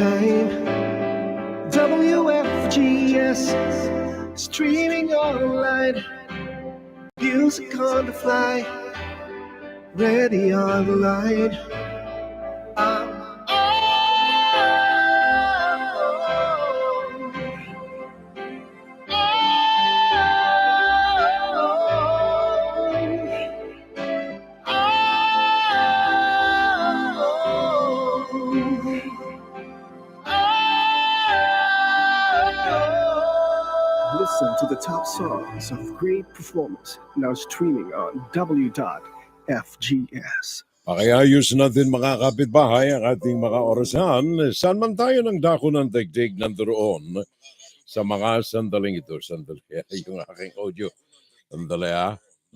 time. WFGS, streaming online. Music on the fly, ready on the line. Listen to the top songs of great performance now streaming on W.FGS. Pakiayos natin mga kapitbahay ang ating mga orasan. Saan man tayo ng dako ng daigdig nandoon sa mga sandaling ito. Sandali, yung aking audio. Sandali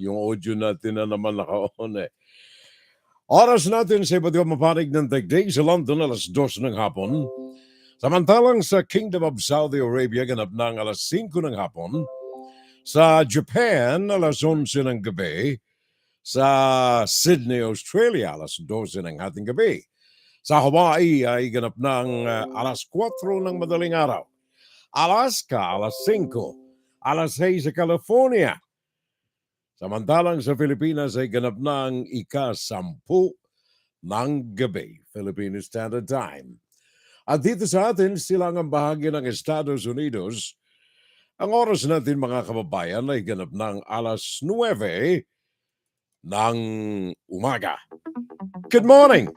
yung audio natin na naman naka-on Oras natin sa iba't ibang mapanig ng daigdig sa London, alas 2 ng hapon. Samantalang sa Kingdom of Saudi Arabia, ganap ng alas 5 ng hapon. Sa Japan, alas 11 ng gabi. Sa Sydney, Australia, alas 12 ng hating gabi. Sa Hawaii ay ganap ng alas 4 ng madaling araw. Alaska, alas 5. Alas 6 sa California. Samantalang sa Pilipinas ay ganap ng ika-10 ng gabi, Philippine Standard Time. At dito sa atin, silangang bahagi ng Estados Unidos, ang oras natin mga kababayan ay ganap ng alas 9 ng umaga. Good morning!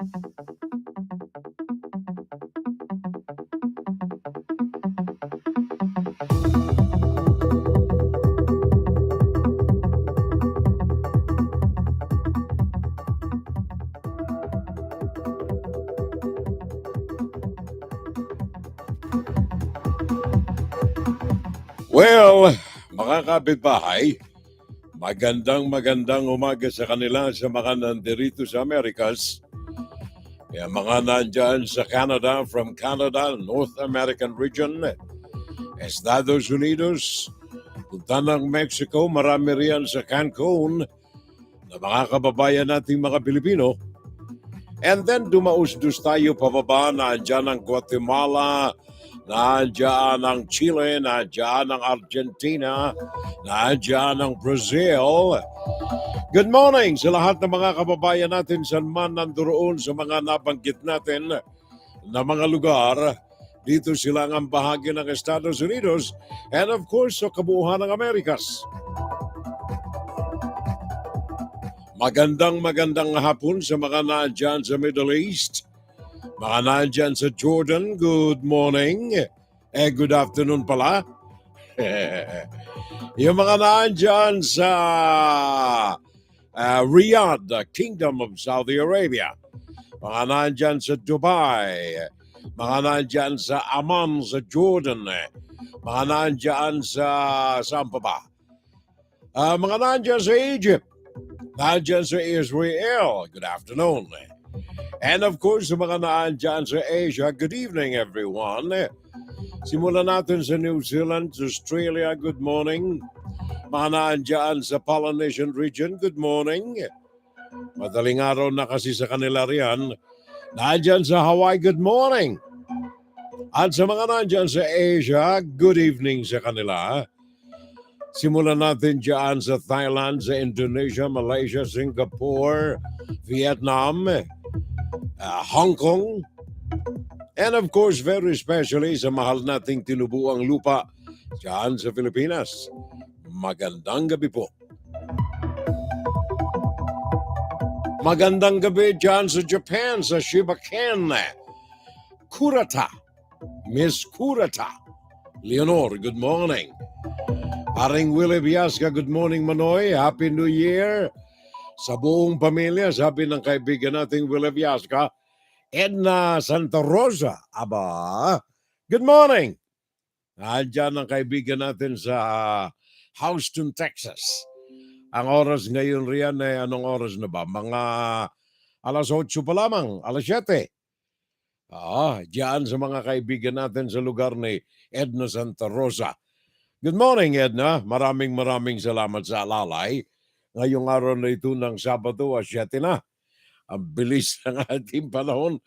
Well, mga kapitbahay, magandang umaga sa kanila sa mga nandirito sa Amerikas. Kaya mga nandyan sa Canada, from Canada, North American region, Estados Unidos, punta ng Mexico, marami riyan sa Cancun, na mga kababayan nating mga Pilipino. And then dumausdos tayo pababa, nandyan ang Guatemala, nandiyan ang Chile, nandiyan ang Argentina, nandiyan ang Brazil. Good morning sa lahat ng mga kababayan natin saan man nandoon sa mga nabanggit natin na mga lugar. Dito sila ang bahagi ng Estados Unidos and of course sa kabuuan ng Amerikas. Magandang hapon sa mga nandiyan sa Middle East. Mga nandyan sa Jordan, good morning. Good afternoon pala. Yung mga nandyan sa Riyadh, Kingdom of Saudi Arabia. Mga nandyan sa Dubai. Mga nandyan sa Amman, sa Jordan. Mga nandyan sa saan pa ba? Mga nandyan sa Egypt. Nandyan sa Israel. Good afternoon. And of course, sa mga naandyan sa Asia, good evening everyone. Simulan natin sa New Zealand, Australia, good morning. Mga naandyan sa Polynesian region, good morning. Madaling araw na kasi sa kanila riyan. Naandyan sa Hawaii, good morning. At sa mga naandyan sa Asia, good evening sa kanila. Simulan natin dyan sa Thailand, sa Indonesia, Malaysia, Singapore, Vietnam, Hong Kong, and of course, very especially sa mahal nating tinubuang lupa dyan sa Pilipinas. Magandang gabi po. Magandang gabi dyan sa Japan, sa Shibaken. Kurata, Miss Kurata. Leonor, good morning. Paring Willie Biasca, good morning Manoy. Happy New Year. Sa buong pamilya, sabi ng kaibigan nating Willie Biasca, Edna Santa Rosa. Aba, good morning. Nandiyan ang kaibigan natin sa Houston, Texas. Ang oras ngayon riyan ay anong oras na ba? Mga alas 8 pa lamang, alas 7. Diyan sa mga kaibigan natin sa lugar ni Edna Santa Rosa. Good morning, Edna. Maraming salamat sa alalay. Ngayong araw na ito ng Sabado, 7 na. Ang bilis ng ating panahon.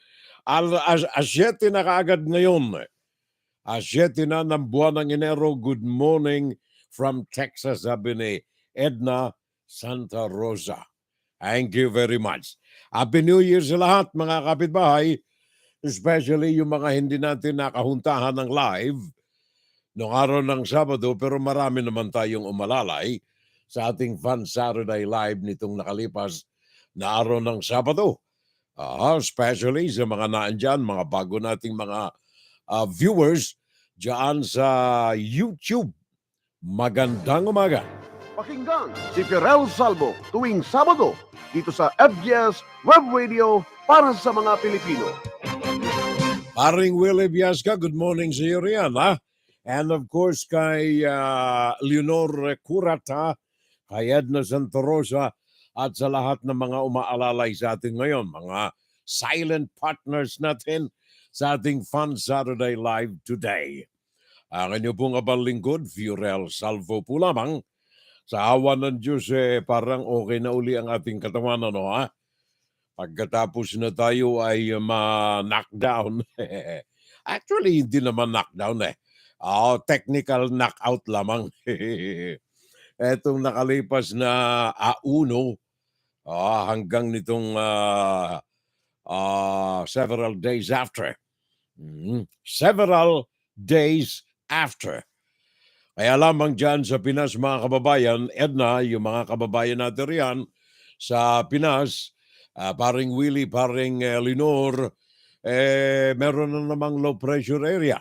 Asyete na kaagad ngayon. Asyete na ng buwan ng Enero. Good morning from Texas, sabi ni Edna Santa Rosa. Thank you very much. Happy New Year sa lahat, mga kapitbahay. Especially yung mga hindi natin nakahuntahan ng live noong araw ng Sabado, pero marami naman tayong umalalay sa ating Fun Saturday Live nitong nakalipas na araw ng Sabado. Especially sa mga naandyan, mga bago nating mga viewers dyan sa YouTube. Magandang umaga. Pakinggan si Pirel Salvo tuwing Sabado dito sa AMIDST Web Radio para sa mga Pilipino. Paring Willie Biasca, good morning sa iyo riyan, ha? And of course kay Leonor Curata, kay Edna Santa Rosa, at sa lahat ng mga umaalalay sa atin ngayon, mga silent partners natin sa ating Fun Saturday Live today. Ang inyo pong abalingkod, Pirel Salvo po lamang. Sa awa ng Diyos, parang okay na uli ang ating katawan, ano ha? Pagkatapos na tayo ay ma-knockdown. Actually, hindi naman knockdown technical knockout lamang. Etong nakalipas na A1, hanggang nitong several days after. Several days after. Kaya lamang dyan sa Pinas, mga kababayan, Edna, yung mga kababayan natin riyan sa Pinas, paring Willie, paring Lenore, meron na namang low pressure area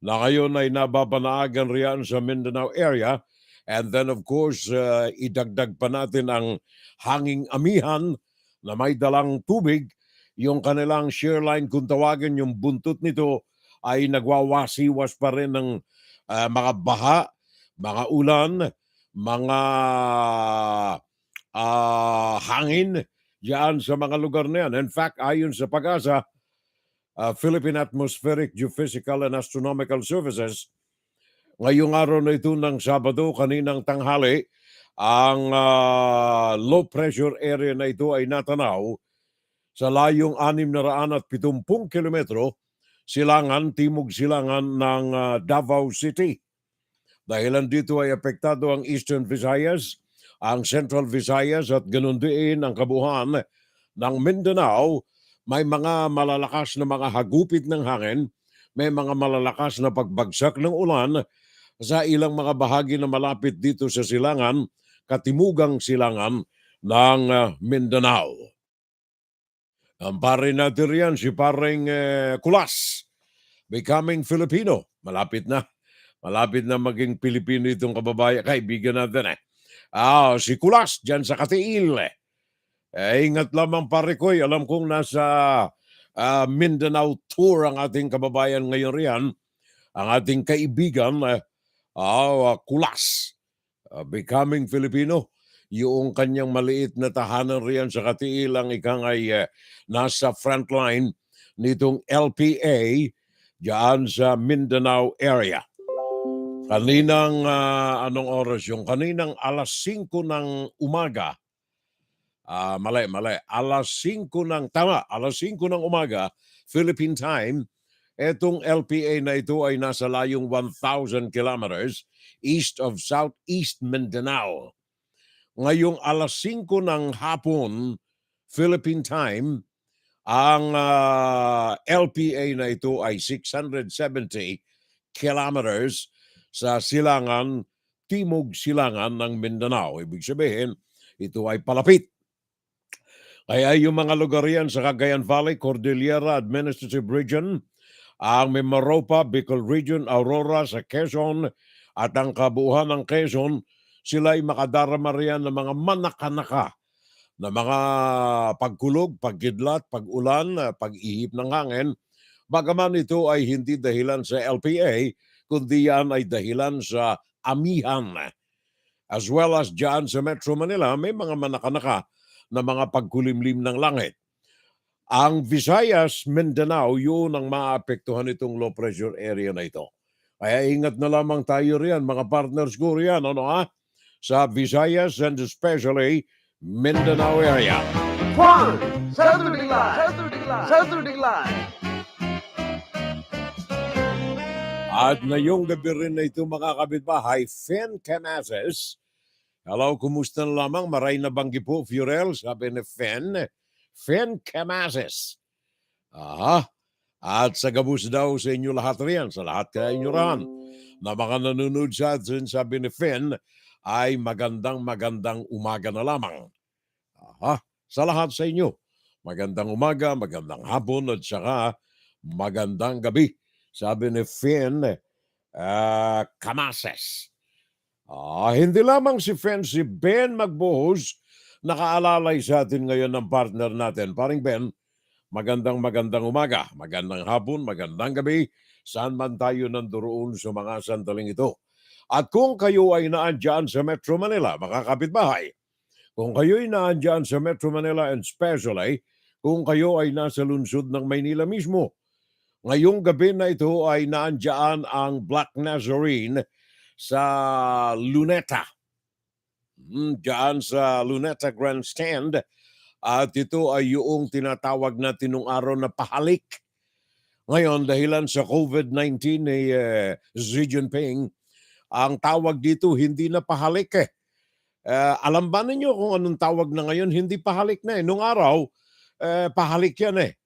na ngayon ay nababanaagan riyan sa Mindanao area. And then of course, idagdag pa natin ang hanging amihan na may dalang tubig. Yung kanilang shear line, kung tawagin, yung buntot nito ay nagwawasiwas pa rin ng mga baha, mga ulan, mga hangin diyan sa mga lugar na yan. In fact, ayon sa Pag-asa, Philippine Atmospheric, Geophysical and Astronomical Services, ngayong araw na ito ng Sabado, kaninang tanghali, ang low pressure area na ito ay natanaw sa layong 670 kilometro silangan, timog silangan ng Davao City. Dahilan dito ay apektado ang Eastern Visayas, ang Central Visayas at ganun din ang kabuuan ng Mindanao. May mga malalakas na mga hagupit ng hangin, may mga malalakas na pagbagsak ng ulan sa ilang mga bahagi na malapit dito sa silangan, katimugang silangan ng Mindanao. Ang pare natin riyan, si paring Kulas, becoming Filipino. Malapit na maging Pilipino itong kababayan, kaibigan natin si Kulas dyan sa Katiil. Ingat lamang pare ko, alam kong nasa Mindanao tour ang ating kababayan ngayon riyan, ang ating kaibigan Kulas, becoming Filipino. Yung kanyang maliit na tahanan riyan sa Katiil ang ikang ay nasa frontline nitong LPA diyan sa Mindanao area. Kaninang anong oras yung? Kaninang alas 5 ng umaga. Mali. Alas 5 ng umaga, Philippine time. Etong LPA na ito ay nasa layong 1,000 kilometers east of Southeast Mindanao. Ngayong alas 5 ng hapon, Philippine time, ang LPA na ito ay 670 kilometers sa silangan, timog silangan ng Mindanao. Ibig sabihin, ito ay palapit. Kaya yung mga lugar yan sa Cagayan Valley, Cordillera Administrative Region, ang Mimaropa, Bicol Region, Aurora sa Quezon, at ang kabuuan ng Quezon, sila ay makadarama riyan ng mga manakanaka na mga pagkulog, pagkidlat, pag-ulan, pag-ihip ng hangin. Bagaman ito ay hindi dahilan sa LPA, kundi yan ay dahilan sa amihan. As well as dyan sa Metro Manila, may mga manakanaka na mga pagkulimlim ng langit. Ang Visayas, Mindanao, yun ang maapektuhan itong low pressure area na ito. Kaya ingat na lamang tayo riyan, mga partners ko riyan, sa Visayas and especially Mindanao area. Fun! Saturday Live! Saturday Live! Saturday Live! At ngayong gabi rin na ito mga kapitbahay, Fen Camases. Hello, kumusta na lamang? Maray na banggi po, Furel, sabi ni Fen. Fen Camases. At sa gabus daw sa inyo lahat riyan, sa lahat kaya inyo rahan, na mga nanonood sa atin, sabi ni Fen, ay magandang umaga na lamang. Sa lahat sa inyo, magandang umaga, magandang hapon, at saka magandang gabi. Sabi ni Fen Camases. Hindi lamang si Fen, si Ben Magbuhos, nakaalalay sa atin ngayon ng partner natin. Paring Ben, magandang umaga, magandang hapon, magandang gabi, saan man tayo nanduroon sa mga sandaling ito. At kung kayo ay naandyan sa Metro Manila, mga kapitbahay, kung kayo ay naandyan sa Metro Manila and especially kung kayo ay nasa lungsod ng Maynila mismo, ngayong gabi na ito ay naandyan ang Black Nazarene sa Luneta. Diyan sa Luneta Grandstand. At ito ay yung tinatawag natin nung araw na pahalik. Ngayon, dahilan sa COVID-19 ni Xi Jinping, ang tawag dito hindi na pahalik eh. Alam ba ninyo kung anong tawag na ngayon? Hindi pahalik na eh. Nung araw, pahalik yan eh.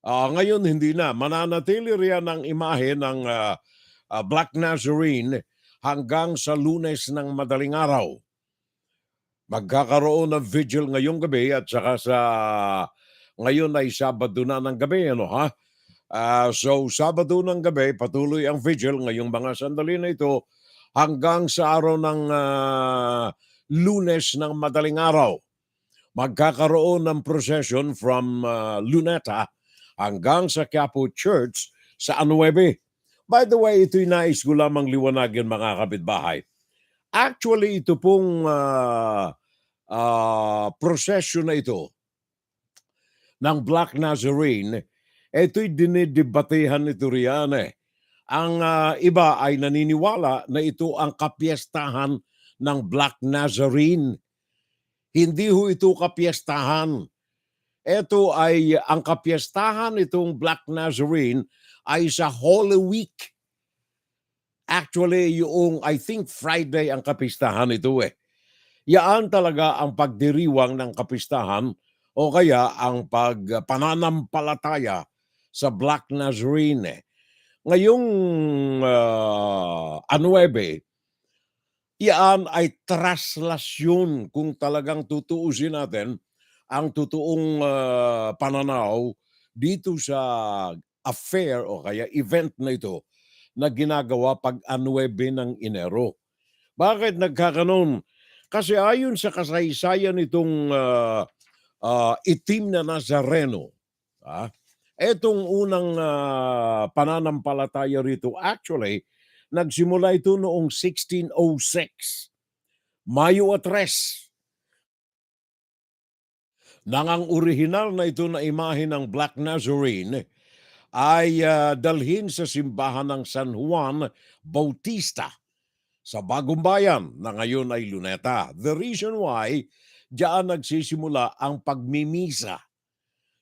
Ngayon hindi na. Mananatili riyan ang imahe ng Black Nazarene hanggang sa Lunes ng madaling araw. Magkakaroon ng vigil ngayong gabi at saka sa ngayon ay Sabado na ng gabi. So Sabado ng gabi, patuloy ang vigil ngayong mga sandali na ito hanggang sa araw ng Lunes ng madaling araw. Magkakaroon ng procession from Luneta hanggang sa Quiapo Church sa 9. By the way, ito'y nais ko lamang liwanagin mga kapitbahay. Actually, ito pong procession na ito ng Black Nazarene, ito'y dinidebatehan ito riyan eh. Ang iba ay naniniwala na ito ang kapiestahan ng Black Nazarene. Hindi ho ito kapiestahan. Ito ay ang kapiestahan itong Black Nazarene ay sa Holy Week. Actually, yung I think Friday ang kapistahan ito eh. Yaan talaga ang pagdiriwang ng kapistahan o kaya ang pananampalataya sa Black Nazarene. Ngayong 9, yaan ay traslasyon kung talagang tutuusin natin ang totoong pananaw dito sa affair o kaya event na ito na ginagawa pag 9 ng Enero. Bakit nagkakanon? Kasi ayon sa kasaysayan itong itim na Nazareno, etong unang pananampalataya rito, actually, nagsimula ito noong 1606, Mayo 3. Nang ang orihinal na ito na imahe ng Black Nazarene ay dalhin sa simbahan ng San Juan Bautista sa Bagong Bayan na ngayon ay Luneta. The reason why, diyan nagsisimula ang pagmimisa.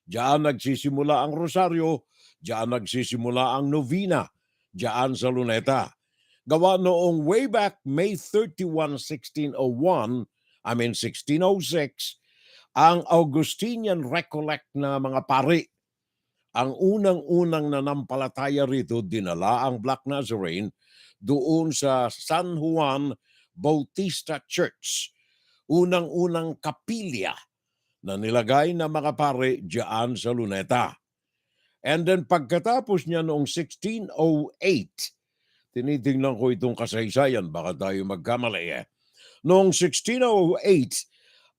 Diyan nagsisimula ang rosaryo, diyan nagsisimula ang novena, diyan sa Luneta. Gawa noong way back May 31, 1606, ang Augustinian Recollect na mga pari. Ang unang-unang nanampalataya rito, dinala ang Black Nazarene doon sa San Juan Bautista Church. Unang-unang kapilya na nilagay na mga pare diyan sa Luneta. And then pagkatapos niya noong 1608, tinitingnan ko itong kasaysayan, baka tayo magkamali eh. Noong 1608,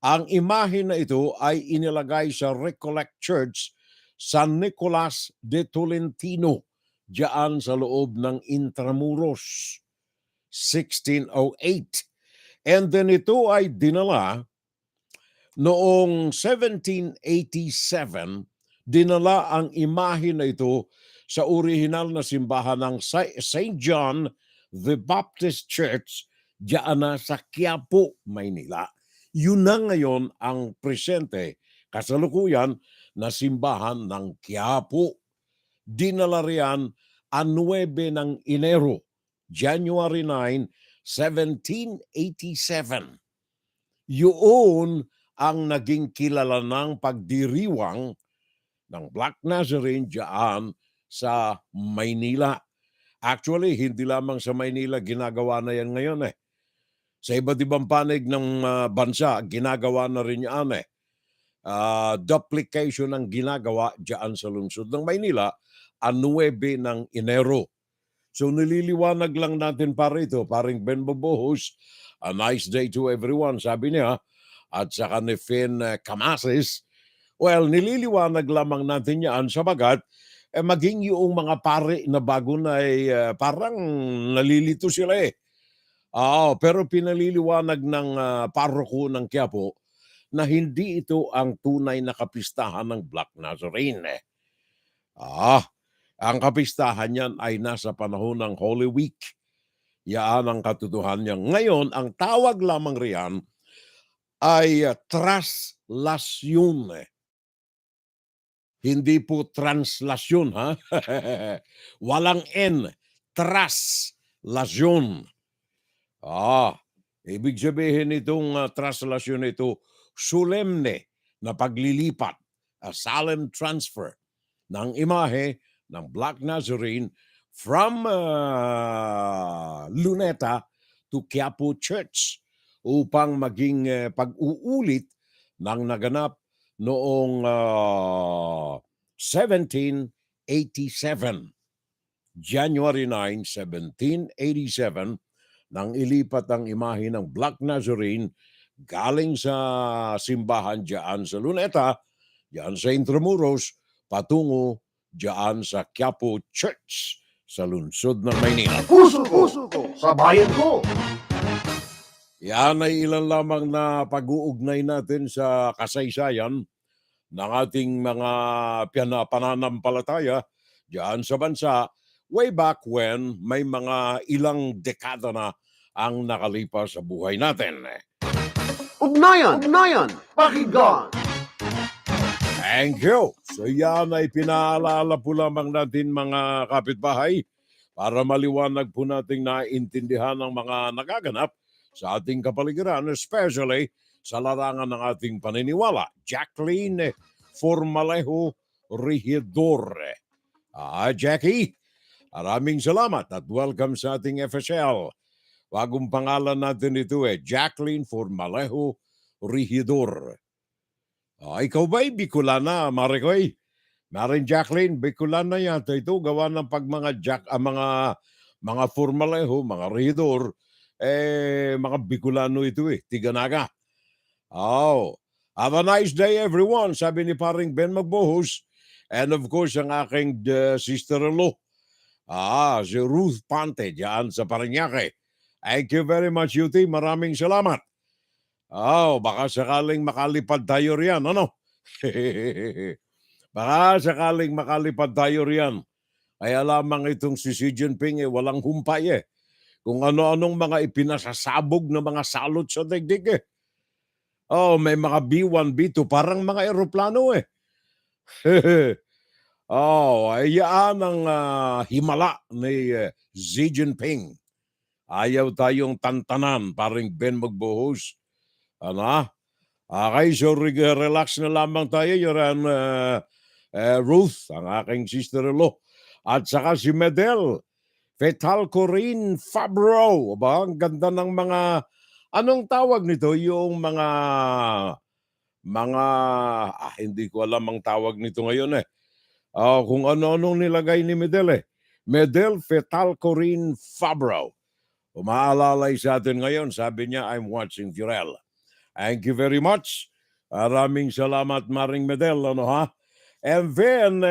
ang imahe na ito ay inilagay sa Recollect Church San Nicolas de Tolentino, diyan sa loob ng Intramuros, 1608. And then ito ay dinala noong 1787, dinala ang imahe na ito sa orihinal na simbahan ng St. John the Baptist Church, diyan na sa Quiapo, Maynila. Yun na ngayon ang presente kasalukuyan na simbahan ng Quiapo. Dinala riyan ang 9 ng Enero, January 9, 1787. Yun ang naging kilala ng pagdiriwang ng Black Nazarene diyan sa Maynila. Actually, hindi lamang sa Maynila ginagawa na yan ngayon eh. Sa iba't ibang panig ng bansa, ginagawa na rin yan eh. Duplication ang ginagawa diyan sa lungsod ng Maynila, ang 9 ng Enero. So nililiwanag lang natin para ito, paring Ben Bobohos, a nice day to everyone, sabi niya, at saka ni Finn Camases. Well, nililiwanag lamang natin yan sabagat maging yung mga pare na bago na parang nalilito sila eh. Pero pinaliliwanag ng paroko ng Quiapo na hindi ito ang tunay na kapistahan ng Black Nazarene. Ang kapistahan niyan ay nasa panahon ng Holy Week. Yan ang katotohanan niya. Ngayon, ang tawag lamang riyan ay traslasyon. Hindi po translasyon, ha? Walang N. Traslasyon. Ibig sabihin itong traslasyon ito, solemne na paglilipat, a solemn transfer ng imahe ng Black Nazarene from Luneta to Quiapo Church upang maging pag-uulit ng naganap noong 1787. January 9, 1787, nang ilipat ang imahe ng Black Nazarene galing sa simbahan diyan sa Luneta, diyan sa Intramuros, patungo diyan sa Quiapo Church sa lungsod ng Maynila. Puso ko sa bayan ko. Yan ay ilan lamang na pag-uugnay natin sa kasaysayan ng ating mga pananampalataya diyan sa bansa way back when may mga ilang dekada na ang nakalipas sa buhay natin. Ugnayan, pakinggan. Thank you. So yan ay pinaalala po lamang natin mga kapitbahay para maliwanag po nating naintindihan ang mga nagaganap sa ating kapaligiran, especially sa larangan ng ating paniniwala. Jacqueline Formalejo Regidor. Jackie, maraming salamat at welcome sa ating FSL. Bagong pangalan natin ito Jacqueline Formalejo Regidor. Ikaw ba'y Bicolana, Marikoy? Maring Jacqueline, Bicolana yata ito, gawa ng pag mga Formalejo, mga Regidor, mga Bicolano ito Tiganaga. Have a nice day everyone, sabi ni paring Ben Magbohos. And of course, ang aking sister-in-law, si Ruth Pante, diyan sa Parañaque. Thank you very much, Yuti. Maraming salamat. Baka sakaling makalipad tayo riyan, ano? Baka sakaling makalipad tayo riyan. Kaya lamang itong si Xi Jinping walang humpay kung ano-anong mga ipinasasabog na mga salot sa daigdig may mga B1, B2, parang mga eroplano Ayaan ang himala ni Xi Jinping. Ayaw tayong tantanan, paring Ben Magbohos. Okay, so relax na lamang tayo. You're Ruth, ang aking sister-in-law. At saka si Medel, Fetal Corinne Fabro. Ang ganda ng mga, anong tawag nito? Yung mga, hindi ko alam ang tawag nito ngayon kung ano-anong nilagay ni Medel Medel Fetal Corinne Fabro. Umaalalay sa atin ngayon, sabi niya, I'm watching Furel. Thank you very much. Maraming salamat, Maring Medel. And then,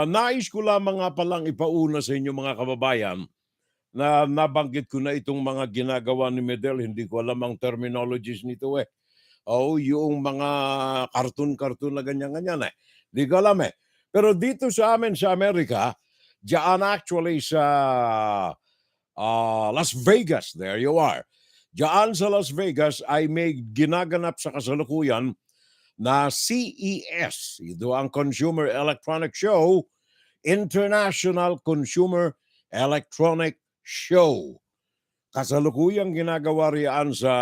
nais ko lamang nga palang ipauna sa inyo mga kababayan na nabanggit ko na itong mga ginagawa ni Medel. Hindi ko alam ang terminologies nito yung mga cartoon na ganyan-ganyan Hindi ko alam Pero dito sa amin sa Amerika, diyan actually sa Las Vegas, there you are. Diyan sa Las Vegas ay may ginaganap sa kasalukuyan na CES. Ito ang Consumer Electronic Show, International Consumer Electronic Show. Kasalukuyang ginagawa riyan sa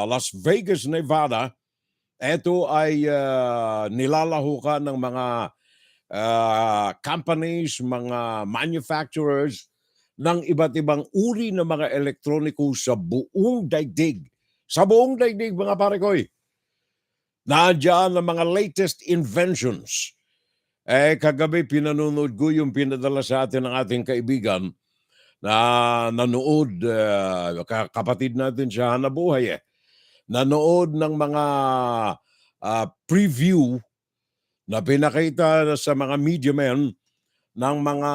Las Vegas, Nevada. Ito ay nilalahukan ng mga companies, mga manufacturers ng iba't ibang uri ng mga elektroniko sa buong daigdig. Sa buong daigdig, mga pare ko'y. Nandiyan ang mga latest inventions. Kagabi pinanonood ko yung pinadala sa atin ng ating kaibigan na nanood, kapatid natin sa Hanabuhay nanood ng mga preview na pinakita sa mga media men ng mga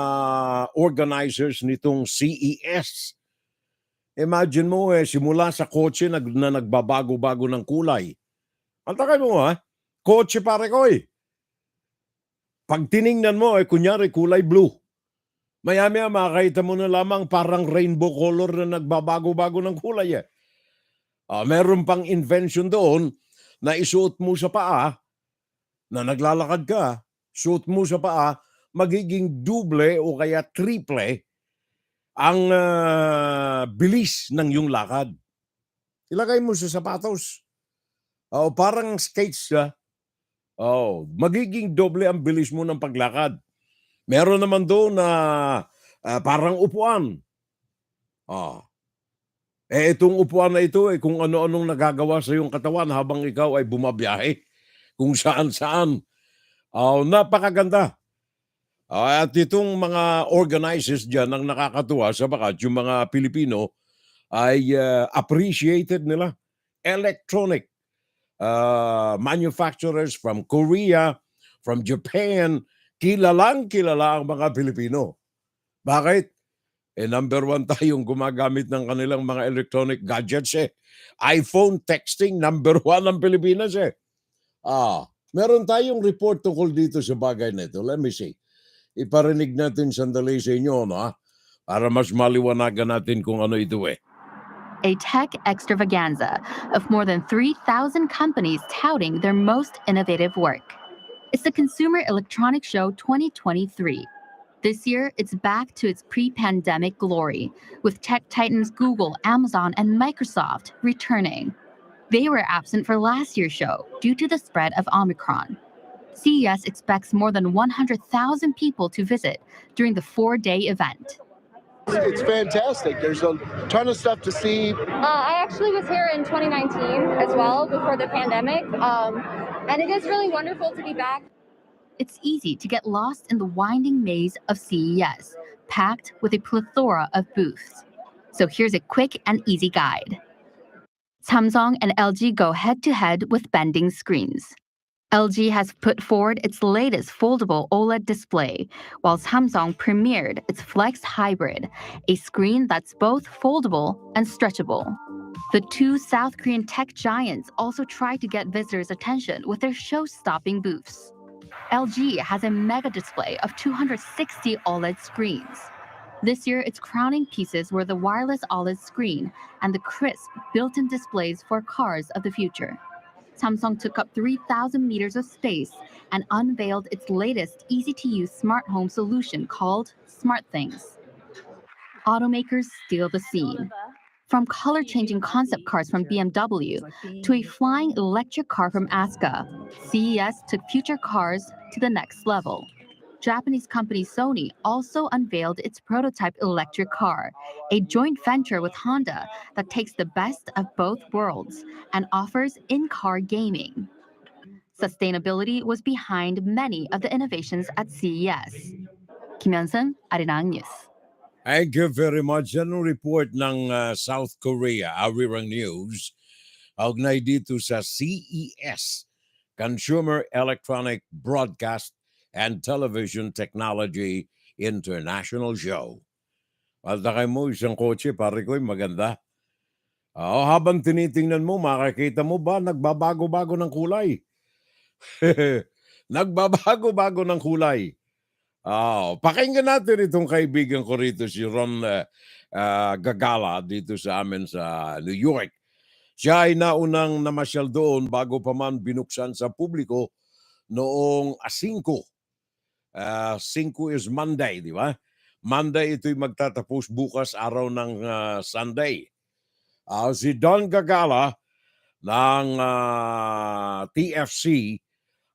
organizers nitong CES. Imagine mo simula sa kotse na nagbabago-bago ng kulay. Antakay mo kotse pare ko Pag tiningnan mo kunyari kulay blue. Maya-maya makakita mo na lamang parang rainbow color na nagbabago-bago ng kulay meron pang invention doon na isuot mo sa paa na naglalakad ka, suot mo sa paa, magiging double o kaya triple ang bilis ng iyong lakad. Ilagay mo sa sapatos. Parang skates magiging doble ang bilis mo ng paglakad. Meron naman doon na parang upuan. Itong upuan na ito kung ano-anong nagagawa sa iyong katawan habang ikaw ay bumabiyahe. Kung saan-saan. Napakaganda. At itong mga organizers dyan ang nakakatuwa sabagat yung mga Pilipino ay appreciated nila. Electronic manufacturers from Korea, from Japan, kilalang-kilala ang mga Pilipino. Bakit? Number 1 tayong gumagamit ng kanilang mga electronic gadgets iPhone texting, number 1 ang Pilipinas meron tayong report tungkol dito sa bagay na ito. Let me see. Iparinig natin sandali sa inyo, para mas maliwanagan natin kung ano ito A tech extravaganza of more than 3,000 companies touting their most innovative work. It's the Consumer Electronics Show 2023. This year, it's back to its pre-pandemic glory, with tech titans Google, Amazon, and Microsoft returning. They were absent for last year's show due to the spread of Omicron. CES expects more than 100,000 people to visit during the 4-day event. It's fantastic. There's a ton of stuff to see. I actually was here in 2019 as well, before the pandemic, and it is really wonderful to be back. It's easy to get lost in the winding maze of CES, packed with a plethora of booths. So here's a quick and easy guide. Samsung and LG go head-to-head with bending screens. LG has put forward its latest foldable OLED display, while Samsung premiered its Flex Hybrid, a screen that's both foldable and stretchable. The two South Korean tech giants also tried to get visitors' attention with their show-stopping booths. LG has a mega display of 260 OLED screens. This year, its crowning pieces were the wireless OLED screen and the crisp built-in displays for cars of the future. Samsung took up 3,000 meters of space and unveiled its latest easy-to-use smart home solution called SmartThings. Automakers steal the scene. From color-changing concept cars from BMW to a flying electric car from Asuka, CES took future cars to the next level. Japanese company Sony also unveiled its prototype electric car, a joint venture with Honda that takes the best of both worlds and offers in-car gaming. Sustainability was behind many of the innovations at CES. Kim Hyun-sung, Arirang News. Thank you very much. Anong report ng South Korea, Arirang News, augnay dito sa CES, Consumer Electronic Broadcast and Television Technology International Show. Altakay mo, isang kotse, pare ko, maganda. Habang tinitingnan mo, makikita mo ba, nagbabago-bago ng kulay. Nagbabago-bago ng kulay. Pakinggan natin itong kaibigan ko rito, si Ron Gagala, dito sa amin sa New York. Siya ay naunang namasyal doon bago pa man binuksan sa publiko noong 5. 5 is Monday, di ba? Monday ito'y magtatapos bukas, araw ng Sunday. Si Don Gagala ng TFC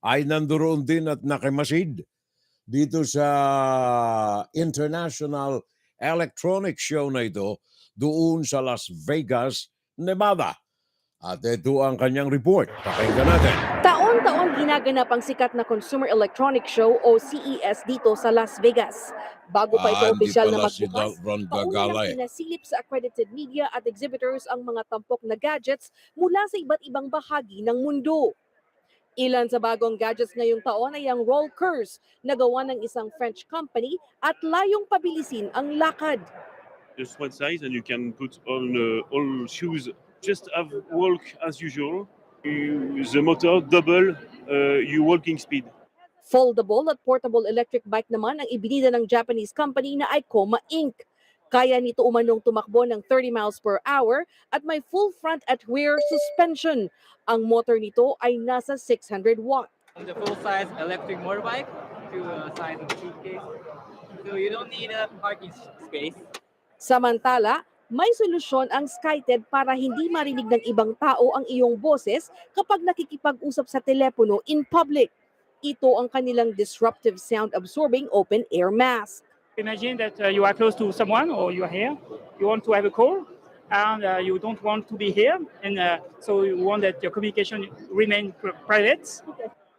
ay nandoon din at nakimasid dito sa International Electronic Show na ito doon sa Las Vegas, Nevada. At ito ang kanyang report. Pakinggan natin. Taon-taon ginaganap ang sikat na Consumer Electronic Show o CES dito sa Las Vegas. Bago pa ito Hindi opisyal na pala si magbukas, Ron pauna Gagala nang pinasilip sa accredited media at exhibitors ang mga tampok na gadgets mula sa iba't ibang bahagi ng mundo. Ilan sa bagong gadgets ngayong taon ay ang roll curse na gawa ng isang French company at layong pabilisin ang lakad. Just one size, and you can put all shoes. Just have walk as usual. The motor double your walking speed. Foldable at portable electric bike naman ang ibinida ng Japanese company na Icoma Inc. Kaya nito umanong tumakbo ng 30 miles per hour at may full front at rear suspension. Ang motor nito ay nasa 600 watt. The full-size electric motorbike to the size of a suitcase. So you don't need a parking space. Samantala, may solusyon ang SkyTed para hindi marinig ng ibang tao ang iyong boses kapag nakikipag-usap sa telepono in public. Ito ang kanilang disruptive sound-absorbing open-air mask. Imagine that you are close to someone or you are here, you want to have a call, and you don't want to be here, and so you want that your communication remain private.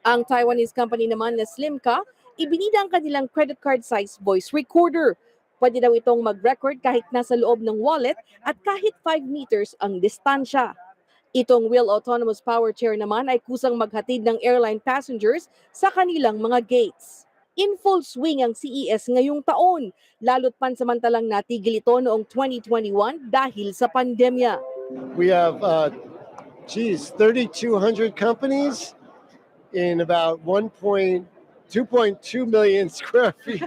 Ang Taiwanese company naman na Slimka, ibinida ang kanilang credit card size voice recorder. Pwede daw itong mag-record kahit nasa loob ng wallet at kahit 5 meters ang distansya. Itong wheel autonomous power chair naman ay kusang maghatid ng airline passengers sa kanilang mga gates. In full swing ang CES ngayong taon, lalo't pansamantalang natigil ito noong 2021 dahil sa pandemya. We have 3,200 companies in about 2.2 million square feet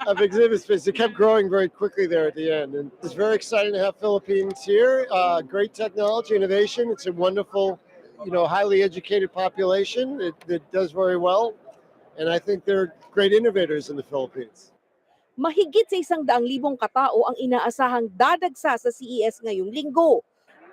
of exhibit space. It kept growing very quickly there at the end. And it's very exciting to have Philippines here. Great technology, innovation. It's a wonderful, highly educated population. It does very well. And I think they're great innovators in the Philippines. Mahigit sa 100,000 katao ang inaasahang dadagsa sa CES ngayong linggo.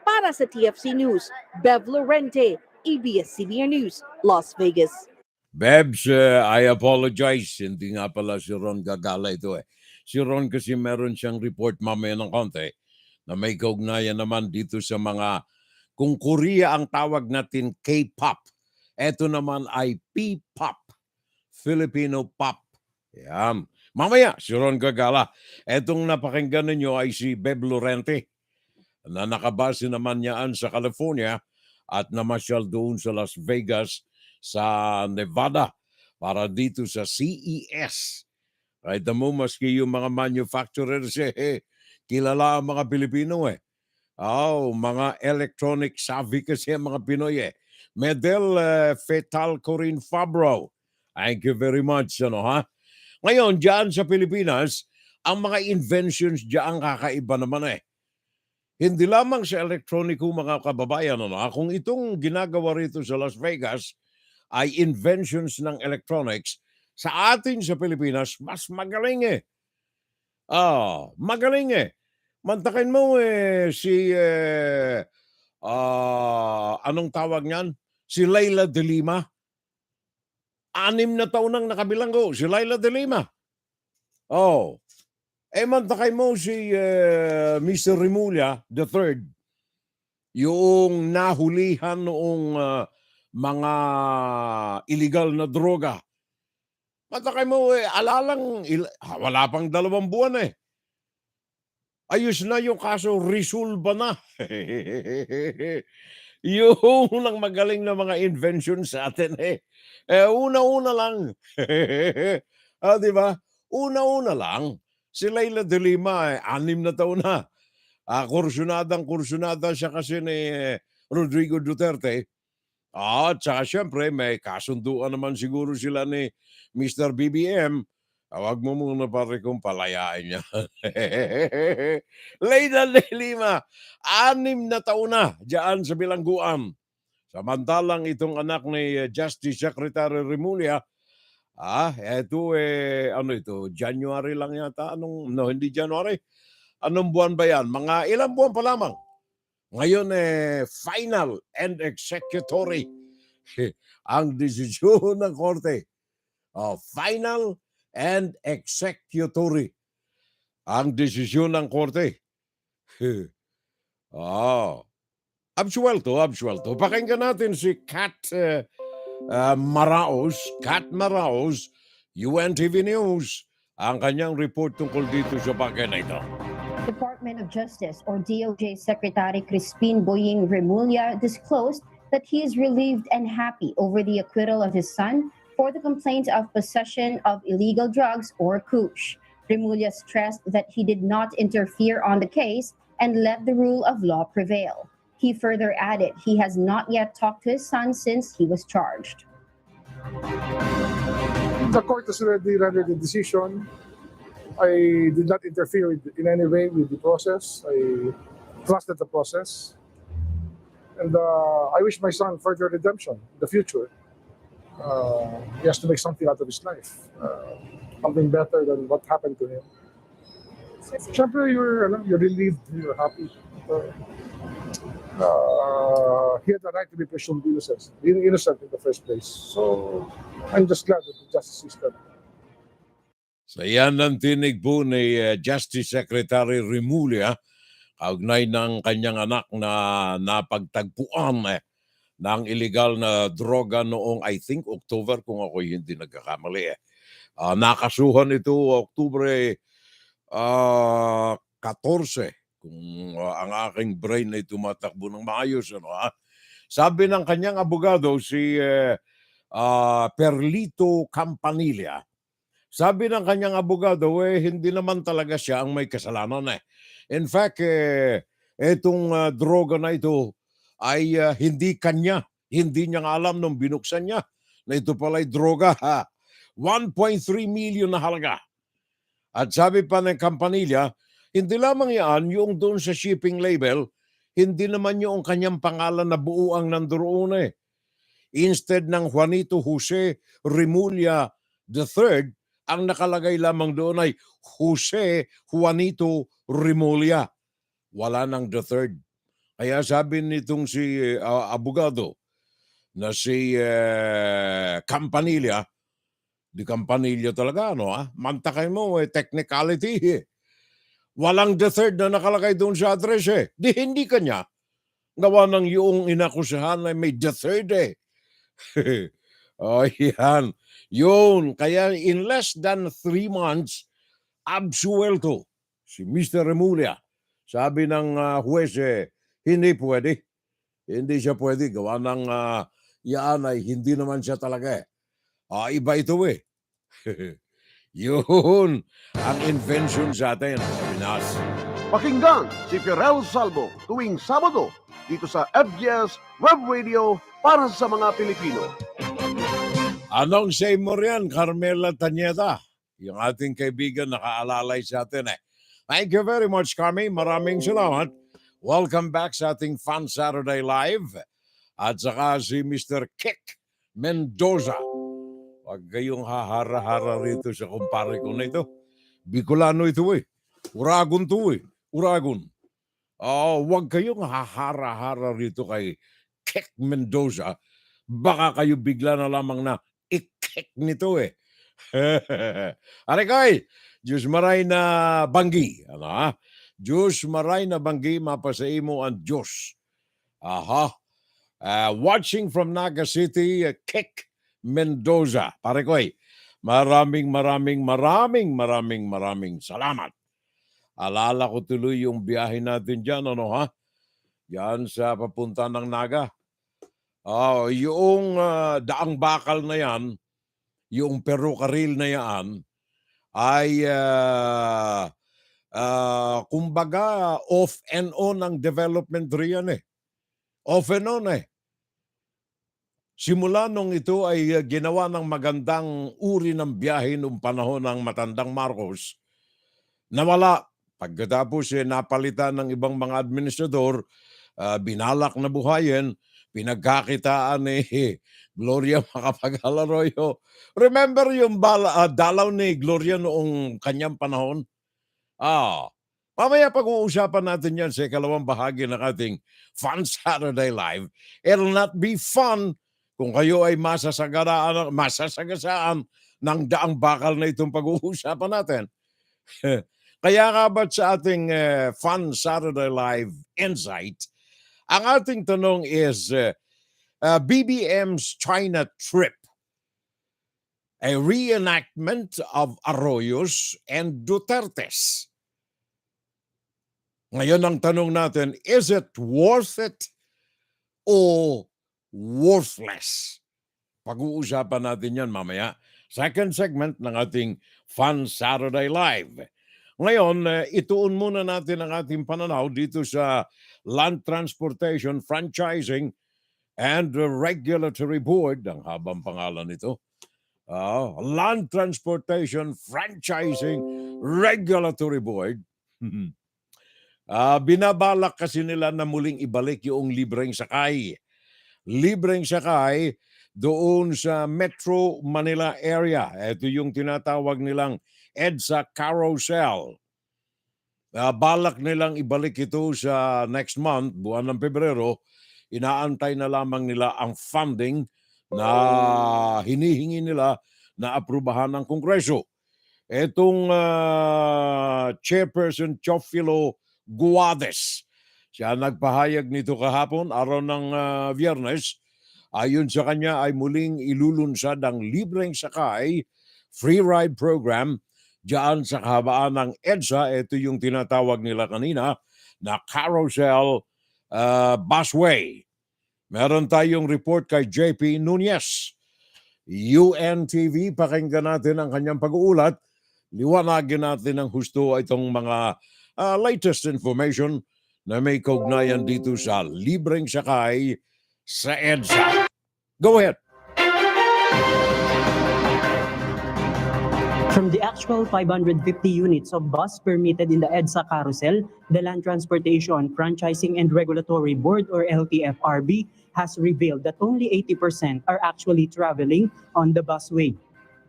Para sa TFC News, Bev Lorente, ABS-CBN News, Las Vegas. Bebs, I apologize. Hindi nga pala si Ron Gagala ito eh. Si Ron kasi meron siyang report mamaya ng konti na may kaugnayan naman dito sa mga, kung Korea ang tawag natin K-pop, eto naman ay P-pop, Filipino pop. Yan. Mamaya, si Ron Gagala. Etong napakinggan ninyo ay si Beb Lorente na nakabase naman niyaan sa California at namasyal doon sa Las Vegas sa Nevada para dito sa CES. Kahit mo, maski yung mga manufacturers kilala ang mga Pilipino eh. Mga electronic savvy kasi ang mga Pinoy eh. Medel Fetal Corinne Fabro. Thank you very much. Ngayon, dyan sa Pilipinas, ang mga inventions dyan kakaiba naman eh. Hindi lamang sa elektroniko mga kababayan. Kung itong ginagawa rito sa Las Vegas ay inventions ng electronics, sa atin sa Pilipinas, mas magaling eh. Magaling eh. Mantakin mo si, anong tawag niyan? Si Leila de Lima. 6 na taon nang nakabilanggo, si Leila de Lima. Mantakay mo si Mr. Rimulya III, yung nahulihan noong mga illegal na droga. Mantakay mo, wala pang 2 buwan eh. Ayos na yung kaso, resolve na. Yung nang magaling na mga invention sa atin eh. Una-una lang. Diba? Una-una lang. Si Leila de Lima, 6 na taon na. Kursunada siya kasi ni Rodrigo Duterte. At saka syempre, may kasunduan naman siguro sila ni Mr. BBM Wag mo muna pare kung palayain niya. Leyda de Lima, 6 na taon na diyan sa bilangguan. Samantalang itong anak ni Justice Secretary Remulla, eto ano ito, January lang yata. No, hindi January. Anong buwan ba yan? Mga ilang buwan pa lamang. Ngayon final and executory ang desisyon ng korte. Final and executory ang desisyon ng korte. Absuelto. Pakinggan natin si Kat Maraos, UNTV News, ang kanyang report tungkol dito sa bagay na ito. Department of Justice or DOJ Secretary Crispin Boying Remulla disclosed that he is relieved and happy over the acquittal of his son for the complaint of possession of illegal drugs or koosh. Remulla stressed that he did not interfere on the case and let the rule of law prevail. He further added he has not yet talked to his son since he was charged. The court has already rendered the decision. I did not interfere in any way with the process. I trusted the process. And I wish my son further redemption in the future. He has to make something out of his life. Something better than what happened to him. Siyempre, you're relieved, you're happy. He had the right to be presumed innocent in the first place. So, I'm just glad that the justice system. So yan ang tinig po ni Justice Secretary Remulla, kaugnay ng kanyang anak na napagtagpuan ng illegal na droga noong I think October, kung ako hindi nagkakamali. Nakasuhan ito Oktubre 14, kung ang aking brain ay tumatakbo ng maayos. Sabi ng kanyang abogado, si Perlito Campanilla, sabi ng kanyang abogado, hindi naman talaga siya ang may kasalanan. In fact, itong droga na ito ay hindi kanya. Hindi niya alam nung binuksan niya na ito pala'y droga. 1.3 million na halaga. At sabi pa ng Campanilla, hindi lamang yan yung doon sa shipping label, hindi naman yung kanyang pangalan na buo ang nandoon. Instead ng Juanito Jose Remulla III, ang nakalagay lamang doon ay Jose Juanito Remulla. Wala nang the third. Kaya sabi nitong si abogado na si Campanilla, di Campanilla talaga, mantakay mo, technicality. Walang the third na nakalagay doon sa address. Di hindi kanya. Gawa ng yung inakusahan na may the third yan. Yun. Kaya in less than 3 months, absuelto si Mr. Remulla. Sabi ng huwes, hindi pwede. Hindi siya pwede. Gawa ng yan ay hindi naman siya talaga. Iba ito Yun ang invention sa atin sa Pinas. Pakinggan si Fiorel Salvo tuwing Sabado dito sa AMIDST Web Radio para sa mga Pilipino. Anong say mo riyan, Carmela Tanyeda? Yung ating kaibigan nakaalalay sa atin Thank you very much, Carmi. Maraming salamat. Welcome back sa ating Fun Saturday Live. At saka si Mr. Kick Mendoza. Huwag kayong hahara-hara rito sa kumpare ko na ito. Bicolano ito Uragon to Uragon. Huwag kayong hahara-hara rito kay Kick Mendoza. Baka kayo bigla na lamang na i-kick nito Arekay, Diyos maray na banggi. Diyos maray na banggi, mapasay mo ang Diyos. Watching from Naga City, Kick Mendoza. Parekoy, maraming salamat. Alala ko tuloy yung biyahe natin dyan, Yan sa papunta ng Naga. Yung daang bakal na yan, yung perukaril na yan, ay kumbaga off and on ang development riyan Off and on simula nung ito ay ginawa ng magandang uri ng biyahe noong panahon ng matandang Marcos, nawala. Pagkatapos napalitan ng ibang mga administrador, binalak na buhayin, pinagkakitaan ni Gloria Macapagal Arroyo. Remember yung dalaw ni Gloria noong kanyang panahon? Mamaya pag-uusapan natin yan sa ikalawang bahagi ng ating Fun Saturday Live. It'll not be fun kung kayo ay masasagasaan ng daang bakal na itong pag-uusapan natin. Kaya nga ba't sa ating Fun Saturday Live Insight, ang ating tanong is, BBM's China trip, a reenactment of Arroyo'S and Duterte'S. Ngayon ang tanong natin, is it worth it o worthless? Pag-uusapan natin yan mamaya. Second segment ng ating Fun Saturday Live. Ngayon, ituon muna natin ang ating pananaw dito sa Land Transportation, Franchising, and Regulatory Board. Ang habang pangalan nito. Land Transportation, Franchising, Regulatory Board. Binabalak kasi nila na muling ibalik yung libreng sakay. Libreng sakay doon sa Metro Manila area. Ito yung tinatawag nilang EDSA Carousel. Balak nilang ibalik ito sa next month, buwan ng Pebrero. Inaantay na lamang nila ang funding na hinihingi nila na aprubahan ng Kongreso. Itong Chairperson Chofilo Guades, siya nagpahayag nito kahapon, araw ng Biyernes. Ayon sa kanya ay muling ilulunsad ang libreng sakay free ride program diyan sa kahabaan ng EDSA. Ito yung tinatawag nila kanina na Carousel Busway. Meron tayong report kay JP Nunez. UNTV, pakinggan natin ang kanyang pag-uulat. Liwanagin natin ng husto itong mga latest information na may kaugnayan dito sa libreng sakay sa EDSA. Go ahead. From the actual 550 units of bus permitted in the EDSA carousel, the Land Transportation, Franchising and Regulatory Board or LTFRB has revealed that only 80% are actually traveling on the busway.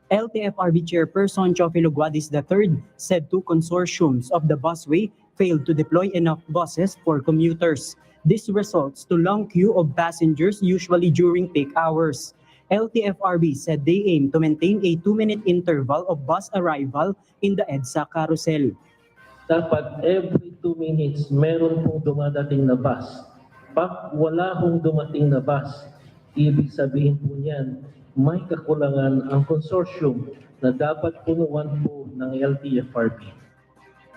LTFRB Chairperson Chofilo Guades III said two consortiums of the busway failed to deploy enough buses for commuters. This results to long queue of passengers usually during peak hours. LTFRB said they aim to maintain a 2-minute interval of bus arrival in the EDSA carousel. Dapat every 2 minutes meron pong dumadating na bus. Pag wala pong dumating na bus, ibig sabihin po niyan, may kakulangan ang consortium na dapat punuan po ng LTFRB.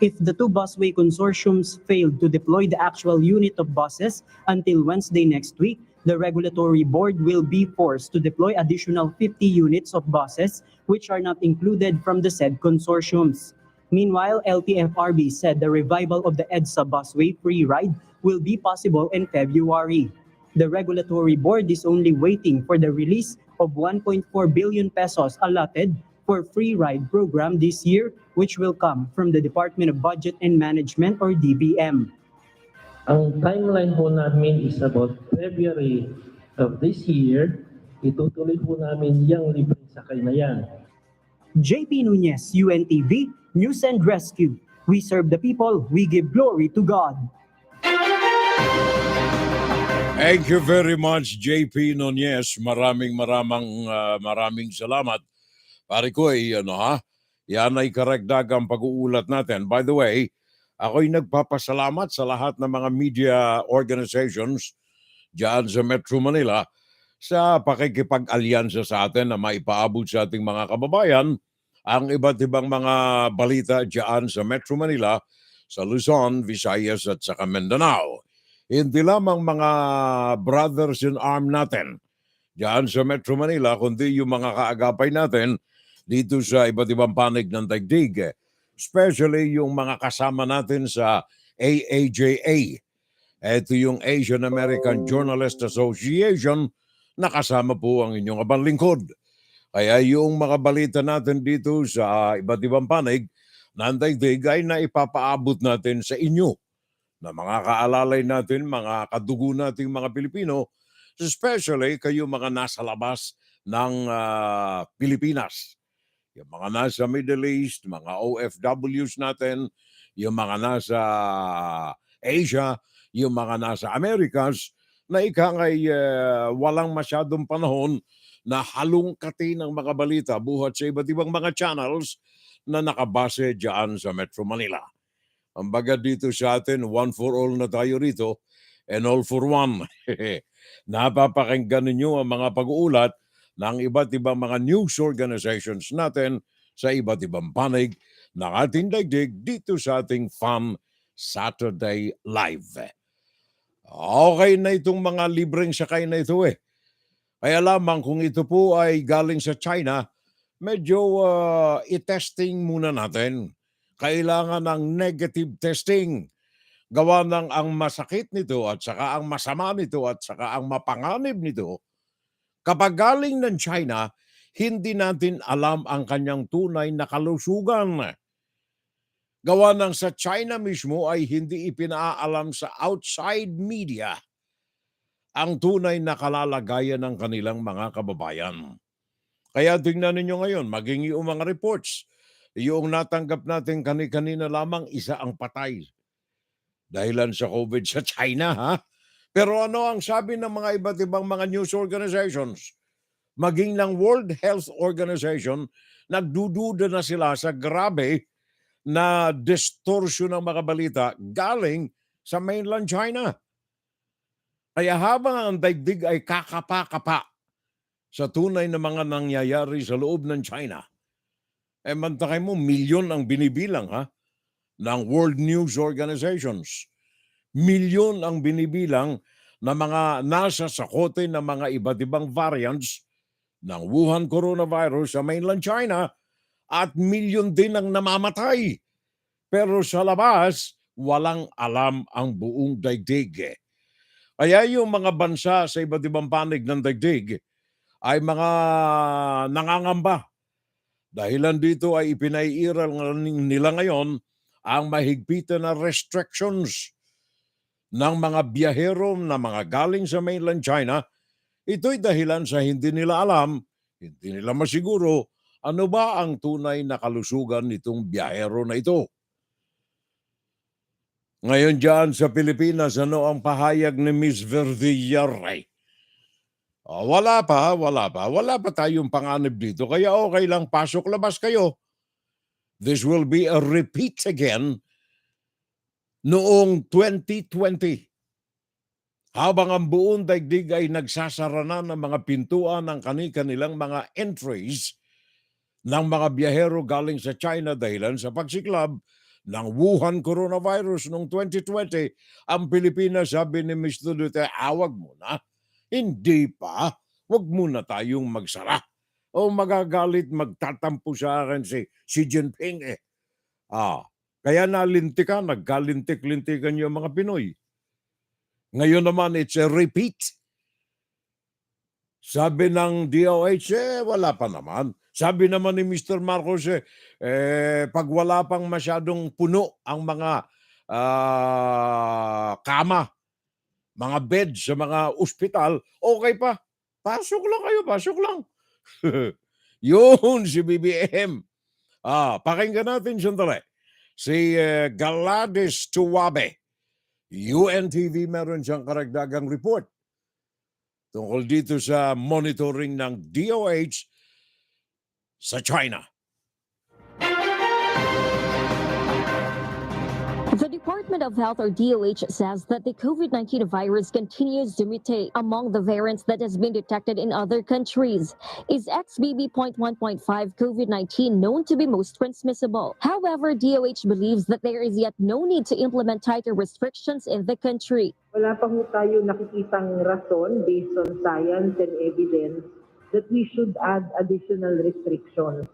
If the two busway consortiums failed to deploy the actual unit of buses until Wednesday next week, the regulatory board will be forced to deploy additional 50 units of buses which are not included from the said consortiums. Meanwhile, LTFRB said the revival of the EDSA busway free ride will be possible in February. The regulatory board is only waiting for the release of 1.4 billion pesos allotted for free ride program this year, which will come from the Department of Budget and Management or DBM. Ang timeline po namin is about February of this year. Itutuloy po namin yung libreng sakay na yan. JP Nunez, UNTV, News and Rescue. We serve the people, we give glory to God. Thank you very much, JP Nunez. Maraming salamat. Pare ko yan ay karagdagang pag-uulat natin. By the way, ako'y nagpapasalamat sa lahat ng mga media organizations dyan sa Metro Manila sa pakikipag-alyansa sa atin na maipaabot sa ating mga kababayan ang iba't ibang mga balita dyan sa Metro Manila, sa Luzon, Visayas at saka Mindanao. Hindi lamang mga brothers in arm natin dyan sa Metro Manila, kundi yung mga kaagapay natin dito sa iba't ibang panig ng daigdig. Especially yung mga kasama natin sa AAJA. Ito yung Asian American Journalist Association nakasama po ang inyong abang lingkod. Kaya yung mga balita natin dito sa iba't ibang panig ng daigdig ay naipapaabot natin sa inyo na mga kaalalay natin, mga kadugo nating mga Pilipino, especially kayo mga nasa labas ng Pilipinas. Yung mga nasa Middle East, mga OFWs natin, yung mga nasa Asia, yung mga nasa Americas, na ikangay walang masyadong panahon na halongkatin ng mga balita buhat sa iba't ibang mga channels na nakabase dyan sa Metro Manila. Ang baga dito sa atin, one for all na tayo rito and all for one. Napapakinggan ninyo ang mga pag-uulat ng iba't ibang mga news organizations natin sa iba't ibang panig ng ating daigdig dito sa ating Fun Saturday Live. Okay na itong mga libreng sakay na ito eh. Kaya lamang kung ito po ay galing sa China, medyo i-testing muna natin. Kailangan ng negative testing. Gawa ng ang masakit nito at saka ang masama nito at saka ang mapanganib nito. Kapag galing ng China, hindi natin alam ang kanyang tunay na kalusugan. Gawa ng sa China mismo ay hindi ipinaalam sa outside media ang tunay na kalalagayan ng kanilang mga kababayan. Kaya tingnan ninyo ngayon, maging yung mga reports, yung natanggap natin kanina lamang, isa ang patay. Dahilan sa COVID sa China, ha? Pero ano ang sabi ng mga iba't ibang mga news organizations? Maging ng World Health Organization, nagdududa na sila sa grabe na distortion ng mga balita galing sa mainland China. Kaya habang ang daigdig ay kakapa-kapa sa tunay na mga nangyayari sa loob ng China, mantakay mo, milyon ang binibilang ng World News Organizations. Milyon ang binibilang na mga nasa sakote ng mga iba't ibang variants ng Wuhan coronavirus sa mainland China at milyon din ang namamatay. Pero sa labas, walang alam ang buong daigdig. Kaya yung mga bansa sa iba't ibang panig ng daigdig ay mga nangangamba. Dahilan dito ay ipinaiiral nila ngayon ang mahigpitan na restrictions ng mga biyahero na mga galing sa mainland China. Ito'y dahilan sa hindi nila alam, hindi nila masiguro ano ba ang tunay na kalusugan nitong biyahero na ito. Ngayon dyan sa Pilipinas, ano ang pahayag ni Ms. Verdillaray? Wala pa tayong panganib dito. Kaya okay lang, pasok labas kayo. This will be a repeat again noong 2020. Habang ang buong daigdig ay nagsasara na ng mga pintuan ng kanilang mga entries ng mga biyahero galing sa China dahilan sa pagsiklab ng Wuhan coronavirus noong 2020, ang Pilipinas, sabi ni Mr. Duterte, wag muna. Hindi pa. Wag muna tayong magsara. O magagalit, magtatampo sa akin si Xi Jinping eh. Kaya nalintikan, nagkalintik-lintikan yung mga Pinoy. Ngayon naman, it's a repeat. Sabi ng DOH, wala pa naman. Sabi naman ni Mr. Marcos, pag wala pang masyadong puno ang mga kama, mga bed sa mga ospital, okay pa. Pasok lang kayo, pasok lang. Yun si BBM. Pakinggan natin sandali. Si Gladys Tuwabe, UNTV, meron siyang karagdagang report tungkol dito sa monitoring ng DOH sa China. The Department of Health, or DOH, says that the COVID-19 virus continues to mutate among the variants that has been detected in other countries. Is XBB.1.5 COVID-19 known to be most transmissible? However, DOH believes that there is yet no need to implement tighter restrictions in the country. Wala pa ho tayo nakikitang rason based on science and evidence that we should add additional restrictions.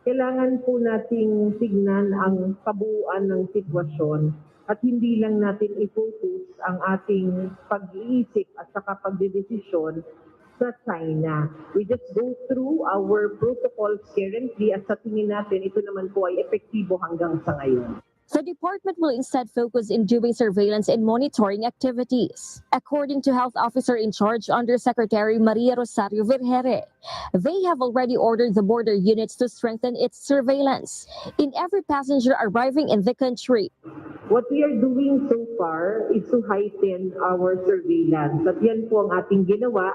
Kailangan po nating tignan ang kabuuan ng sitwasyon at hindi lang natin i-focus ang ating pag-iisip at saka pagdedesisyon sa China. We just go through our protocols currently at sa tingin natin ito naman po ay epektibo hanggang sa ngayon. The department will instead focus in doing surveillance and monitoring activities. According to Health Officer in Charge Undersecretary Maria Rosario Vergere, they have already ordered the border units to strengthen its surveillance in every passenger arriving in the country. What we are doing so far is to heighten our surveillance. At yan po ang ating ginawa.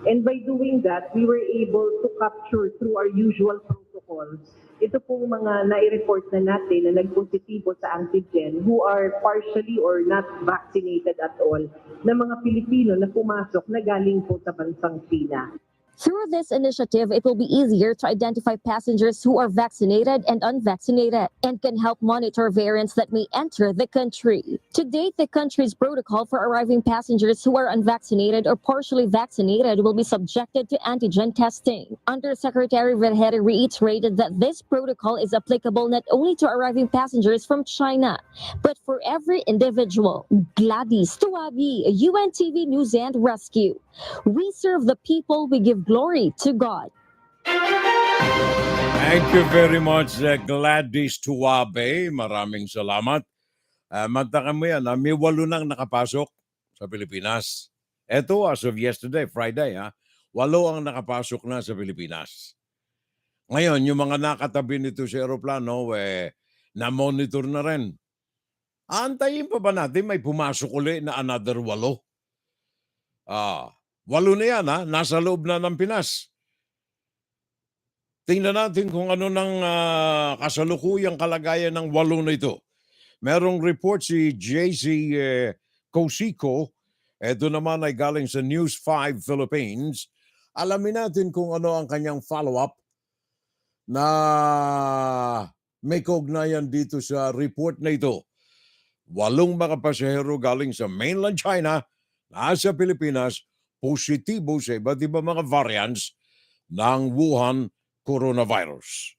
And by doing that, we were able to capture through our usual protocols. Ito pong mga nai-report na natin na nagpositibo sa antigen who are partially or not vaccinated at all na mga Pilipino na pumasok na galing po sa bansang China. Through this initiative, it will be easier to identify passengers who are vaccinated and unvaccinated and can help monitor variants that may enter the country. To date, the country's protocol for arriving passengers who are unvaccinated or partially vaccinated will be subjected to antigen testing. Undersecretary Vergere reiterated that this protocol is applicable not only to arriving passengers from China, but for every individual. Gladys Tuabi, UNTV News and Rescue. We serve the people, we give glory to God. Thank you very much, Gladys Tuabe. Maraming salamat. Mantakan mo yan, may 8 nang nakapasok sa Pilipinas. Ito, as of yesterday, Friday, 8 ang nakapasok na sa Pilipinas. Ngayon, yung mga nakatabi nito sa aeroplano, na-monitor na rin. Antayin pa ba natin may pumasok uli na another 8? 8 na yan, nasa loob na ng Pinas. Tingnan natin kung ano ng kasalukuyang kalagayan ng 8 na ito. Merong report si JC Cosico. Ito naman ay galing sa News 5 Philippines. Alamin natin kung ano ang kanyang follow-up na may kaugnayan dito sa report na ito. 8 mga pasahero galing sa mainland China, nasa Pilipinas, positibo sa iba't iba mga variants ng Wuhan coronavirus.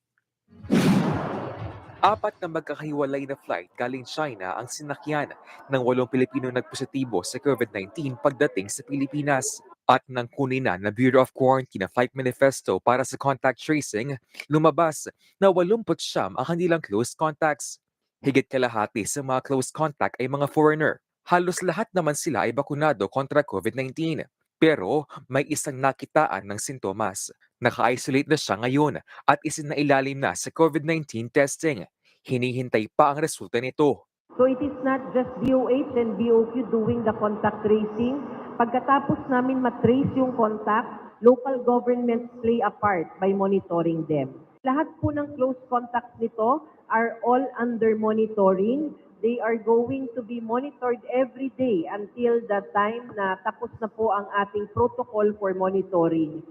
4 na magkakahiwalay na flight galing China ang sinakyan ng 8 Pilipino nagpositibo sa COVID-19 pagdating sa Pilipinas. At nang kunin na Bureau of Quarantine na Flight Manifesto para sa contact tracing, lumabas na 89 ang kanilang close contacts. Higit kalahati sa mga close contact ay mga foreigner. Halos lahat naman sila ay bakunado kontra COVID-19. Pero may isang nakitaan ng sintomas. Naka-isolate na siya ngayon at isinailalim na sa COVID-19 testing. Hinihintay pa ang resulta nito. So it is not just DOH and BOQ doing the contact tracing. Pagkatapos namin matrace yung contact, local governments play a part by monitoring them. Lahat po ng close contacts nito are all under monitoring. They are going to be monitored every day until the time na tapos na po ang ating protocol for monitoring.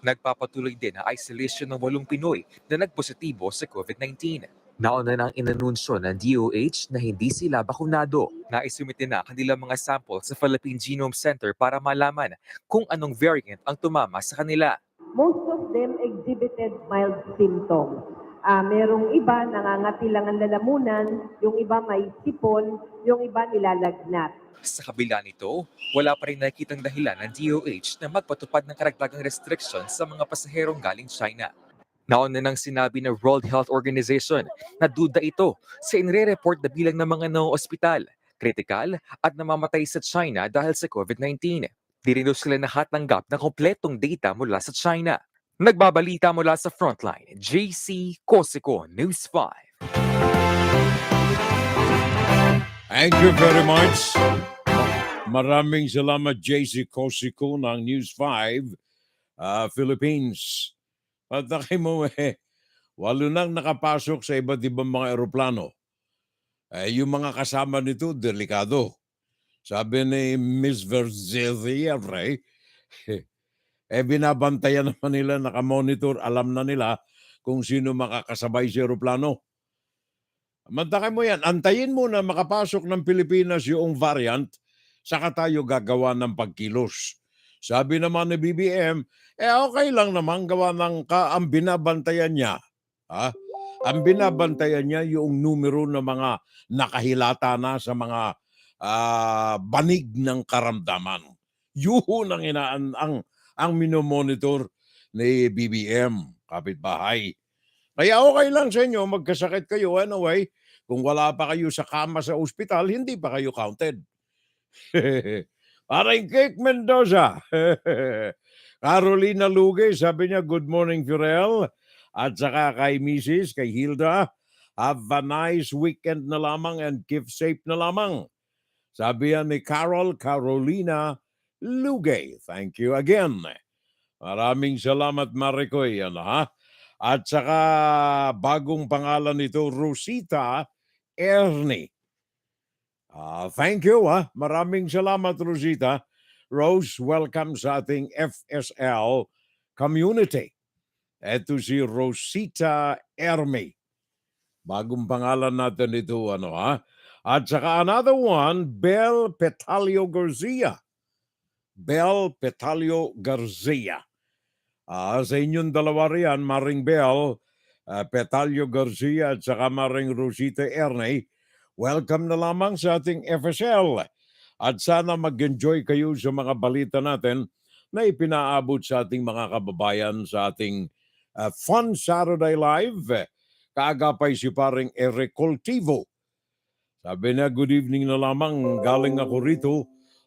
Nagpapatuloy din ang isolation ng 8 Pinoy na nagpositibo sa COVID-19. Nauna nang inanunsyo ng DOH na hindi sila bakunado. Naisumite na kanilang mga sample sa Philippine Genome Center para malaman kung anong variant ang tumama sa kanila. Most of them exhibited mild symptoms. Merong iba nangangati lang ang lalamunan, yung iba may sipon, yung iba nilalagnat. Sa kabila nito, wala pa rin nakikitang dahilan ng DOH na magpatupad ng karagdagang restrictions sa mga pasaherong galing China. Nauna nang sinabi ng World Health Organization na duda ito sa inire-report na bilang ng mga ospital, kritikal at namamatay sa China dahil sa COVID-19. Di rin sila nakatanggap ng kompletong data mula sa China. Nagbabalita mula sa Frontline, JC Cosico, News 5. Thank you very much. Maraming salamat, JC Cosico ng News 5 Philippines. Patakay mo 8 nang nakapasok sa iba't ibang mga eroplano. Yung mga kasama nito, delikado. Sabi ni Ms. Vergere, binabantayan naman nila, nakamonitor, alam na nila kung sino makakasabay sa aeroplano. Mantakay mo yan, antayin mo na makapasok ng Pilipinas yung variant, saka tayo gagawa ng pagkilos. Sabi naman ni BBM, okay lang naman gawa ng ang binabantayan niya. Ang binabantayan niya yung numero ng mga nakahilata na sa mga banig ng karamdaman. Yun ang ang minomonitor ni BBM, kapitbahay. Kaya okay lang sa inyo, magkasakit kayo anyway. Kung wala pa kayo sa kama sa ospital, hindi pa kayo counted. Parang Cake Mendoza. Carolina Luge, sabi niya, good morning, Furel. At saka kay Mrs., kay Hilda, have a nice weekend na lamang and keep safe na lamang. Sabi yan ni Carolina Luge. Thank you again. Maraming salamat, Maricoy. Ha? At saka bagong pangalan nito, Rosita Ernie. Thank you. Maraming salamat, Rosita. Rose, welcome sa ating FSL community. Ito si Rosita Ernie. Bagong pangalan natin ito. At saka another one, Bel Petalio Garcia. Bel Petalio Garcia. Sa inyong dalawa riyan, Maring Bel Petalio Garcia at saka Maring Rosita Ernie, welcome na lamang sa ating FSL. At sana mag-enjoy kayo sa mga balita natin na ipinaabot sa ating mga kababayan sa ating Fun Saturday Live. Kaagapay si paring Eric Coltivo. Sabi na, good evening na lamang, galing ako rito.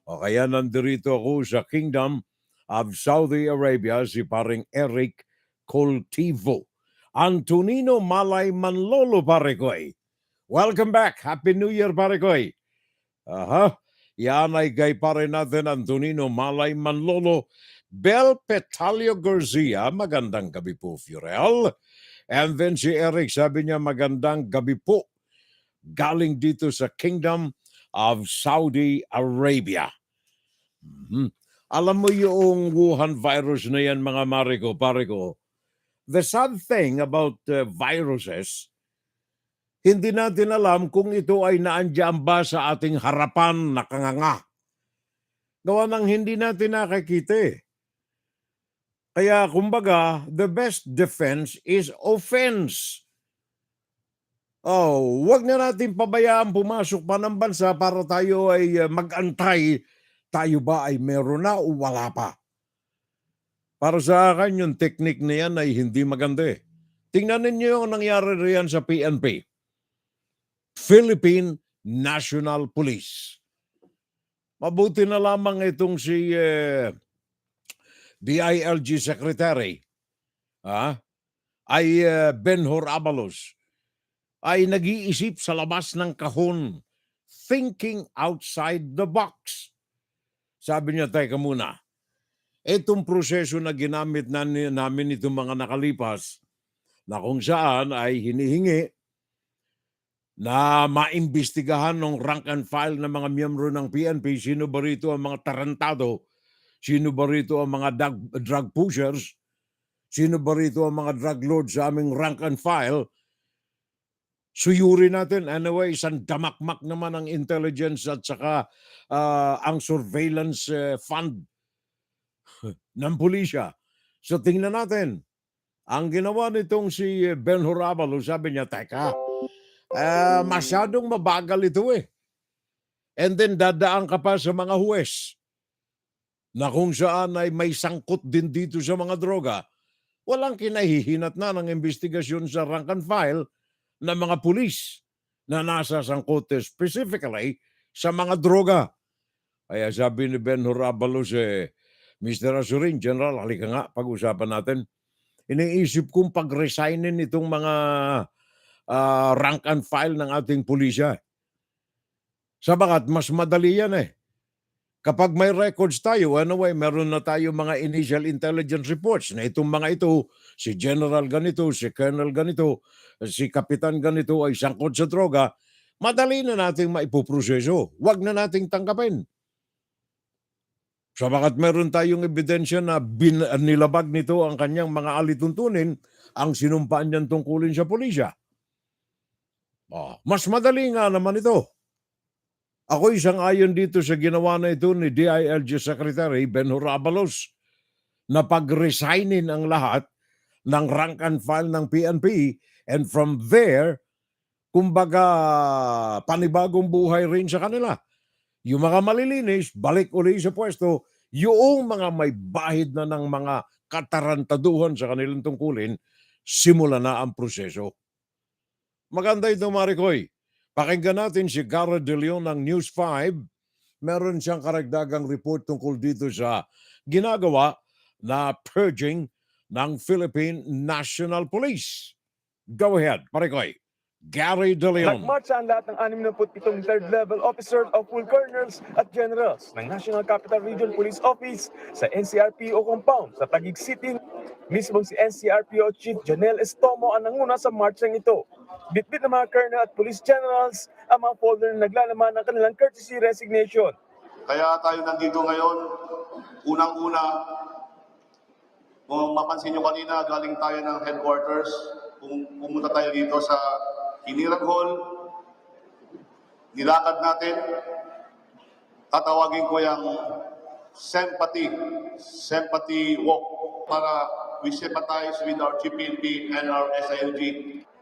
O kaya nandirito ako sa Kingdom of Saudi Arabia, si paring Eric Coltivo. Antonino Malay Manlolo, pare ko'y. Welcome back. Happy New Year, pare ko'y. Yan ay gay pare natin, Antonino Malay Manlolo. Bel Petalio Garcia, magandang gabi po, Furel. And then si Eric, sabi niya, magandang gabi po. Galing dito sa Kingdom of Saudi Arabia. Alam mo yung Wuhan virus na yan, mga Mariko, pare ko. The sad thing about viruses, hindi natin alam kung ito ay naandyan ba sa ating harapan na kanganga. Gawa ng hindi natin nakikita. Kaya kumbaga, the best defense is offense. Wag na natin pabayaan pumasok pa ng bansa para tayo ay mag-antay. Tayo ba ay meron na o wala pa? Para sa akin, yung technique na yan ay hindi maganda. Tingnan ninyo yung nangyari riyan sa PNP. Philippine National Police. Mabuti na lamang itong si DILG Secretary ay Benhur Abalos ay nag-iisip sa labas ng kahon, thinking outside the box. Sabi niya, teka muna, itong proseso na ginamit namin itong mga nakalipas na kung saan ay hinihingi na maimbestigahan ng rank and file ng mga miyembro ng PNP, sino ba rito ang mga tarantado, sino ba rito ang mga drug pushers, sino ba rito ang mga drug lords sa aming rank and file. Suyuri natin. Anyway, isang damakmak naman ang intelligence at saka ang surveillance fund ng pulisya. So tingnan natin. Ang ginawa nitong si Benhur Abalo, sabi niya, teka, masyadong mabagal ito And then dadaan ka pa sa mga huwes na kung saan ay may sangkot din dito sa mga droga. Walang kinahihinat na ng investigasyon sa rank and file na mga pulis na nasa sangkot specifically sa mga droga. Kaya sabi ni Benhur Abalos, Mr. Azurin, General, halika nga, pag-usapan natin. Iniisip kong pag-resignin itong mga rank and file ng ating pulisya. Sabagat, mas madali yan Kapag may records tayo, anyway, meron na tayo mga initial intelligence reports na itong mga ito, si General ganito, si Colonel ganito, si Kapitan ganito ay sangkot sa droga, madali na nating maipoproseso. Huwag na nating tanggapin. Sabagat meron tayong ebidensya na nilabag nito ang kanyang mga alituntunin, ang sinumpaan niyang tungkulin sa pulisya. Mas madali nga naman ito. Ako isang ayon dito sa ginawa na ito ni DILG Secretary Benhur Abalos na pag-resignin ang lahat ng rank and file ng PNP and from there, kumbaga panibagong buhay rin sa kanila. Yung mga malilinis, balik uli sa pwesto, Yung mga may bahid na ng mga katarantaduhan sa kanilang tungkulin, simula na ang proseso. Maganda ito, Maricoy. Pakinggan natin si Garrett De Leon ng News 5. Meron siyang karagdagang report tungkol dito sa ginagawa na purging ng Philippine National Police. Go ahead, Maricoy. Gary De Leon. Nagmarcha ang lahat ng 67 third-level officers of full colonels at generals ng National Capital Region Police Office sa NCRPO compound sa Taguig City. Mismong si NCRPO Chief Janelle Estomo ang nanguna sa marchang ito. Bitbit ng mga colonel at police generals ang mga folder na naglalaman ng kanilang courtesy resignation. Kaya tayo nandito ngayon, unang-una, kung mapansin nyo kanina, galing tayo ng headquarters, pumunta tayo dito sa Hinirang Hall, nilakad natin, tatawagin ko yung sympathy walk para we sympathize with our GPNP and our SILG.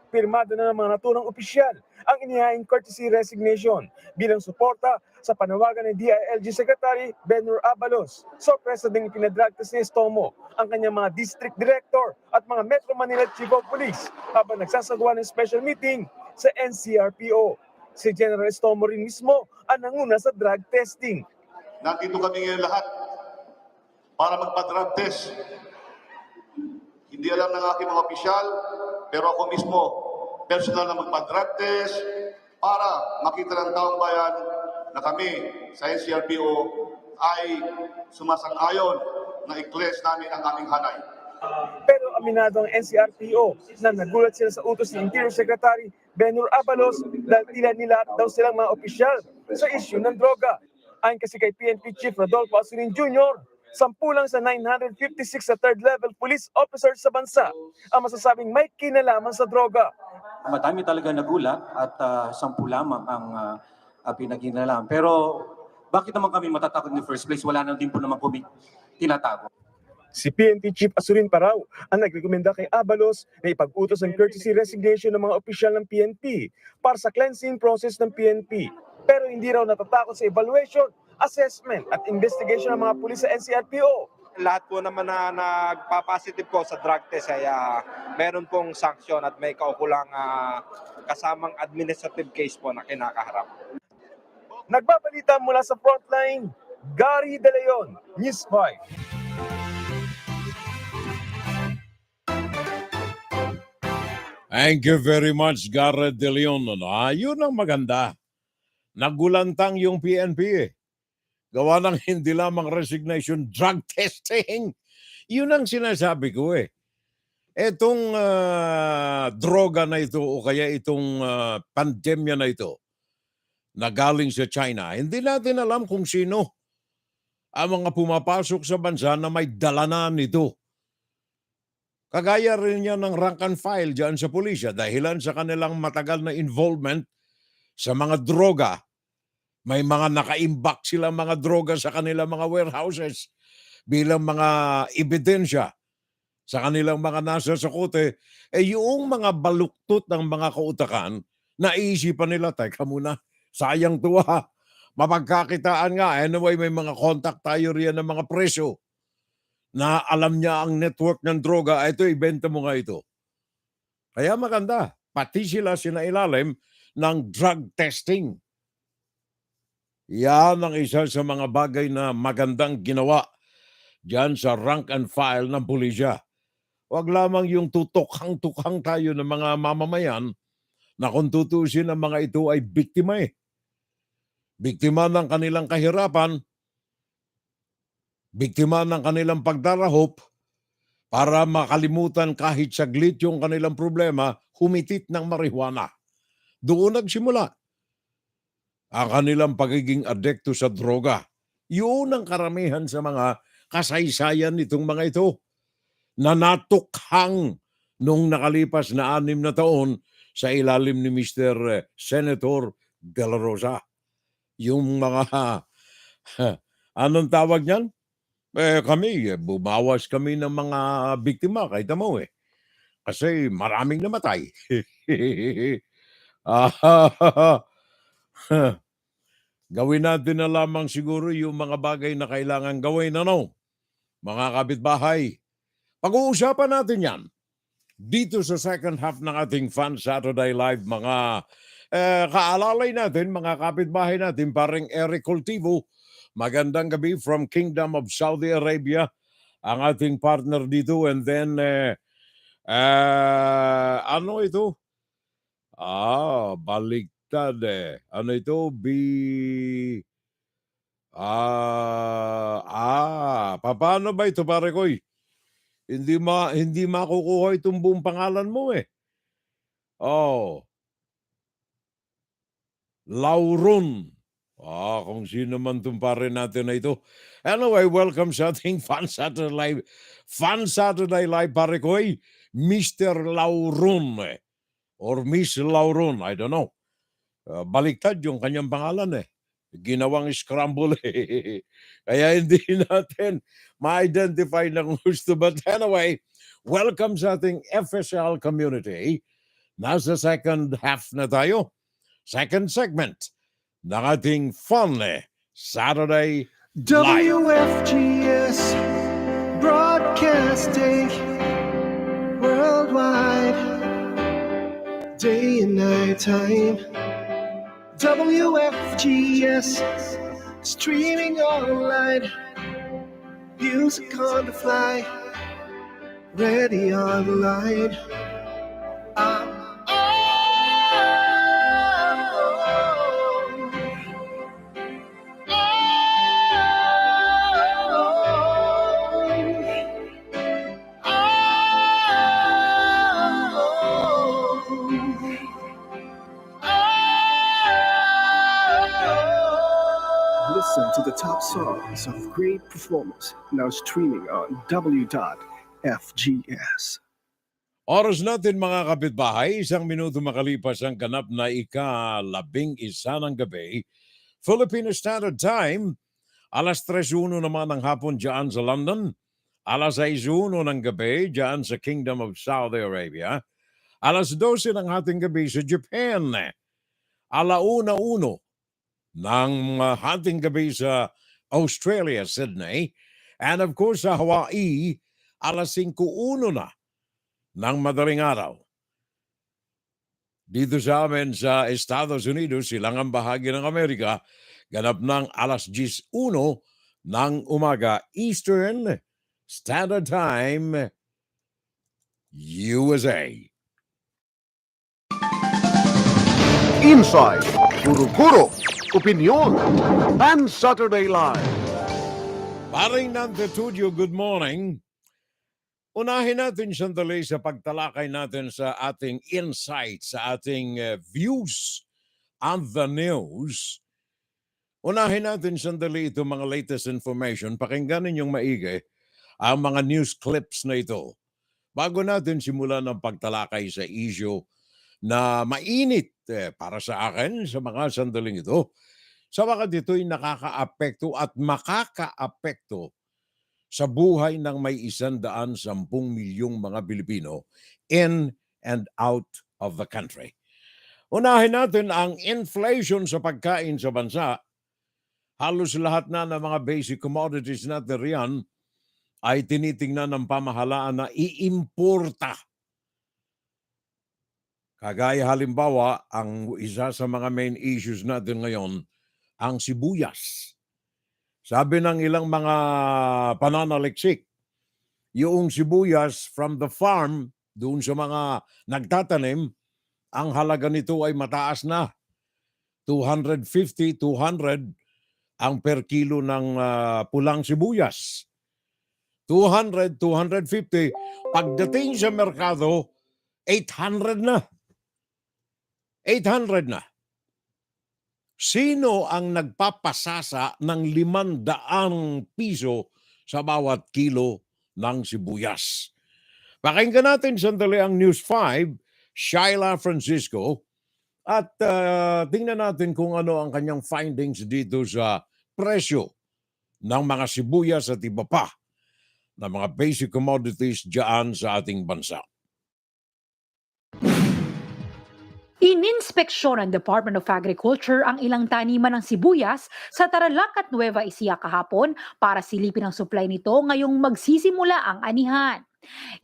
Pirmado na ng mga naturang opisyal ang inihaing courtesy resignation bilang suporta sa panawagan ni DILG Secretary Benur Abalos. Sorpresa ding ipinadrag ni Estomo ang kanyang mga district director at mga Metro Manila Chief of Police habang nagsasagawa ng special meeting sa NCRPO. Si General Estomo rin mismo ang nanguna sa drug testing. Nandito kami ngayon lahat para magpa-drug test. Hindi alam ng aking mga opisyal, pero ako mismo, personal na magpa-drug test para makita ng taong bayan na kami sa NCRPO ay sumasang-ayon na i-cleanse namin ang aming hanay. Pero aminado ang NCRPO na nagulat sila sa utos ni Interior Secretary Benur Abalos dahil tila nilahat daw silang mga opisyal sa issue ng droga. Ayon kasi kay PNP Chief Rodolfo Asurin Jr., 10 lang sa 956 sa third-level police officers sa bansa ang masasabing may kinalaman sa droga. Madami talaga nagulat at 10 lamang ang pinaghinalaman. Pero bakit naman kami matatakot in the first place? Wala na din po naman kami tinatago. Si PNP Chief Asurin pa raw ang nagrekomenda kay Abalos na ipag-utos ang courtesy resignation ng mga opisyal ng PNP para sa cleansing process ng PNP. Pero hindi raw natatakot sa evaluation, assessment at investigation ng mga pulis sa NCRPO. Lahat po naman na nagpa-positive po sa drug test ay meron pong sanction at may kaukulang kasamang administrative case po na kinakaharap. Nagbabalita mula sa frontline, Gary De Leon, News 5. Thank you very much, Garrett De Leon. Yun ang maganda. Nagulantang yung PNP eh. Gawa ng hindi lamang resignation, drug testing. Yun ang sinasabi ko eh. Etong droga na ito o kaya itong pandemya na ito na galing sa China, hindi natin alam kung sino ang mga pumapasok sa bansa na may dala na nito. Kagaya rin yan ng rank and file dyan sa pulisya dahilan sa kanilang matagal na involvement sa mga droga. May mga nakaimbak sila mga droga sa kanilang mga warehouses bilang mga ebidensya sa kanilang mga nasa sakote. Yung mga baluktot ng mga kautakan, naisipan nila, teka muna, sayang tuwa. Mapagkakitaan nga. Anyway, may mga contact tayo riyan ng mga preso na alam niya ang network ng droga, ito, ibenta mo nga ito. Kaya maganda, pati sila sinailalim ng drug testing. Yan ang isa sa mga bagay na magandang ginawa dyan sa rank and file ng pulisya. Huwag lamang yung tutokhang-tukhang tayo ng mga mamamayan na kung tutusin ang mga ito ay biktima eh. Biktima ng kanilang kahirapan, biktima ng kanilang pagdarahop para makalimutan kahit saglit yung kanilang problema, humitit ng marijuana. Doon nagsimula ang kanilang pagiging adekto sa droga. Yun ang karamihan sa mga kasaysayan nitong mga ito na natukhang nung nakalipas na 6 na taon sa ilalim ni Mr. Senator De La Rosa. Yung mga, anong tawag niyan? Kami, bumawas kami ng mga biktima, kahit mo eh. Kasi maraming namatay. Gawin natin na lamang siguro yung mga bagay na kailangan gawin, mga kapitbahay. Pag-uusapan natin yan dito sa second half ng ating Fun Saturday Live, mga kaalalay natin, mga kapitbahay natin, paring Eric Cultivo. Magandang gabi from Kingdom of Saudi Arabia, ang ating partner dito. And then, ano ito? Baliktad eh. Ano ito? Paano ba ito, pare koy? Hindi makukuha itong buong pangalan mo eh. Lauron. Kung sino man itong pare natin na ito. Anyway, welcome sa ating Fun Saturday Live. Fun Saturday Live, pare koy. Mr. Lauron eh. Or Miss Lauron, I don't know. Baliktad yung kanyang pangalan eh. Ginawang scramble eh. Kaya hindi natin ma-identify ng gusto. But anyway, welcome sa ating FSL community. Nasa second half na tayo. Second segment ng ating Fun Saturday Live. WFGS Broadcasting worldwide, day and night time. WFGS streaming online, music on the fly, ready online. Listen to the top songs of great performers now streaming on W.FGS. Oras natin mga kapitbahay, 1 minuto makalipas ang ganap na ika-11 ng gabi. Filipino Standard Time, 3:01 naman ng hapon dyan sa London, 6:01 ng gabi dyan sa Kingdom of Saudi Arabia, 12 ng ating gabi sa Japan, 1:01 ng hating gabi sa Australia, Sydney, and of course sa Hawaii, 5:01 na ng madaling araw. Dito sa amin sa Estados Unidos, silangang bahagi ng Amerika, ganap ng 10:01 ng umaga, Eastern Standard Time, USA. Inside, guro-guro, opinion, Fun Saturday Live. Paring Nantetudio, good morning. Unahin natin sandali sa pagtalakay natin sa ating insight, sa ating views on the news. Unahin natin sandali ito mga latest information. Pakinggan ninyong maigi ang mga news clips na ito. Bago natin simulan ang pagtalakay sa issue na mainit para sa akin sa mga sandaling ito, sa wakad ito'y nakakaapekto at makakaapekto sa buhay ng may 110 milyong mga Pilipino in and out of the country. Unahin natin ang inflation sa pagkain sa bansa. Halos lahat na ng mga basic commodities natin riyan ay tinitingnan ng pamahalaan na iimporta. Kagaya halimbawa, ang isa sa mga main issues natin ngayon, ang sibuyas. Sabi ng ilang mga pananaliksik, yung sibuyas from the farm, doon sa mga nagtatanim, ang halaga nito ay mataas na. 250, 200 ang per kilo ng pulang sibuyas. 200, 250. Pagdating sa merkado, 800 na. 800 na. Sino ang nagpapasasa ng 500 piso sa bawat kilo ng sibuyas? Pakinggan natin sandali ang News 5, Shaila Francisco, at tingnan natin kung ano ang kanyang findings dito sa presyo ng mga sibuyas at iba pa na mga basic commodities dyan sa ating bansa. Ininspeksyon ng Department of Agriculture ang ilang taniman ng sibuyas sa Tarlac at Nueva Ecija kahapon para silipin ang supply nito ngayong magsisimula ang anihan.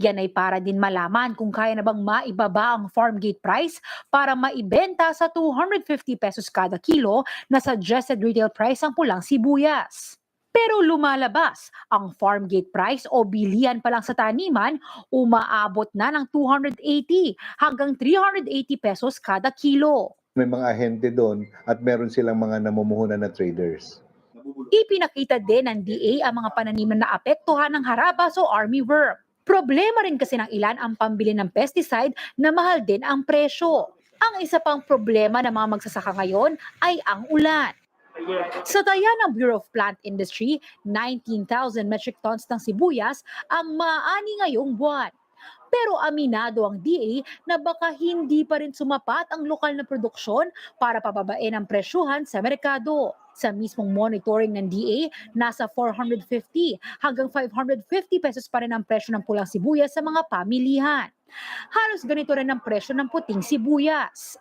Yan ay para din malaman kung kaya na bang maibaba ang farm gate price para maibenta sa 250 pesos kada kilo na suggested retail price ang pulang sibuyas. Pero lumalabas, ang farm gate price o bilihan pa lang sa taniman, umaabot na ng 280 hanggang 380 pesos kada kilo. May mga ahente doon at meron silang mga namumuhunan na traders. Ipinakita din ng DA ang mga pananiman na apektuhan ng harabas o armyworm. Problema rin kasi ng ilan ang pambili ng pesticide na mahal din ang presyo. Ang isa pang problema ng mga magsasaka ngayon ay ang ulan. Sa taya ng Bureau of Plant Industry, 19,000 metric tons ng sibuyas ang maaani ngayong buwan. Pero aminado ang DA na baka hindi pa rin sumapat ang lokal na produksyon para pababain ang presyuhan sa merkado. Sa mismong monitoring ng DA, nasa 450 hanggang 550 pesos pa rin ang presyo ng pulang sibuyas sa mga pamilihan. Halos ganito rin ang presyo ng puting sibuyas.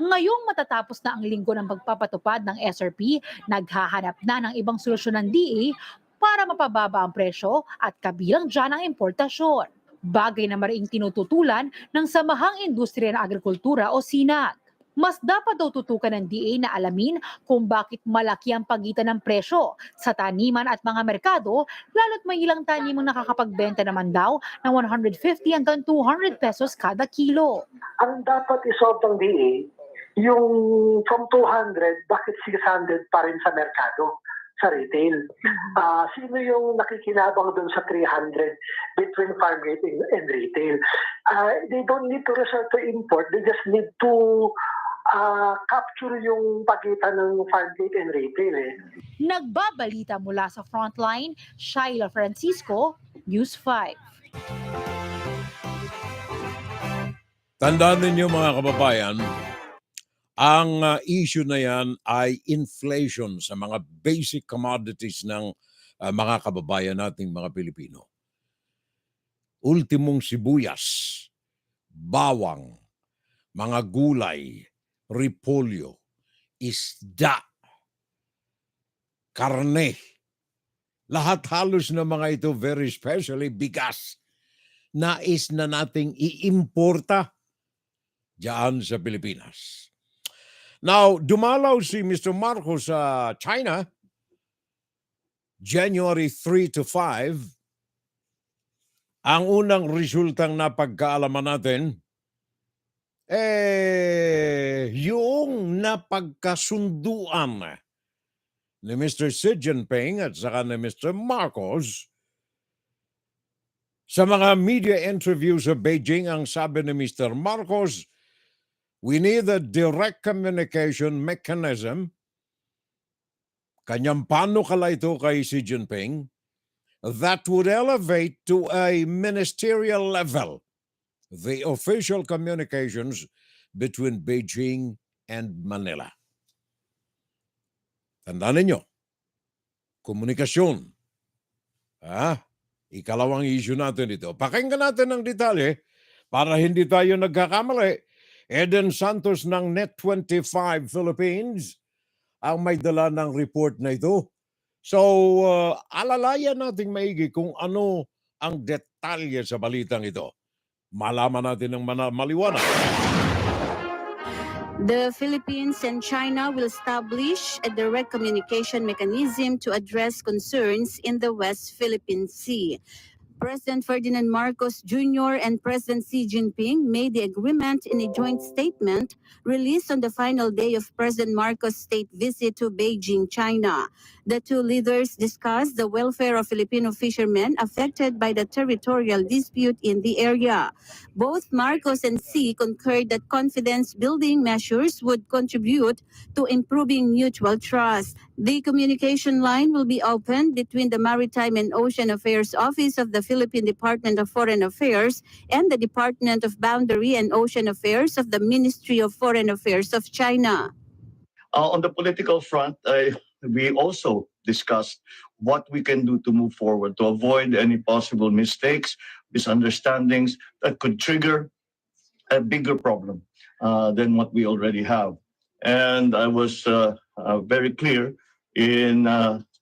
Ngayong matatapos na ang linggo ng pagpapatupad ng SRP, naghahanap na ng ibang solusyon ng DA para mapababa ang presyo at kabilang dyan ang importasyon. Bagay na mariing tinututulan ng Samahang Industriya ng Agrikultura o SINAG. Mas dapat daw tutukan ng DA na alamin kung bakit malaki ang pagitan ng presyo sa taniman at mga merkado, lalo't may ilang tanimang nakakapagbenta naman daw ng 150 hanggang 200 pesos kada kilo. Ang dapat isolve ng DA, yung from 200, bakit 600 pa rin sa merkado, sa retail? Sino yung nakikinabang doon sa 300 between farm gate and retail? They don't need to resort to import, they just need to capture yung pagitan ng farm gate and retail. Nagbabalita mula sa Frontline, Shaila Francisco, News 5. Tandaan ninyo mga kababayan, ang issue na yan ay inflation sa mga basic commodities ng mga kababayan nating mga Pilipino. Ultimong sibuyas, bawang, mga gulay, repolyo, isda, karne. Lahat halos na mga ito, very especially bigas, nais na nating iimporta diyan sa Pilipinas. Now, dumalaw si Mr. Marcos sa China, January 3 to 5. Ang unang resultang napagkaalaman natin, yung napagkasunduan ni Mr. Xi Jinping at saka ni Mr. Marcos sa mga media interview sa Beijing, ang sabi ni Mr. Marcos, we need a direct communication mechanism. Kanyang panukala ito kay Xi Jinping that would elevate to a ministerial level the official communications between Beijing and Manila. Tandaan ninyo, komunikasyon. Ikalawang issue natin ito. Pakinggan natin ang detalye para hindi tayo nagkakamali. Eden Santos ng Net25 Philippines ang may dala ng report na ito. So, alalayan natin maigi kung ano ang detalye sa balitang ito. Malaman natin ng maliwanag. The Philippines and China will establish a direct communication mechanism to address concerns in the West Philippine Sea. President Ferdinand Marcos Jr. and President Xi Jinping made the agreement in a joint statement released on the final day of President Marcos' state visit to Beijing, China. The two leaders discussed the welfare of Filipino fishermen affected by the territorial dispute in the area. Both Marcos and Xi concurred that confidence-building measures would contribute to improving mutual trust. The communication line will be opened between the Maritime and Ocean Affairs Office of the Philippine Department of Foreign Affairs and the Department of Boundary and Ocean Affairs of the Ministry of Foreign Affairs of China. On the political front, we also discussed what we can do to move forward to avoid any possible mistakes, misunderstandings that could trigger a bigger problem. than what we already have. And I was very clear in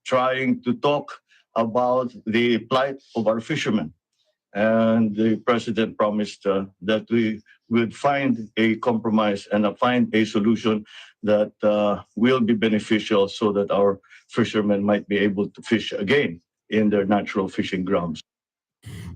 trying to talk about the plight of our fishermen. And the president promised that we would find a compromise and find a solution that will be beneficial so that our fishermen might be able to fish again in their natural fishing grounds.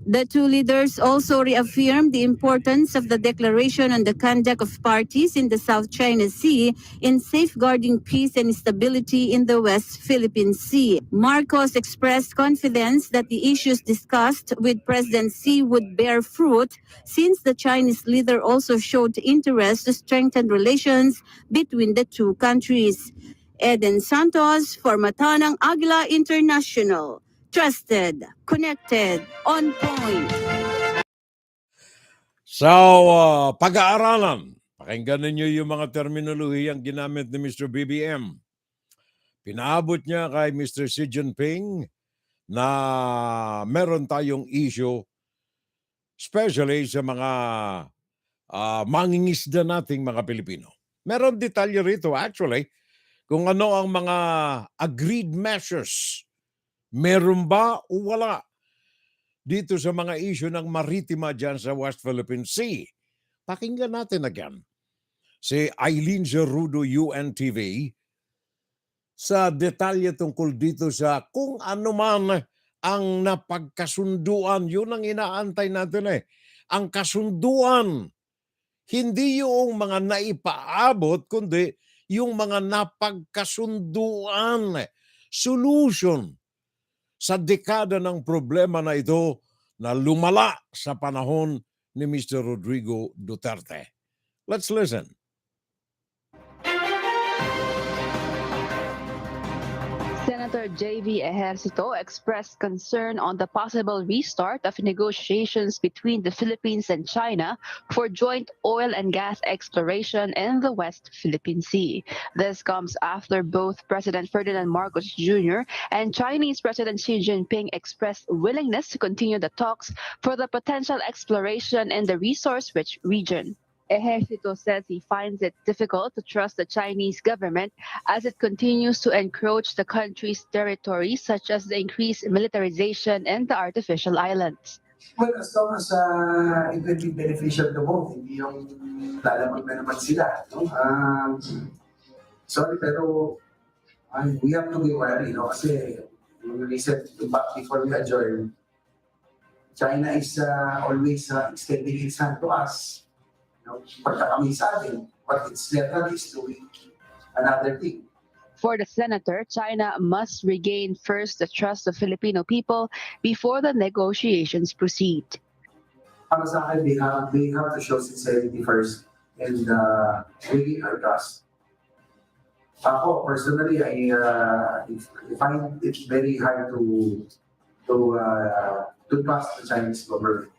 The two leaders also reaffirmed the importance of the Declaration on the Conduct of Parties in the South China Sea in safeguarding peace and stability in the West Philippine Sea. Marcos expressed confidence that the issues discussed with President Xi would bear fruit, since the Chinese leader also showed interest to strengthen relations between the two countries. Eden Santos for Matanang Agila International. Trusted, connected, on point. So, pag-aaralan. Pakinggan ninyo yung mga terminolohiyang ginamit ni Mr. BBM. Pinaabot niya kay Mr. Xi Jinping na meron tayong issue, especially sa mga mangingisda nating mga Pilipino. Meron detalye rito actually kung ano ang mga agreed measures. Meron ba o wala dito sa mga issue ng maritima dyan sa West Philippine Sea? Pakinggan natin again si Eileen Zerudo, UNTV, sa detalye tungkol dito sa kung ano man ang napagkasunduan. Yun ang inaantay natin eh. Ang kasunduan. Hindi yung mga naipaabot, kundi yung mga napagkasunduan. Solution sa dekada ng problema na ito na lumala sa panahon ni Mr. Rodrigo Duterte. Let's listen. Senator J.V. Ejercito expressed concern on the possible restart of negotiations between the Philippines and China for joint oil and gas exploration in the West Philippine Sea. This comes after both President Ferdinand Marcos Jr. and Chinese President Xi Jinping expressed willingness to continue the talks for the potential exploration in the resource-rich region. Ejercito says he finds it difficult to trust the Chinese government as it continues to encroach the country's territory, such as the increased militarization in the artificial islands. Well, as long as it will be beneficial to both, hindi yung lalamag na naman sila. No? Sorry, pero we have to be wary, no? Kasi when we said back before we adjourn, China is always extending its hand to us. Pagka kami sa atin, what its level is doing another thing. For the senator, China must regain first the trust of Filipino people before the negotiations proceed. Para sa akin, they have to show sincerity first and regain our trust. Ako, personally, I find it very hard to trust the Chinese government.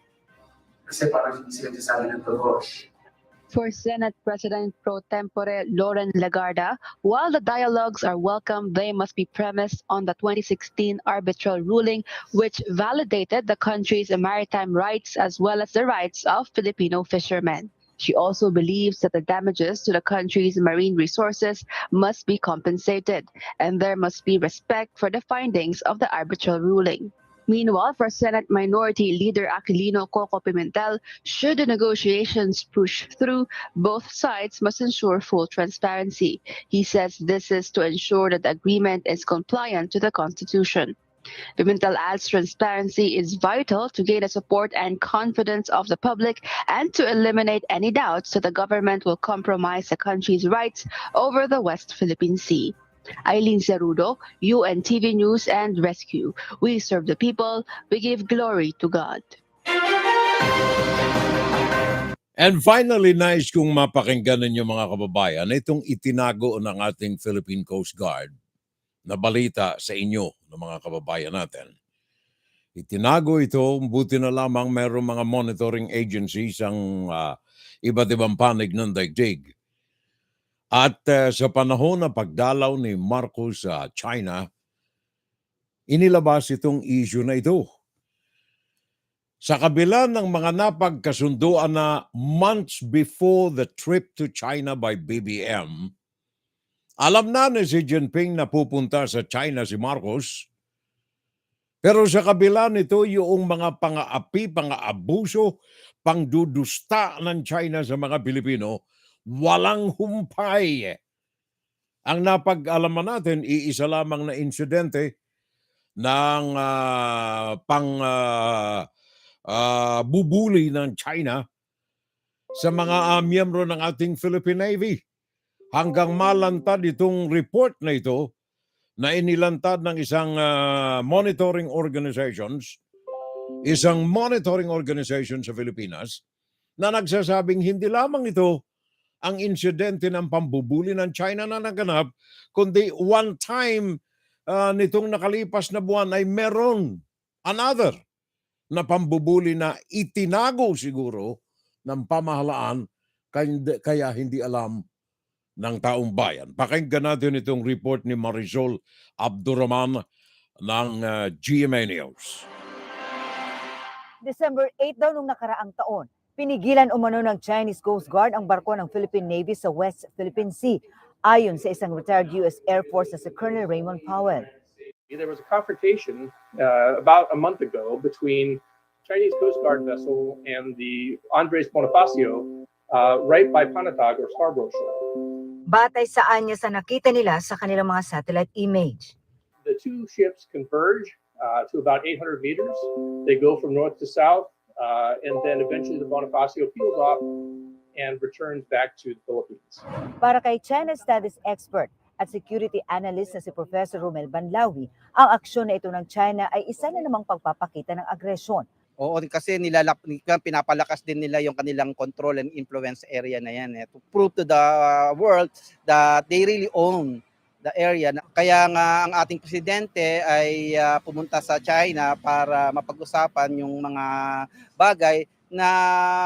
Kasi parang hindi sila nasabi ng totoo. For Senate President Pro Tempore Loren Legarda, while the dialogues are welcome, they must be premised on the 2016 arbitral ruling, which validated the country's maritime rights as well as the rights of Filipino fishermen. She also believes that the damages to the country's marine resources must be compensated, and there must be respect for the findings of the arbitral ruling. Meanwhile, for Senate Minority Leader Aquilino Coco Pimentel, should the negotiations push through, both sides must ensure full transparency. He says this is to ensure that the agreement is compliant to the Constitution. Pimentel adds transparency is vital to gain the support and confidence of the public and to eliminate any doubts that the government will compromise the country's rights over the West Philippine Sea. Eileen Zerudo, UNTV News and Rescue. We serve the people, we give glory to God. And finally, nais kong mapakinggan ninyo mga kababayan, itong itinago ng ating Philippine Coast Guard na balita sa inyo ng mga kababayan natin. Itinago ito, buti na lamang mayroong mga monitoring agencies ang iba't ibang panig ng daigdig. At sa panahon na pagdalaw ni Marcos sa China, inilabas itong issue na ito. Sa kabila ng mga napagkasunduan na months before the trip to China by BBM, alam na ni Xi Jinping na pupunta sa China si Marcos. Pero sa kabila nito, yung mga pang-aapi, pang-aabuso, pangdudusta ng China sa mga Pilipino, walang humpay. Ang napag-alaman natin, iisa lamang na insidente ng bubuli ng China sa mga miyembro ng ating Philippine Navy. Hanggang malantad itong report na ito na inilantad ng isang monitoring organization sa Pilipinas na nagsasabing hindi lamang ito ang insidente ng pambubuli ng China na naganap, kundi one time nitong nakalipas na buwan ay meron another na pambubuli na itinago siguro ng pamahalaan kaya hindi alam ng taong bayan. Pakinggan natin itong report ni Marisol Abdurrahman ng GMA News. December 8 daw nung nakaraang taon, pinigilan umano ng Chinese Coast Guard ang barko ng Philippine Navy sa West Philippine Sea, ayon sa isang retired U.S. Air Force na si Colonel Raymond Powell. There was a confrontation about a month ago between Chinese Coast Guard vessel and the Andres Bonifacio right by Panatag or Scarborough Shore. Batay saan niya sa nakita nila sa kanilang mga satellite image. The two ships converge to about 800 meters. They go from north to south, and then eventually the Bonifacio peels off and returns back to the Philippines. Para kay China Studies expert at security analyst na si Professor Romel Banlawi, ang aksyon na ito ng China ay isa na namang pagpapakita ng agresyon. Oo, kasi pinapalakas din nila yung kanilang control and influence area na yan to prove to the world that they really own the area. Kaya nga ang ating presidente ay pumunta sa China para mapag-usapan yung mga bagay na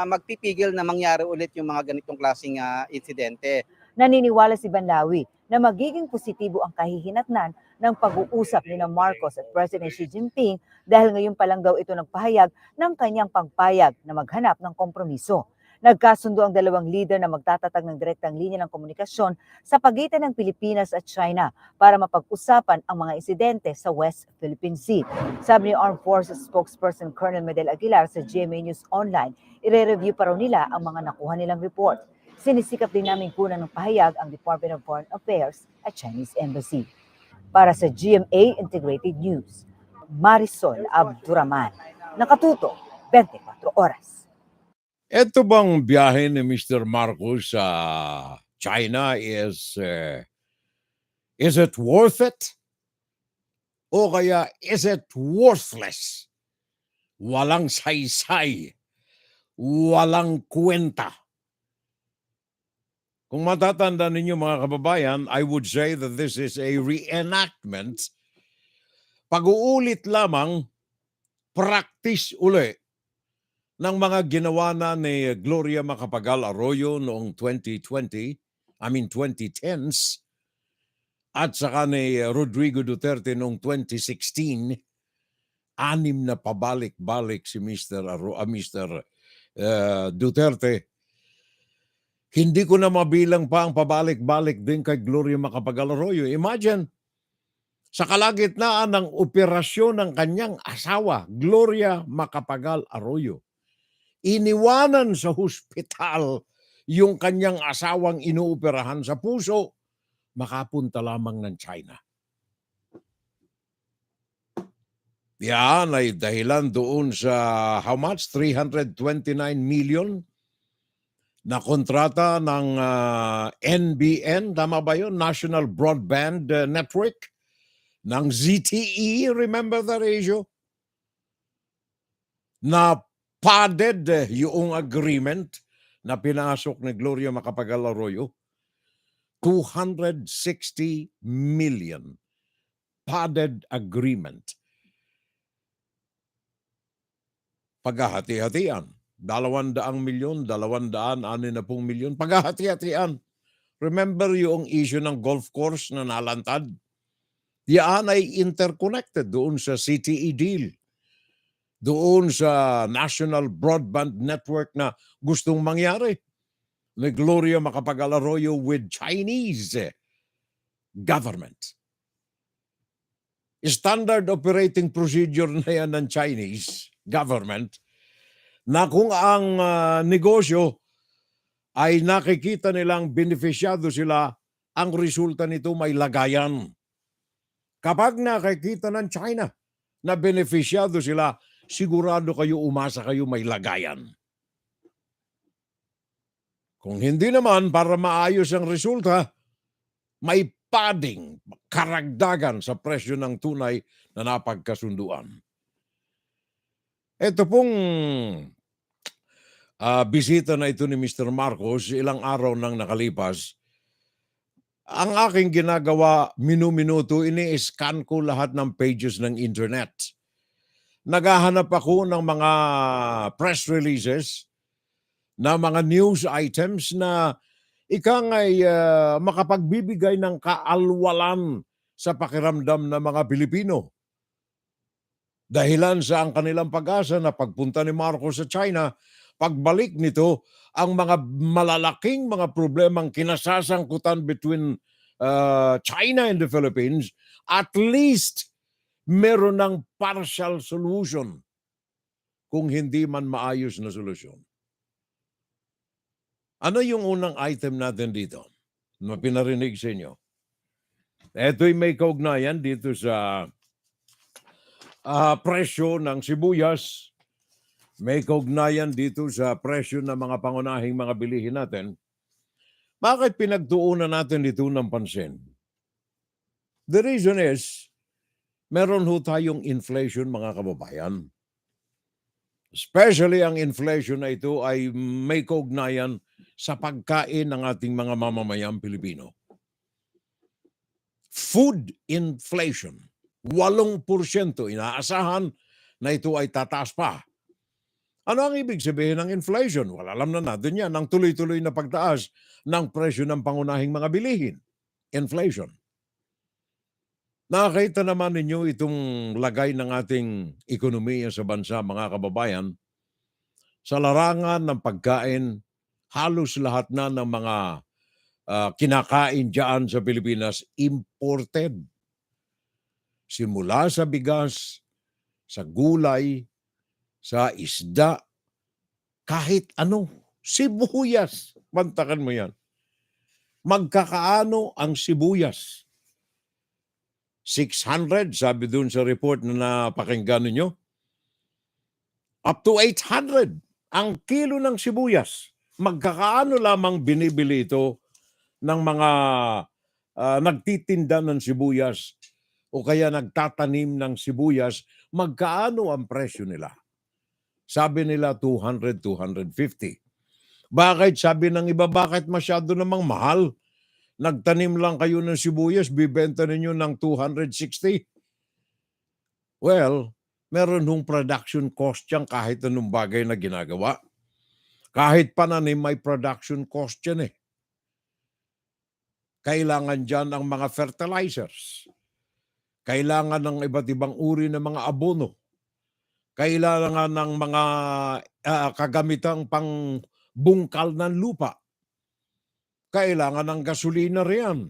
magpipigil na mangyari ulit yung mga ganitong klaseng insidente. Naniniwala si Banlawi na magiging positibo ang kahihinatnan ng pag-uusap ni Marcos at President Xi Jinping dahil ngayon pa lang daw ito nagpahayag ng kanyang pagpayag na maghanap ng kompromiso. Nagkasundo ang dalawang leader na magtatatag ng direktang linya ng komunikasyon sa pagitan ng Pilipinas at China para mapag-usapan ang mga insidente sa West Philippine Sea. Sabi ni Armed Forces spokesperson Colonel Medel Aguilar sa GMA News Online, ire-review pa raw nila ang mga nakuha nilang report. Sinisikap din namin kunan ng pahayag ang Department of Foreign Affairs at Chinese Embassy. Para sa GMA Integrated News, Marisol Abdurrahman, nakatuto 24 oras. Ito bang biyahe ni Mr. Marcos sa China is it worth it? O kaya is it worthless? Walang saysay, walang kwenta. Kung matatanda ninyo mga kababayan, I would say that this is a reenactment. Pag-uulit lamang, practice uli ng mga ginawa na ni Gloria Macapagal Arroyo noong 2010s at saka ni Rodrigo Duterte noong 2016. 6 na pabalik-balik si Mr. Duterte. Hindi ko na mabilang pa ang pabalik-balik din kay Gloria Macapagal Arroyo. Imagine, sa kalagitnaan ng operasyon ng kanyang asawa, Gloria Macapagal Arroyo, iniwanan sa hospital yung kanyang asawang inuoperahan sa puso, makapunta lamang ng China. Yan ay dahilan doon sa how much? 329 million na kontrata ng NBN, tama ba yun? National Broadband Network ng ZTE, remember that issue? Na padded yung agreement na pinasok ni Gloria Macapagal Arroyo, 260 million padded agreement. Paghahati-hatian. 200 milyon, 260 milyon, paghahati-hatian. Remember yung issue ng golf course na nalantad? Yan ay interconnected doon sa CTE deal. doon sa National Broadband Network na gustong mangyari ni Gloria Macapagal-Arroyo with Chinese government. Standard operating procedure na yan ng Chinese government na kung ang negosyo ay nakikita nilang benefisyado sila, ang resulta nito may lagayan. Kapag nakikita ng China na benefisyado sila, sigurado kayo, umasa kayo may lagayan. Kung hindi naman, para maayos ang resulta, may padding, karagdagan sa presyo ng tunay na napagkasunduan. Ito pong bisita na ito ni Mr. Marcos, ilang araw nang nakalipas, ang aking ginagawa, minuminuto, ini-scan ko lahat ng pages ng internet. Naghahanap ako ng mga press releases, na mga news items na ikangay makapagbibigay ng kaalwalan sa pakiramdam ng mga Pilipino. Dahilan sa ang kanilang pag-asa na pagpunta ni Marcos sa China, pagbalik nito, ang mga malalaking mga problemang kinasasangkutan between China and the Philippines, at least meron ng partial solution, kung hindi man maayos na solusyon. Ano yung unang item natin dito na pinarinig sa inyo? Ito'y may kaugnayan dito sa presyo ng sibuyas, may kaugnayan dito sa presyo ng mga pangunahing mga bilihin natin. Bakit pinagtuunan natin dito ng pansin? The reason is, meron ho tayong inflation, mga kababayan. Especially ang inflation na ito ay may kaugnayan sa pagkain ng ating mga mamamayang Pilipino. Food inflation, 8% inaasahan na ito ay tataas pa. Ano ang ibig sabihin ng inflation? Well, alam na natin yan, ang tuloy-tuloy na pagtaas ng presyo ng pangunahing mga bilihin. Inflation. Nakakita naman ninyo itong lagay ng ating ekonomiya sa bansa, mga kababayan. Sa larangan ng pagkain, halos lahat na ng mga kinakain dyan sa Pilipinas, imported. Simula sa bigas, sa gulay, sa isda, kahit ano, sibuyas. Bantakan mo yan. Magkakaano ang sibuyas? 600, sabi dun sa report na napakinggan ninyo. Up to 800 ang kilo ng sibuyas. Magkakaano lamang binibili ito ng mga nagtitinda ng sibuyas o kaya nagtatanim ng sibuyas, magkaano ang presyo nila? Sabi nila 200, 250. Bakit? Sabi ng iba, bakit masyado namang mahal? Nagtanim lang kayo ng sibuyas, bibenta ninyo ng 260. Well, meron hong production cost yan kahit anong bagay na ginagawa. Kahit pananim, may production cost yan eh. Kailangan dyan ang mga fertilizers. Kailangan ng iba't ibang uri ng mga abono. Kailangan ng mga kagamitang pangbungkal ng lupa. Kailangan ng gasolina riyan.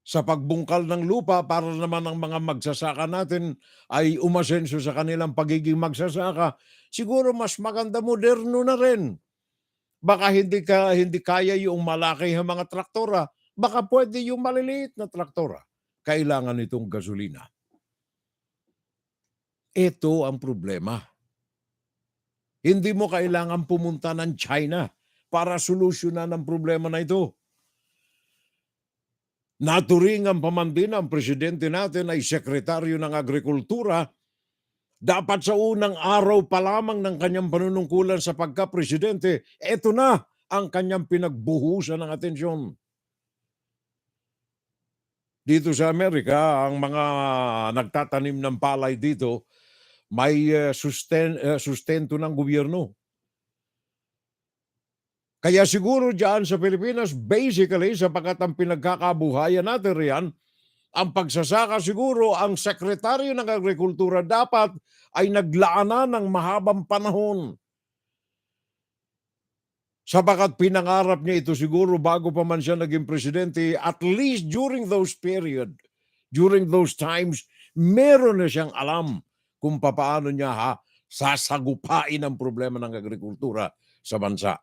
Sa pagbungkal ng lupa, para naman ang mga magsasaka natin ay umasenso sa kanilang pagiging magsasaka, siguro mas maganda moderno na rin. Baka hindi kaya yung malaki ang mga traktora, baka pwede yung maliliit na traktora. Kailangan itong gasolina. Ito ang problema. Hindi mo kailangan pumunta ng China para solusyonan ang problema na ito. Naturingan pa man din ang presidente natin ay sekretaryo ng Agrikultura. Dapat sa unang araw pa lamang ng kanyang panunungkulan sa pagka-presidente, eto na ang kanyang pinagbuhusan ng atensyon. Dito sa Amerika, ang mga nagtatanim ng palay dito, may sustento ng gobyerno. Kaya siguro dyan sa Pilipinas, basically, sapagkat ang pinagkakabuhayan natin riyan, Ang pagsasaka siguro, ang sekretaryo ng Agrikultura dapat ay naglaanan ng mahabang panahon. Sapagat pinangarap niya ito siguro bago pa man siya naging presidente, at least during those times, meron na siyang alam kung paano niya sasagupain ang problema ng agrikultura sa bansa.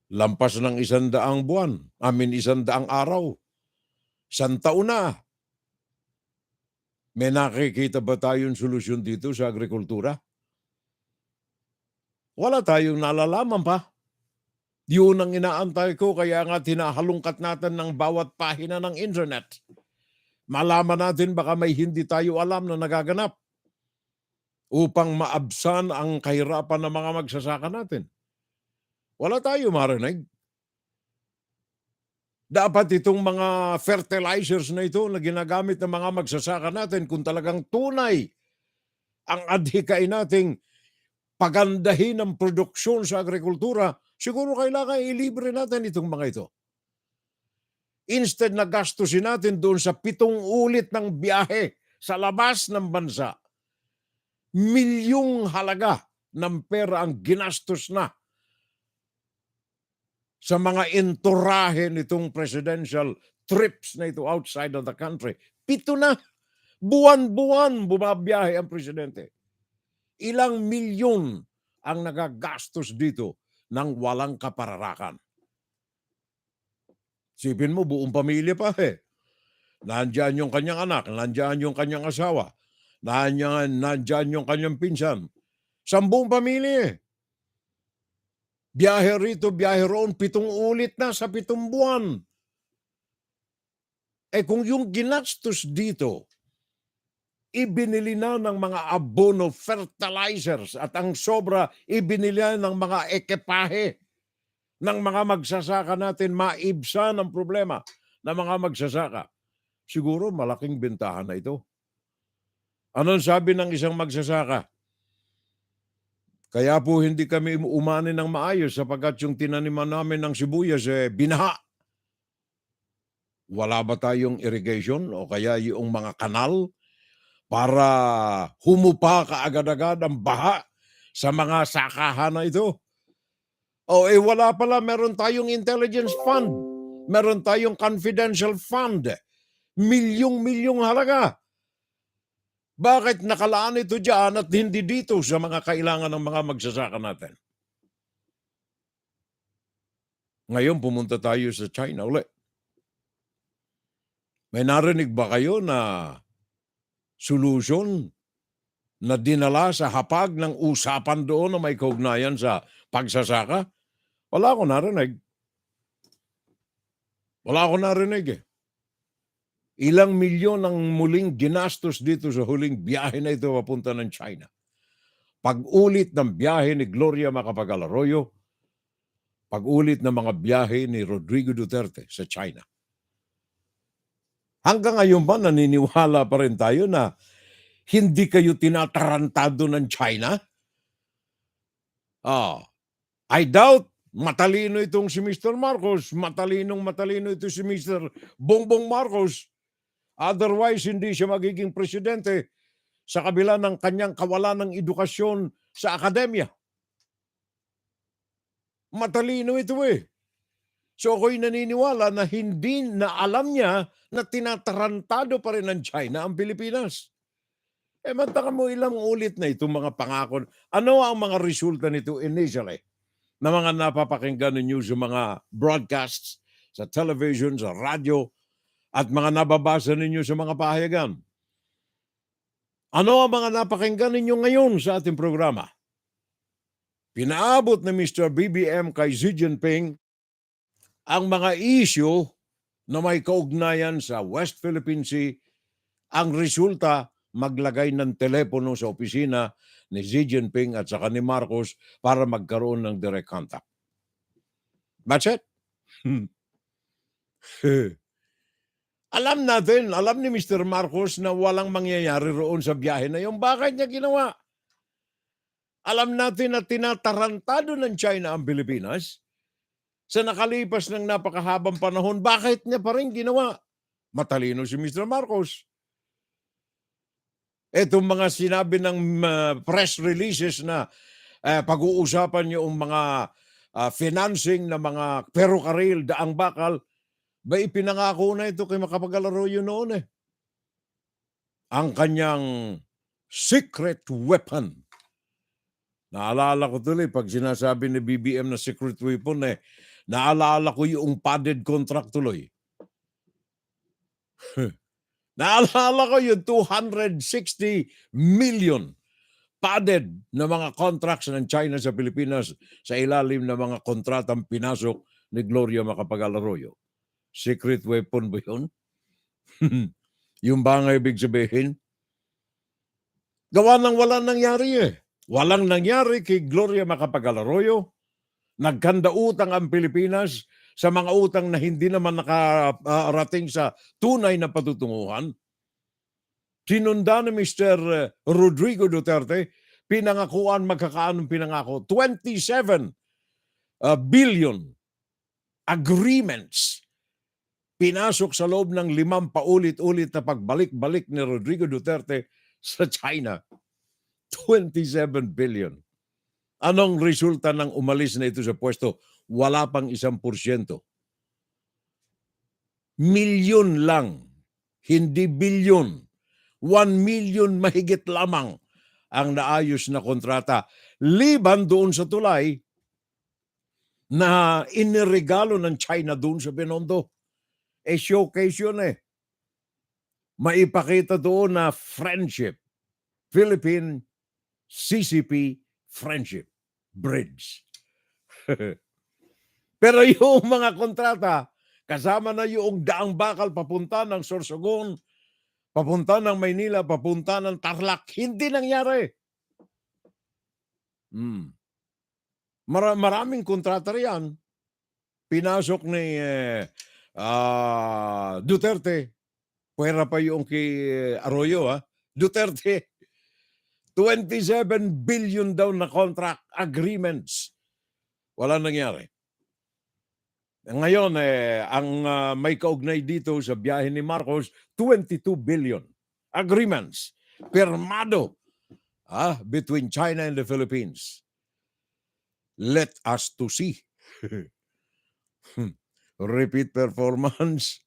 Lampas ng 100 buwan, 100 araw, 1 taon na. May nakikita ba tayong solusyon dito sa agrikultura? Wala tayong nalalaman pa. Yun ang inaantay ko, kaya nga tinahalungkat natin ng bawat pahina ng internet. Malaman natin baka may hindi tayo alam na nagaganap upang maabsan ang kahirapan ng mga magsasaka natin. Wala tayo marinig. Dapat itong mga fertilizers na ito na ginagamit ng mga magsasaka natin, kung talagang tunay ang adhikain nating pagandahin ang produksyon sa agrikultura, siguro kailangan ilibre natin itong mga ito. Instead na gastusin natin doon sa 7 ulit ng biyahe sa labas ng bansa, milyong halaga ng pera ang ginastos na sa mga enturahe nitong presidential trips na ito outside of the country. 7 na. Buwan-buwan bumabiyahe ang presidente. Ilang milyon ang nagagastos dito ng walang kapararakan. Sipin mo, buong pamilya pa Nandyan yung kanyang anak, nandyan yung kanyang asawa, nandyan yung kanyang pinsan. 10 pamilya Biyahe rito, biyahe roon, 7 ulit na sa 7 buwan. Kung yung ginastos dito, ibinili na ng mga abono fertilizers at ang sobra ibinili ng mga ekipahe ng mga magsasaka natin, maibsan ang problema ng mga magsasaka. Siguro malaking bentahan na ito. Anong sabi ng isang magsasaka? Kaya po hindi kami umani ng maayos sapagkat yung tinaniman namin ng sibuyas binaha. Wala ba tayong irrigation o kaya yung mga kanal para humupa kaagad-agad ang baha sa mga sakahan na ito? Wala pala. Meron tayong intelligence fund. Meron tayong confidential fund. Milyong-milyong halaga. Bakit nakalaan ito dyan at hindi dito sa mga kailangan ng mga magsasaka natin? Ngayon, pumunta tayo sa China ulit. May narinig ba kayo na solusyon na dinala sa hapag ng usapan doon na may kaugnayan sa pagsasaka? Wala akong narinig. Ilang milyon ang muling ginastos dito sa huling biyahe na ito papunta ng China. Pag-ulit ng biyahe ni Gloria Macapagal Arroyo, pag-ulit ng mga biyahe ni Rodrigo Duterte sa China. Hanggang ngayon ba naniniwala pa rin tayo na hindi kayo tinatarantado ng China? I doubt matalino itong si Mr. Marcos, matalino ito si Mr. Bongbong Marcos. Otherwise, hindi siya magiging presidente sa kabila ng kanyang kawalan ng edukasyon sa akademya. Matalino ito So ako'y naniniwala na hindi na alam niya na tinatarantado pa rin ng China ang Pilipinas. Mantaka mo ilang ulit na itong mga pangako. Ano ang mga resulta nito initially na mga napapakinggan ninyo sa mga broadcasts, sa television, sa radyo, at mga nababasa ninyo sa mga pahayagan? Ano ang mga napakinggan ninyo ngayon sa ating programa? Pinaabot ni Mr. BBM kay Xi Jinping ang mga issue na may kaugnayan sa West Philippine Sea. Ang resulta, maglagay ng telepono sa opisina ni Xi Jinping at saka ni Marcos para magkaroon ng direct contact. That's it. Alam ni Mr. Marcos na walang mangyayari roon sa biyahe na yun. Bakit niya ginawa? Alam natin na tinatarantado ng China ang Pilipinas. Sa nakalipas ng napakahabang panahon, bakit niya pa rin ginawa? Matalino si Mr. Marcos. Itong mga sinabi ng press releases na pag-uusapan yung mga financing na mga ferrocarril, daang bakal, ba ipinangako na ito kay Arroyo noon eh. Ang kanyang secret weapon. Naalala ko tuloy pag sinasabi ni BBM na secret weapon eh, naalala ko yung padded contract tuloy. Naalala ko yung 260 million padded na mga contracts ng China sa Pilipinas sa ilalim ng mga kontratang pinasok ni Gloria Arroyo. Secret weapon ba yun? Yung ba nga ibig sabihin? Gawa ng walang nangyari eh. Walang nangyari kay Gloria Arroyo. Nagkanda utang ang Pilipinas sa mga utang na hindi naman nakarating sa tunay na patutunguhan. Sinunda ni Mr. Rodrigo Duterte, pinangakuan magkakaanong pinangako, 27 billion agreements pinasok sa loob ng 5 paulit-ulit na pagbalik-balik ni Rodrigo Duterte sa China. 27 billion. Anong resulta ng umalis na ito sa pwesto? Wala pang 1%. Milyon lang, hindi bilyon. 1 million mahigit lamang ang naayos na kontrata. Liban doon sa tulay na iniregalo ng China doon sa Binondo. Showcase yun eh. Maipakita doon na friendship. Philippine CCP Friendship Bridge. Pero yung mga kontrata, kasama na yung daang bakal papunta ng Sorsogon, papunta ng Maynila, papunta ng Tarlac, hindi nangyari. Maraming kontrata riyan. Pinasok ni Duterte. Pwera pa yung kay Arroyo. Duterte. 27 billion daw na contract agreements. Wala nangyari. Ngayon, ang may kaugnay dito sa biyahe ni Marcos, 22 billion agreements pirmado between China and the Philippines. Let us to see. Repeat performance.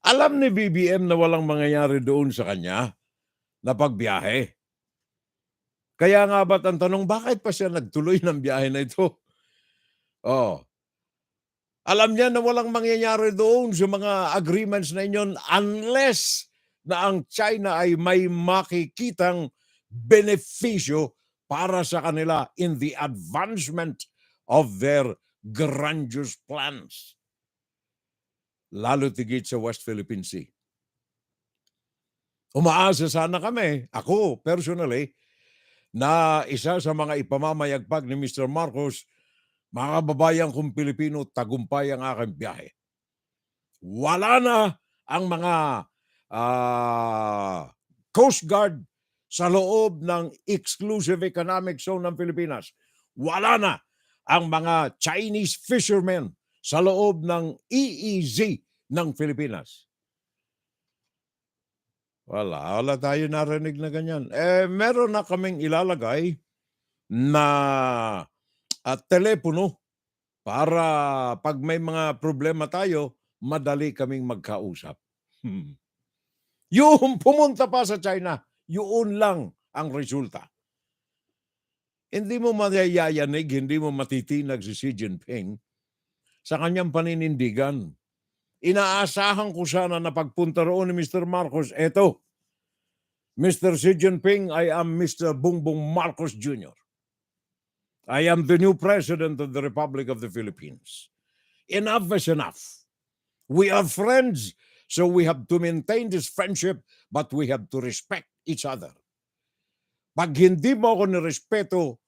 Alam ni BBM na walang mangyayari doon sa kanya na pagbiyahe. Kaya nga ba't ang tanong, bakit pa siya nagtuloy ng biyahe na ito? Alam niya na walang mangyayari doon sa mga agreements na inyon unless na ang China ay may makikitang benepisyo para sa kanila in the advancement of their grandiose plans. Lalo tigit sa West Philippine Sea. Umaasa sana kami, ako personally, na isa sa mga ipamamayagpag ni Mr. Marcos, mga kababayan kong Pilipino, tagumpay ang aking biyahe. Wala na ang mga Coast Guard sa loob ng Exclusive Economic Zone ng Pilipinas. Wala na ang mga Chinese fishermen sa loob ng EEZ ng Pilipinas. Wala tayo narinig na ganyan. Meron na kaming ilalagay na telepono para pag may mga problema tayo, madali kaming magkausap. Yung pumunta pa sa China, yun lang ang resulta. Hindi mo mayayanig, hindi mo matitinag si Xi Jinping sa kanyang paninindigan. Inaasahan ko sana na pagpunta roon ni Mr. Marcos, eto, Mr. Xi Jinping, I am Mr. Bongbong Marcos Jr. I am the new President of the Republic of the Philippines. Enough is enough. We are friends, so we have to maintain this friendship, but we have to respect each other. Pag hindi mo ako nirespeto,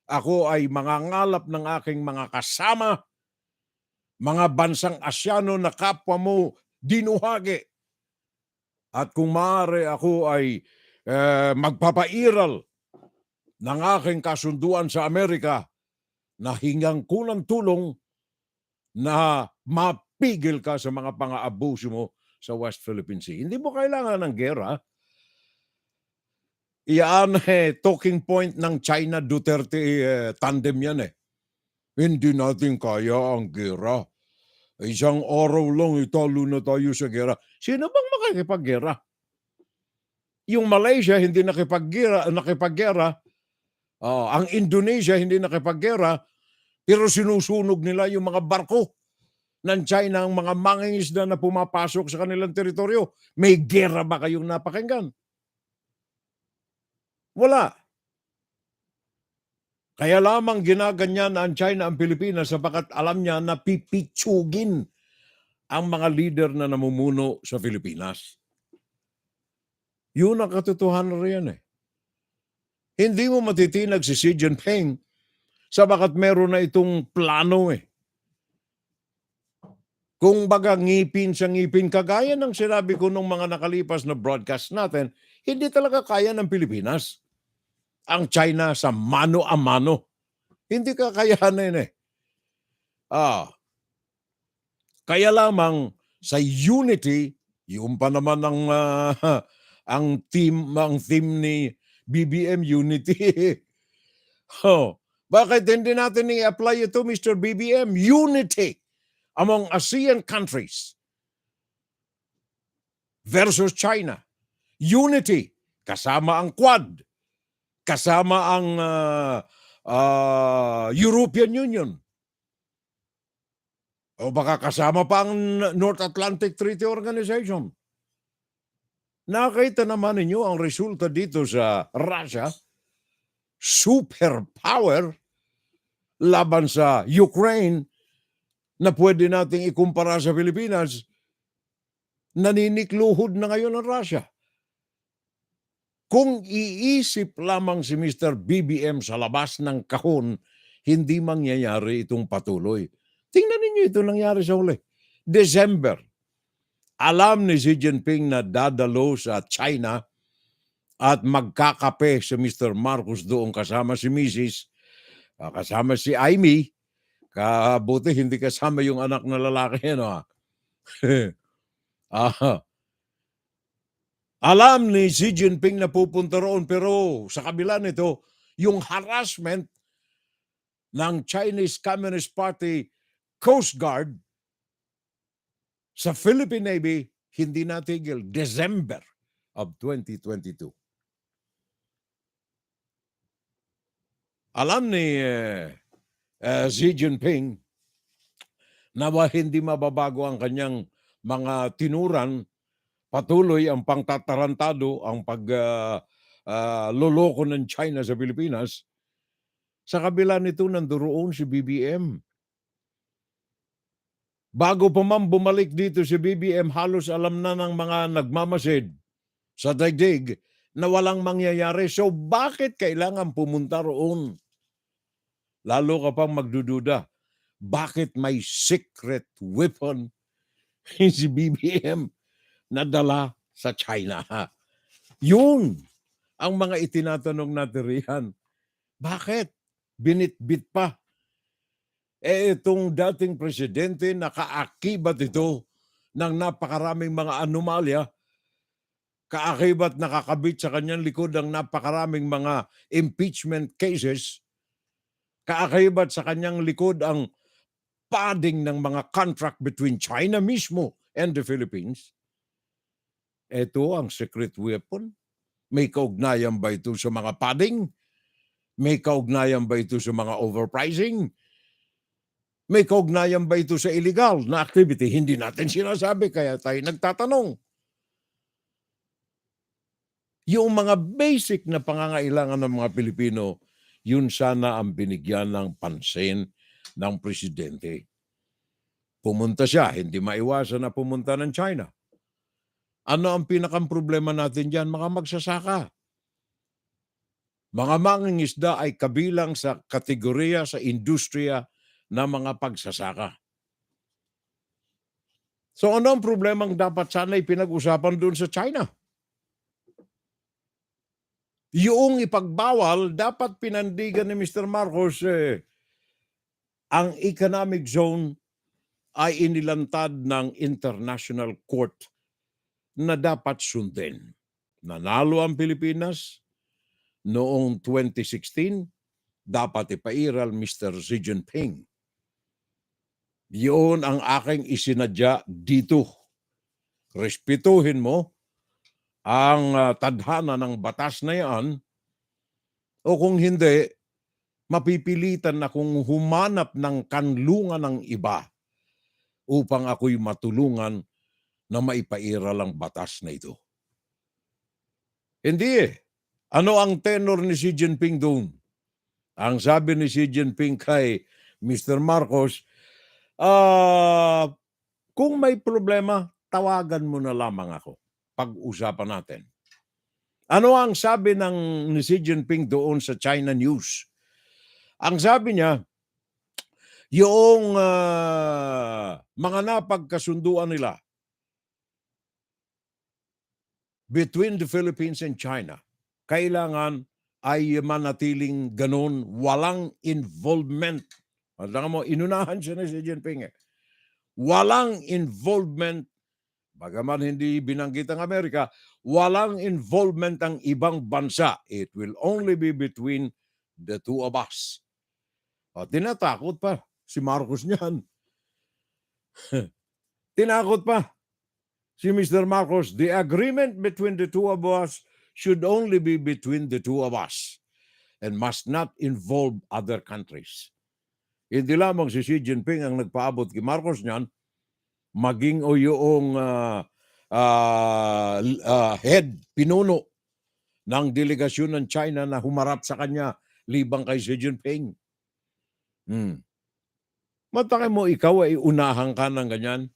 ako ay mangangalap ng aking mga kasama, mga bansang Asyano na kapwa mo dinuhagi. At kung maaari ako ay magpapairal ng aking kasunduan sa Amerika na hingang ko ng tulong na mapigil ka sa mga pang-aabuso mo sa West Philippine Sea. Hindi mo kailangan ng gera. Iyan talking point ng China-Duterte tandem yan eh. Hindi natin kaya ang gera. Isang araw lang italo na tayo sa gera. Sino bang makikipaggera? Yung Malaysia hindi nakipaggera. Ang Indonesia hindi nakipaggera. Pero sinusunog nila yung mga barko ng China, ang mga mangingisda na pumapasok sa kanilang teritoryo. May gera ba kayong napakinggan? Wala. Kaya lamang ginaganyan ang China ang Pilipinas sapagat alam niya na pipitsugin ang mga leader na namumuno sa Pilipinas. Yun ang katotohanan riyan eh. Hindi mo matitinag si Xi Jinping sapagat meron na itong plano eh. Kung baga ngipin sa ngipin, kagaya ng sinabi ko nung mga nakalipas na broadcast natin, hindi talaga kaya ng Pilipinas ang China sa mano a mano. Hindi kakayanin eh. Kaya lamang sa unity, yung pa naman ang theme ni BBM Unity. Bakit hindi natin i-apply ito, Mr. BBM? Unity among ASEAN countries versus China. Unity kasama ang Quad, kasama ang European Union. O baka kasama pa ang North Atlantic Treaty Organization. Nakita naman ninyo ang resulta dito sa Russia, superpower laban sa Ukraine na pwede nating ikumpara sa Pilipinas, naninikluhod na ngayon ang Russia. Kung iisip lamang si Mr. BBM sa labas ng kahon, hindi mangyayari itong patuloy. Tingnan ninyo ito nangyari sa huli. December. Alam ni Xi Jinping na dadalo sa China at magkakape si Mr. Marcos doon kasama si Mrs. Kasama si Amy. Kabuti hindi kasama yung anak na lalaki. No? Alam ni Xi Jinping na pupunta roon pero sa kabila nito, yung harassment ng Chinese Communist Party Coast Guard sa Philippine Navy hindi natigil. December of 2022. Alam ni Xi Jinping na hindi mababago ang kanyang mga tinuran, patuloy ang pangtatarantado, ang pagloloko ng China sa Pilipinas. Sa kabila nito, nandoon si BBM. Bago pa man bumalik dito si BBM, halos alam na ng mga nagmamasid sa daigdig na walang mangyayari. So bakit kailangan pumunta roon? Lalo ka pang magdududa. Bakit may secret weapon si BBM na dala sa China? Yun ang mga itinatanong natin riyan. Bakit? Binitbit pa. Itong dating presidente, nakaakibat ito ng napakaraming mga anomalya. Kaakibat nakakabit sa kanyang likod ang napakaraming mga impeachment cases. Kaakibat sa kanyang likod ang padding ng mga contract between China mismo and the Philippines. Ito ang secret weapon. May kaugnayan ba ito sa mga padding? May kaugnayan ba ito sa mga overpricing? May kaugnayan ba ito sa illegal na activity? Hindi natin sinasabi, kaya tayo nagtatanong. Yung mga basic na pangangailangan ng mga Pilipino, yun sana ang binigyan ng pansin ng presidente. Pumunta siya, hindi maiwasan na pumunta ng China. Ano ang pinakang problema natin dyan? Mga magsasaka. Mga mangingisda ay kabilang sa kategorya sa industriya na mga pagsasaka. So ano ang problemang dapat sana ipinag-usapan doon sa China? Yung ipagbawal, dapat pinandigan ni Mr. Marcos ang economic zone ay inilantad ng International Court na dapat sundin. Nanalo ang Pilipinas noong 2016, dapat ipairal Mr. Xi Jinping. Yun ang aking isinadya dito. Respetuhin mo ang tadhana ng batas na yan, o kung hindi, mapipilitan na kung humanap ng kanlungan ng iba upang ako'y matulungan na maipairal ang batas na ito. Hindi eh. Ano ang tenor ni Xi Jinping doon? Ang sabi ni Xi Jinping kay Mr. Marcos, kung may problema, tawagan mo na lamang ako. Pag-usapan natin. Ano ang sabi ni Xi Jinping doon sa China News? Ang sabi niya, yung mga napagkasunduan nila between the Philippines and China, kailangan ay manatiling ganun, walang involvement. Alam mo, inunahan siya ni Xi Jinping eh. Walang involvement, bagaman hindi binanggit ang Amerika, walang involvement ang ibang bansa. It will only be between the two of us. O, tinatakot pa si Marcos niyan. Tinakot pa si Mr. Marcos. The agreement between the two of us should only be between the two of us and must not involve other countries. Hindi lamang si Xi Jinping ang nagpaabot kay Marcos niyan, maging o yung head, pinuno ng delegasyon ng China na humarap sa kanya libang kay Xi Jinping. Matake mo ikaw ay unahan ka ng ganyan?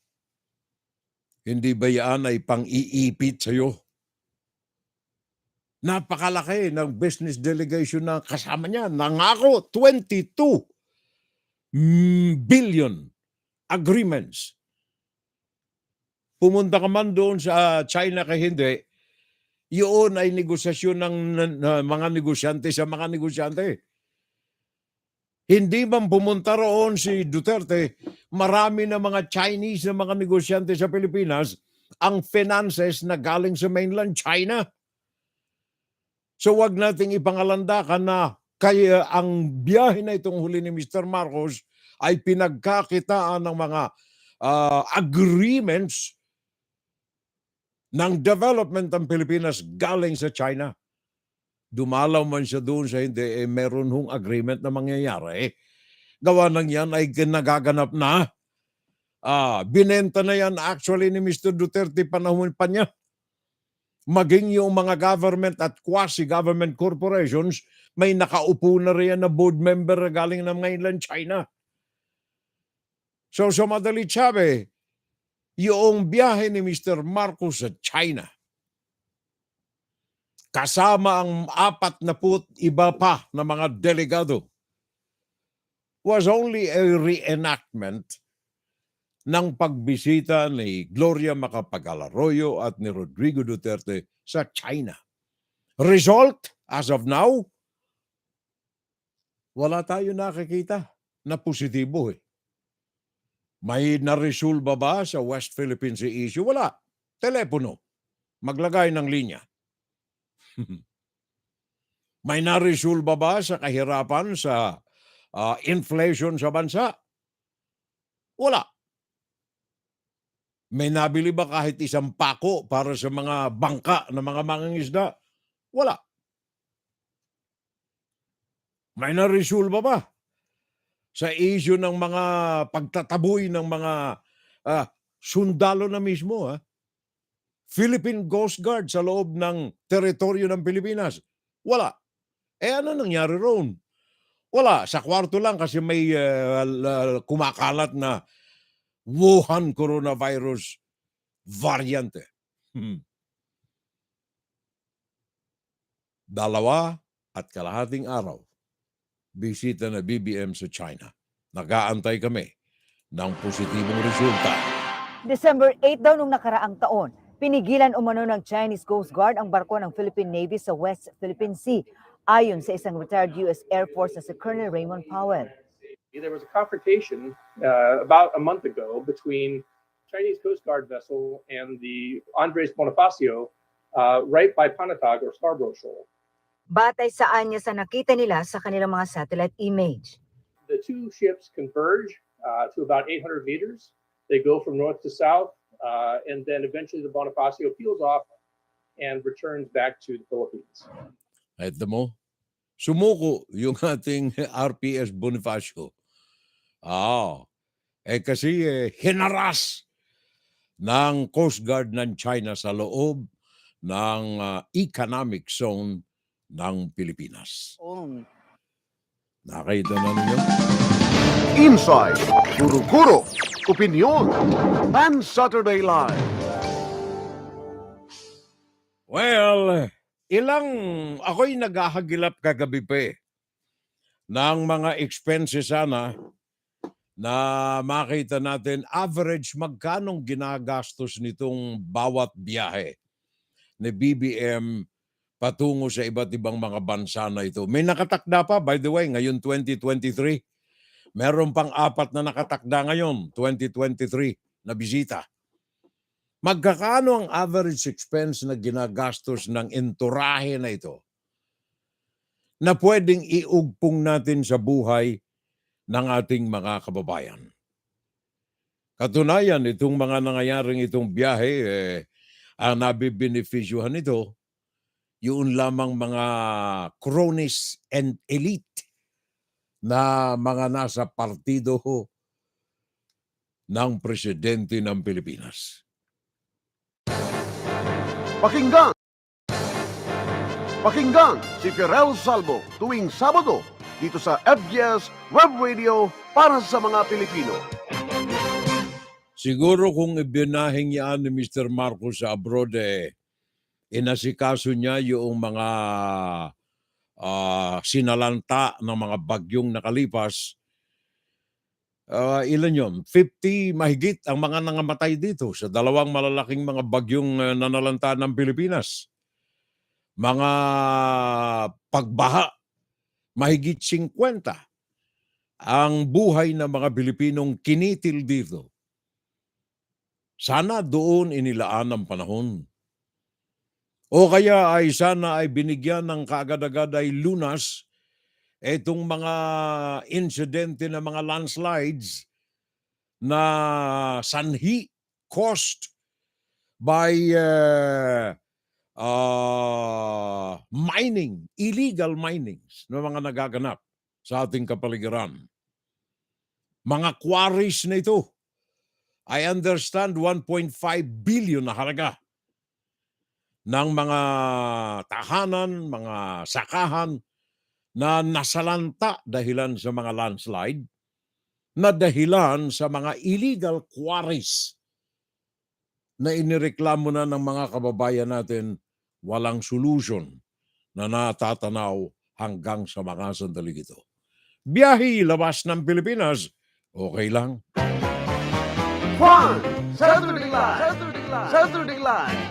Hindi ba yan ay pang-iipit sa'yo? Napakalaki ng business delegation na kasama niya. Nangako, 22 billion agreements. Pumunta ka man doon sa China kay hindi, yun ay negosasyon ng mga negosyante sa mga negosyante. Hindi man pumunta roon si Duterte, marami na mga Chinese na mga negosyante sa Pilipinas, ang finances na galing sa mainland China. So wag nating ipangalandakan na kaya ang biyahe na itong huli ni Mr. Marcos ay pinagkakitaan ng mga agreements ng development ng Pilipinas galing sa China. Dumalaw man siya doon sa hindi, meron hong agreement na mangyayari. Gawa ng yan ay nagaganap na. Binenta na yan actually ni Mr. Duterte panahon pa niya. Maging yung mga government at quasi-government corporations, may nakaupo na riyan na board member na galing ng mainland China. So sa madali sabi, yung biyahe ni Mr. Marcos sa China, kasama ang 40 iba pa na mga delegado, was only a reenactment ng pagbisita ni Gloria Macapagal-Arroyo at ni Rodrigo Duterte sa China. Result, as of now, wala tayo nakikita na positibo eh. May naresolba ba sa West Philippine Sea issue? Wala. Telepono. Maglagay ng linya. May naresolba ba sa kahirapan sa inflation sa bansa? Wala. May nabili ba kahit isang pako para sa mga bangka na mga mangingisda? Wala. May naresolba ba sa issue ng mga pagtataboy ng mga sundalo na mismo? Philippine Coast Guard sa loob ng teritoryo ng Pilipinas? Wala. Ano nangyari roon? Wala. Sa kwarto lang kasi may kumakalat na Wuhan coronavirus variant. 2.5 araw, bisita na BBM sa China. Nag-aantay kami ng positibong resulta. December 8 daw nung nakaraang taon, pinigilan umano ng Chinese Coast Guard ang barko ng Philippine Navy sa West Philippine Sea, ayon sa isang retired US Air Force na si Colonel Raymond Powell. There was a confrontation about a month ago between Chinese Coast Guard vessel and the Andres Bonifacio right by Panatag or Scarborough Shoal. Batay saan niya sa nakita nila sa kanilang mga satellite image. The two ships converge to about 800 meters. They go from north to south, and then eventually the Bonifacio peels off and returns back to the Philippines. Ito mo, sumuko yung ating RPS Bonifacio. Kasi hinaras ng Coast Guard ng China sa loob ng economic zone ng Pilipinas. Nakita na ninyo? Inside, Guro-Guro, Opinion, and Saturday Live. Well, ako'y naghahagilap kagabi pa ng mga expenses sana na makita natin average magkanong ginagastos nitong bawat biyahe ni BBM patungo sa iba't ibang mga bansa na ito. May nakatakda pa, by the way, ngayon 2023. Meron pang 4 na nakatakda ngayon, 2023, na bisita. Magkakano ang average expense na ginagastos ng enturahe na ito na pwedeng iugpong natin sa buhay ng ating mga kababayan? Katunayan, itong mga nangyayaring itong biyahe, ang nabibenefisyuhan nito, yun lamang mga cronies and elite na mga nasa partido ng presidente ng Pilipinas. Pakinggan si Fiorel Salvo tuwing Sabado dito sa AMIDST Web Radio para sa mga Pilipino. Siguro kung ibinahing yan ni Mr. Marcos sa abroad, inasikaso niya yung mga sinalanta ng mga bagyong nakalipas. Ilan yun? 50 mahigit ang mga nangamatay dito sa dalawang malalaking mga bagyong nanalanta ng Pilipinas. Mga pagbaha, mahigit 50 ang buhay ng mga Pilipinong kinitil dito. Sana doon inilaan ang panahon. O kaya ay sana ay binigyan ng kaagad-agad ay lunas itong mga insidente na mga landslides na sanhi caused by mining, illegal minings na mga nagaganap sa ating kapaligiran. Mga quarries na ito, I understand 1.5 billion na halaga ng mga tahanan, mga sakahan na nasalanta dahilan sa mga landslide, na dahilan sa mga illegal quarries na inireklamo na ng mga kababayan natin, walang solution na natatanaw hanggang sa mga sandaling ito. Biyahe labas ng Pilipinas, okay lang. Juan, Saturday Live! Saturday Live!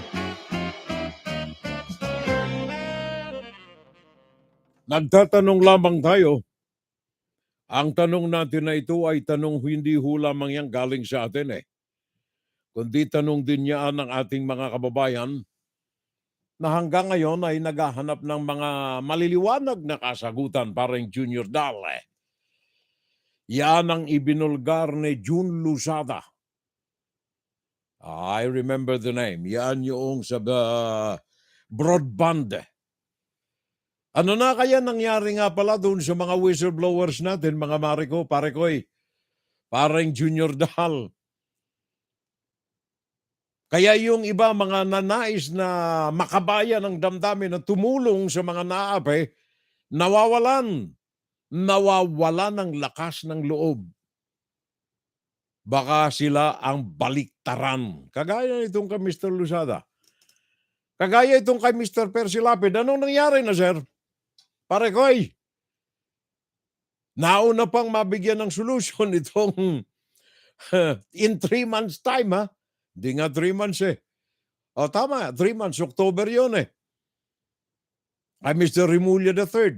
Nagtatanong lamang tayo. Ang tanong natin na ito ay tanong hindi ho lamang yan galing sa atin kundi tanong din yan ng ating mga kababayan na hanggang ngayon ay naghahanap ng mga maliliwanag na kasagutan parang Junior Dal. Yan ang ibinulgar ni June Luzada. I remember the name. Yan yung sa broadband. Ano na kaya nangyari nga pala doon sa mga whistleblowers natin, mga Mariko, Parekoy, parang Junior Dal? Kaya yung iba mga nanais na makabayan ng damdamin na tumulong sa mga naape, nawawalan ng lakas ng loob. Baka sila ang baliktaran. Kagaya itong kay Mr. Luzada. Kagaya itong kay Mr. Percy Lapid. Anong nangyari na, sir? Parekoy, nauna pang mabigyan ng solusyon itong in 3 months time, ha? Di nga 3 months O tama, 3 months, October yun Ay Mr. Remulla III.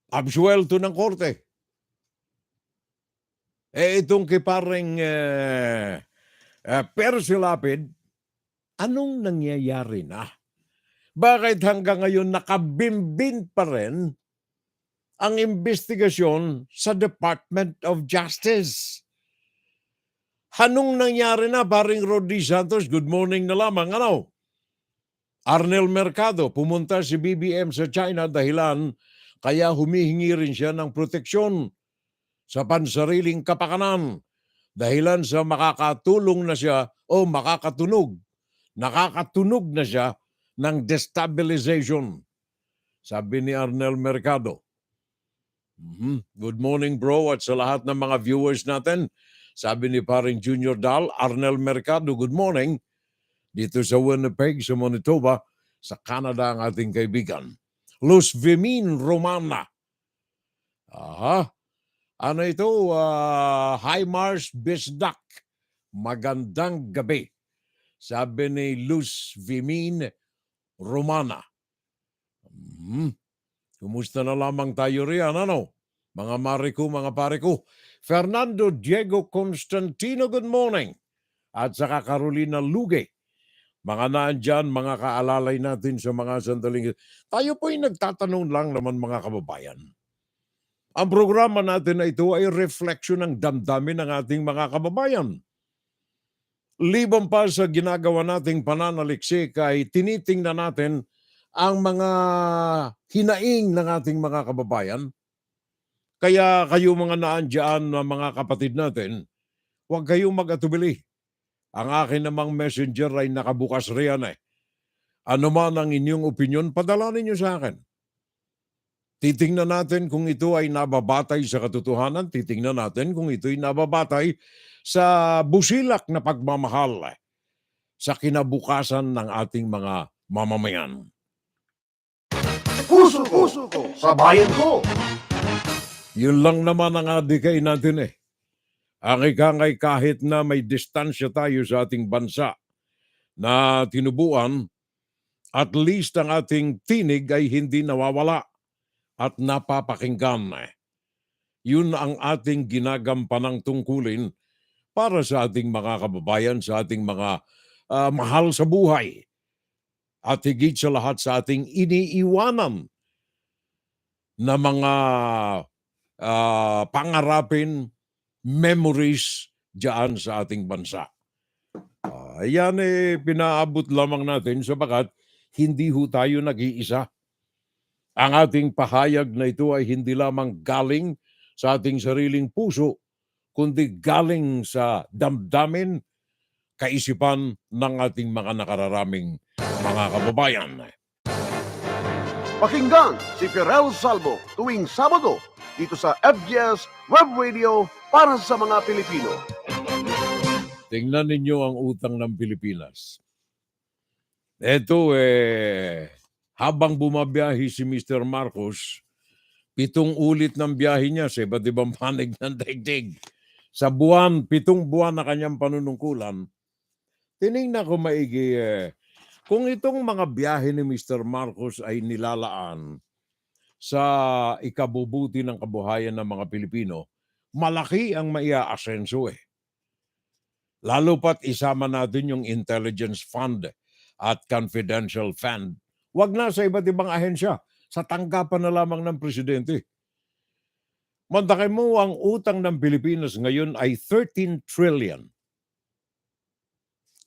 Absuelto ng korte. Itong kay pareng Persilapid, anong nangyayari na? Bakit hanggang ngayon nakabimbin pa rin ang investigasyon sa Department of Justice? Anong nangyari na, paring Rodi Santos? Good morning na lamang. Ano? Arnel Mercado, pumunta si BBM sa China dahilan kaya humihingi rin siya ng proteksyon sa pansariling kapakanan. Dahilan sa makakatulong na siya o nakakatunog na siya ng destabilization. Sabi ni Arnel Mercado. Good morning bro at sa lahat ng mga viewers natin. Sabi ni paring Junior Dal, Arnel Mercado, good morning. Dito sa Winnipeg, sa Manitoba, sa Canada ang ating kaibigan. Luz Vimin Romana. Ano ito? Hi Mars Bisdak. Magandang gabi. Sabi ni Luz Vimin Romana. Kumusta na lamang tayo riyan, ano? Mga mare ko, mga pare ko. Fernando Diego Constantino, good morning. At saka Carolina Luge. Mga naandyan, mga kaalalay natin sa mga sandaling. Tayo po'y nagtatanong lang naman mga kababayan. Ang programa natin na ito ay refleksyon ng damdamin ng ating mga kababayan. Liban pa sa ginagawa nating pananaliksik ay tinitingnan natin ang mga hinaing ng ating mga kababayan. Kaya kayo mga naandyan na mga kapatid natin, huwag kayong mag-atubili. Ang akin namang messenger ay nakabukas riyan eh. Ano man ang inyong opinion, padala ninyo sa akin. Titingnan natin kung ito ay nababatay sa katotohanan. Titingnan natin kung ito ay nababatay sa busilak na pagmamahal sa kinabukasan ng ating mga mamamayan. Puso ko, sa bayan ko. Yun lang naman ang adikay natin eh. Ang ikangay kahit na may distansya tayo sa ating bansa na tinubuan, at least ang ating tinig ay hindi nawawala at napapakinggan. Yun ang ating ginagampanang tungkulin para sa ating mga kababayan, sa ating mga mahal sa buhay. At higit sa lahat sa ating iniiwanan na mga pangarapin, memories diyan sa ating bansa. Yan pinaabot lamang natin sapagat hindi ho tayo nag-iisa. Ang ating pahayag na ito ay hindi lamang galing sa ating sariling puso, kundi galing sa damdamin, kaisipan ng ating mga nakararaming mga kababayan. Pakinggan si Fiorel Salvo tuwing Sabado dito sa AMIDST Web Radio para sa mga Pilipino. Tingnan ninyo ang utang ng Pilipinas. Ito habang bumabiyahe si Mr. Marcos, 7 ulit ng biyahe niya sa iba't ibang panig ng daigdig. Sa 7 buwan na kanyang panunungkulan, tinignan ko maigi kung itong mga biyahe ni Mr. Marcos ay nilalaan sa ikabubuti ng kabuhayan ng mga Pilipino, malaki ang maia-asenso eh. Lalo pat isama natin yung intelligence fund at confidential fund. Wag na sa iba't ibang ahensya, sa tanggapan na lamang ng presidente. Mantakin mo, ang utang ng Pilipinas ngayon ay 13 trillion.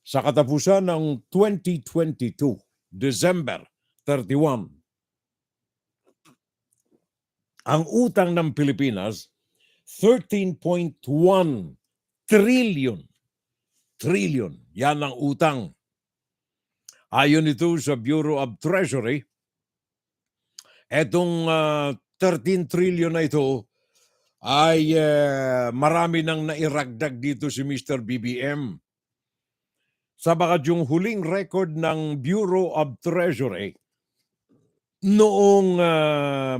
Sa katapusan ng 2022, December 31, ang utang ng Pilipinas, 13.1 trillion. Trillion. Yan ang utang. Ayon ito sa Bureau of Treasury, etong 13 trillion na ito ay marami nang nairagdag dito si Mr. BBM. Sabagat yung huling record ng Bureau of Treasury noong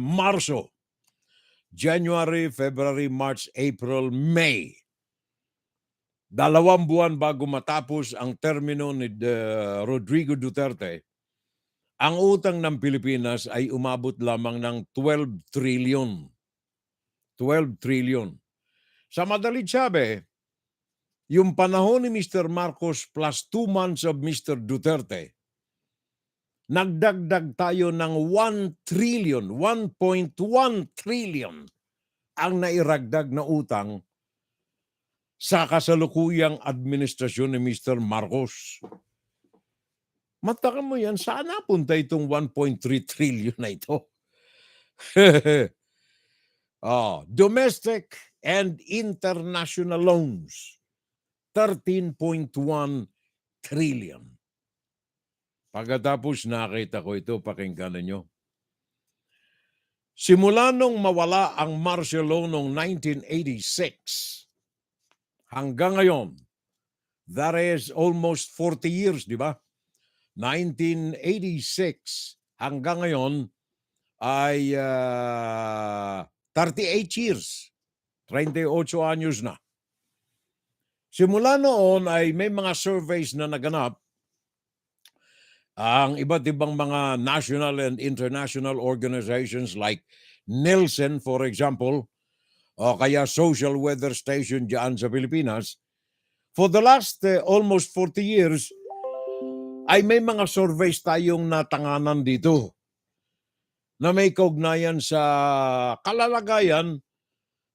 Marso, January, February, March, April, May. 2 buwan bago matapos ang termino ni Rodrigo Duterte, ang utang ng Pilipinas ay umabot lamang ng 12 trillion. 12 trillion. Sa madalit sabi, yung panahon ni Mr. Marcos plus 2 months of Mr. Duterte, nagdagdag tayo ng 1 trillion, 1.1 trillion ang nairagdag na utang sa kasalukuyang administrasyon ni Mr. Marcos. Matakan mo yan, saan napunta itong 1.3 trillion na ito? Domestic and international loans, 13.1 trillion. Pagkatapos nakita ko ito, pakinggan ninyo. Simula nung mawala ang martial law noong 1986, hanggang ngayon, that is almost 40 years, di ba? 1986 hanggang ngayon ay 38 years. 38 anyos na. Simula noon ay may mga surveys na naganap ang iba't ibang mga national and international organizations like Nielsen, for example, o kaya Social Weather Station dyan sa Pilipinas. For the last almost 40 years, ay may mga surveys tayong natanganan dito na may kaugnayan sa kalalagayan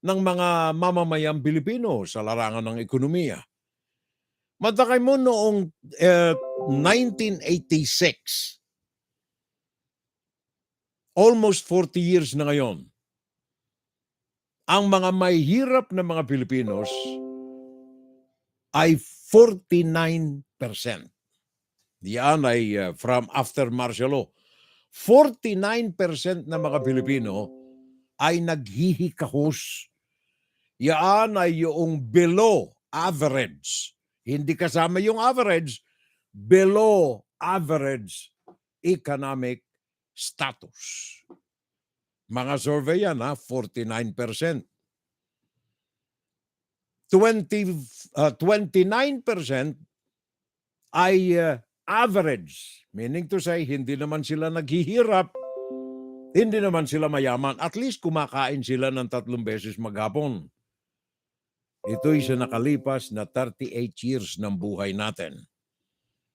ng mga mamamayang Pilipino sa larangan ng ekonomiya. Matakay mo noong 1986, almost 40 years na ngayon, ang mga may hirap na mga Pilipinos ay 49%. Yan ay from after martial law. 49% na mga Pilipino ay naghihikahos. Yan ay yung below average. Hindi kasama yung average, below average economic status. Mga survey yan, 49%. 29% ay average. Meaning to say, hindi naman sila naghihirap, hindi naman sila mayaman. At least kumakain sila ng 3 beses maghapon. Ito'y sa nakalipas na 38 years ng buhay natin.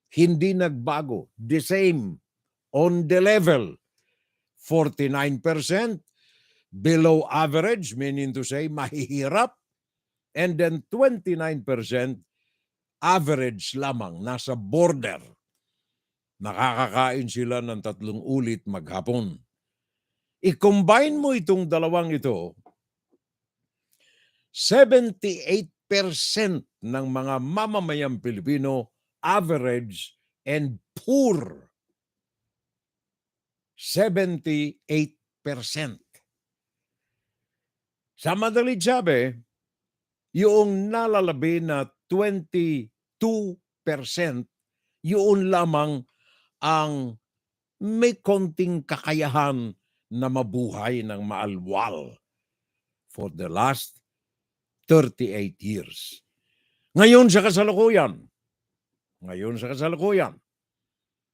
Hindi nagbago. The same. On the level. 49% below average, meaning to say, mahihirap. And then 29% average lamang, nasa border. Nakakakain sila ng 3 ulit maghapon. I-combine mo itong dalawang ito, 78% ng mga mamamayang Pilipino average and poor. 78%. Sa madalit sabi, yung nalalabi na 22%, yun lamang ang may konting kakayahan na mabuhay ng maalwal for the last 38 years. Ngayon sa kasalukuyan,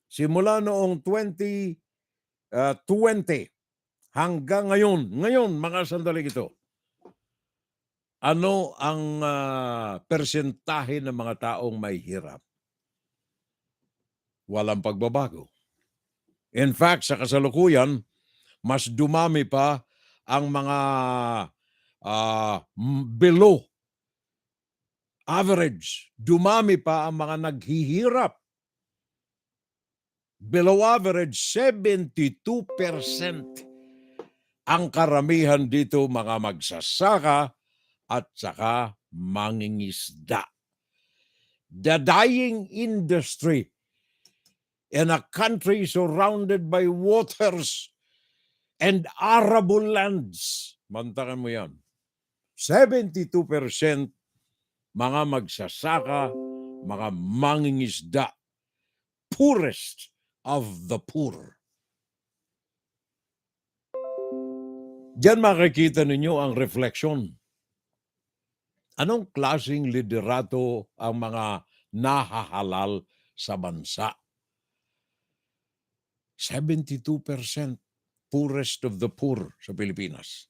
simula noong 2020 hanggang ngayon mga sandali ito, ano ang persentahe ng mga taong may hirap? Walang pagbabago. In fact, sa kasalukuyan, mas dumami pa ang mga below average. Dumami pa ang mga naghihirap. Below average, 72%. Ang karamihan dito mga magsasaka at saka mangingisda. The dying industry in a country surrounded by waters and arable lands. Mantakan mo yan. 72% mga magsasaka, mga mangingisda. Poorest of the poor. Diyan makikita ninyo ang refleksyon. Anong klaseng liderato ang mga nahahalal sa bansa? 72% poorest of the poor sa Pilipinas.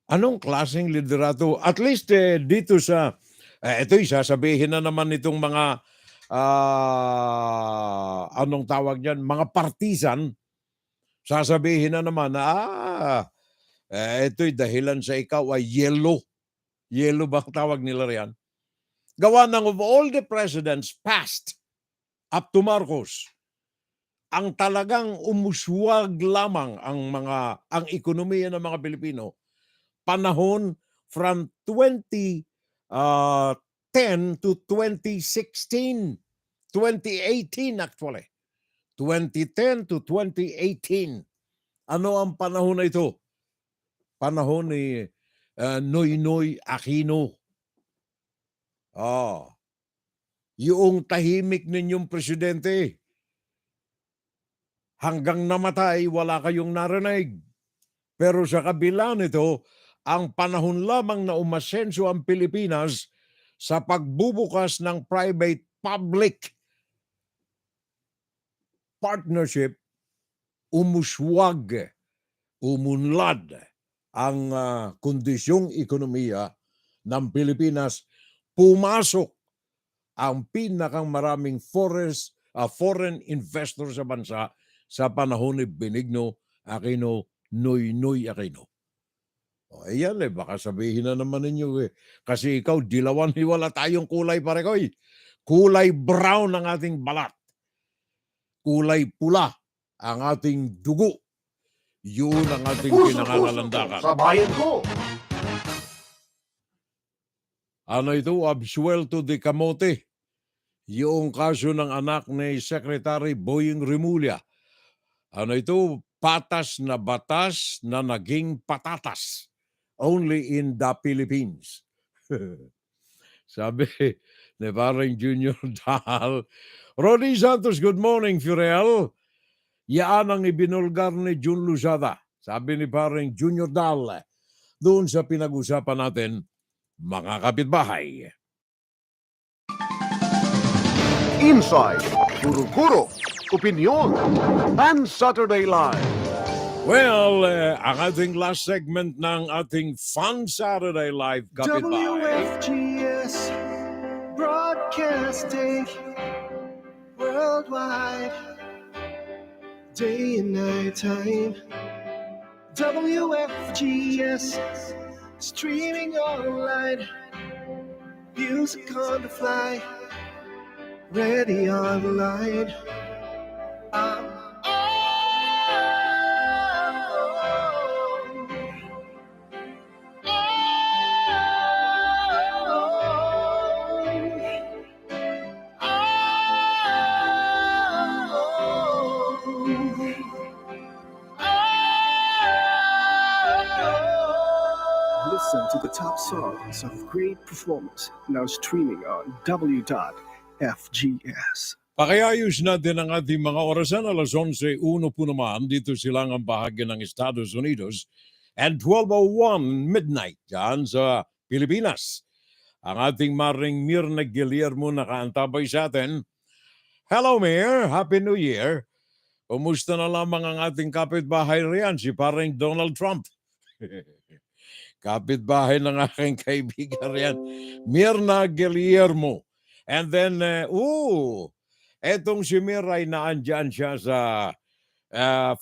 Anong klaseng liderato? At least dito sa, ito'y sasabihin na naman itong mga, anong tawag dyan, mga partisan, sasabihin na naman na, ito'y dahilan sa ikaw ay yellow. Yellow ba ang tawag nila riyan? Gawa ng of all the presidents past up to Marcos, ang talagang umuswag lamang ang ekonomiya ng mga Pilipino panahon from 2010 to 2016, 2018 actually. 2010 to 2018. Ano ang panahon na ito? Panahon ni Noynoy Aquino. Yung tahimik ninyong presidente. Hanggang namatay, wala kayong narinig. Pero sa kabila nito, ang panahon lamang na umasenso ang Pilipinas sa pagbubukas ng private-public partnership, umuswag, umunlad ang kondisyong ekonomiya ng Pilipinas. Pumasok ang pinakang maraming foreign investor sa bansa sa panahon ni Benigno Aquino, Noynoy Aquino. Ayan baka sabihin na naman ninyo kasi ikaw dilawan-hiwala tayong kulay parekoy. Kulay brown ang ating balat. Kulay pula ang ating dugo. Yun ang ating pinangangalandakan. Sa bayan ko! Ano ito? Absuelto de Camote. Yung kaso ng anak ni Secretary Boying Rimulya. Ano ito? Patas na batas na naging patatas. Only in the Philippines. Sabi ni Parang Junior Dal. Ronnie Santos, good morning, Furel. Yaan ang ibinulgar ni Jun Luzada. Sabi ni Parang Junior Dal. Doon sa pinag-usapan natin, mga kapitbahay. Inside, Guro-Guro, Opinion, and Saturday Live. Well, ang ating last segment ng ating Fun Saturday Live kapitbahay. WFGS Broadcasting worldwide, day and night time. WFGS streaming online, music on the fly, ready online. Listen to the top songs of great performers now streaming on w.fgs. Pakiayos natin ang ating mga orasan. 11:01 po naman dito silangang bahagi ng Estados Unidos and 12:01 midnight dyan sa Pilipinas. Ang ating maring Mirna Guillermo nakaantabay sa atin. Hello, Mir. Happy New Year. Kumusta na lamang ang ating kapitbahay riyan, si parang Donald Trump? Kapitbahay ng aking kaibigan riyan, Mirna Guillermo. And then, etong si Mir ay naandyan siya sa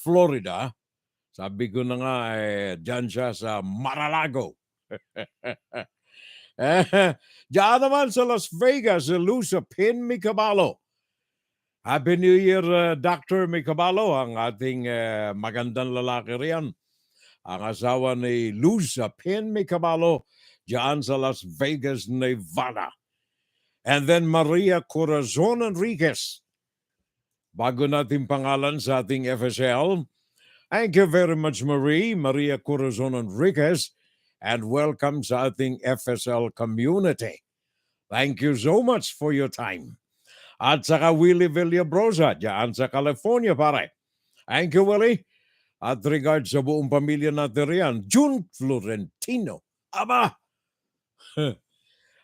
Florida. Sabi ko na nga, dyan siya sa Mar-a-Lago. Diyan naman sa Las Vegas, Lusa Pin Micaballo. Happy New Year, Dr. Micaballo, ang ating magandang lalaki riyan. Ang asawa ni Lusa Pin Micaballo, diyan sa Las Vegas, Nevada. And then Maria Corazon Enriquez. Bago natin pangalan sa ating FSL, thank you very much, Maria Corazon Enriquez, and welcome sa ating FSL community. Thank you so much for your time. At saka Willie Villabrosa, dyan sa California, pare. Thank you, Willie. At regards sa buong pamilya natin riyan, June Florentino. Aba!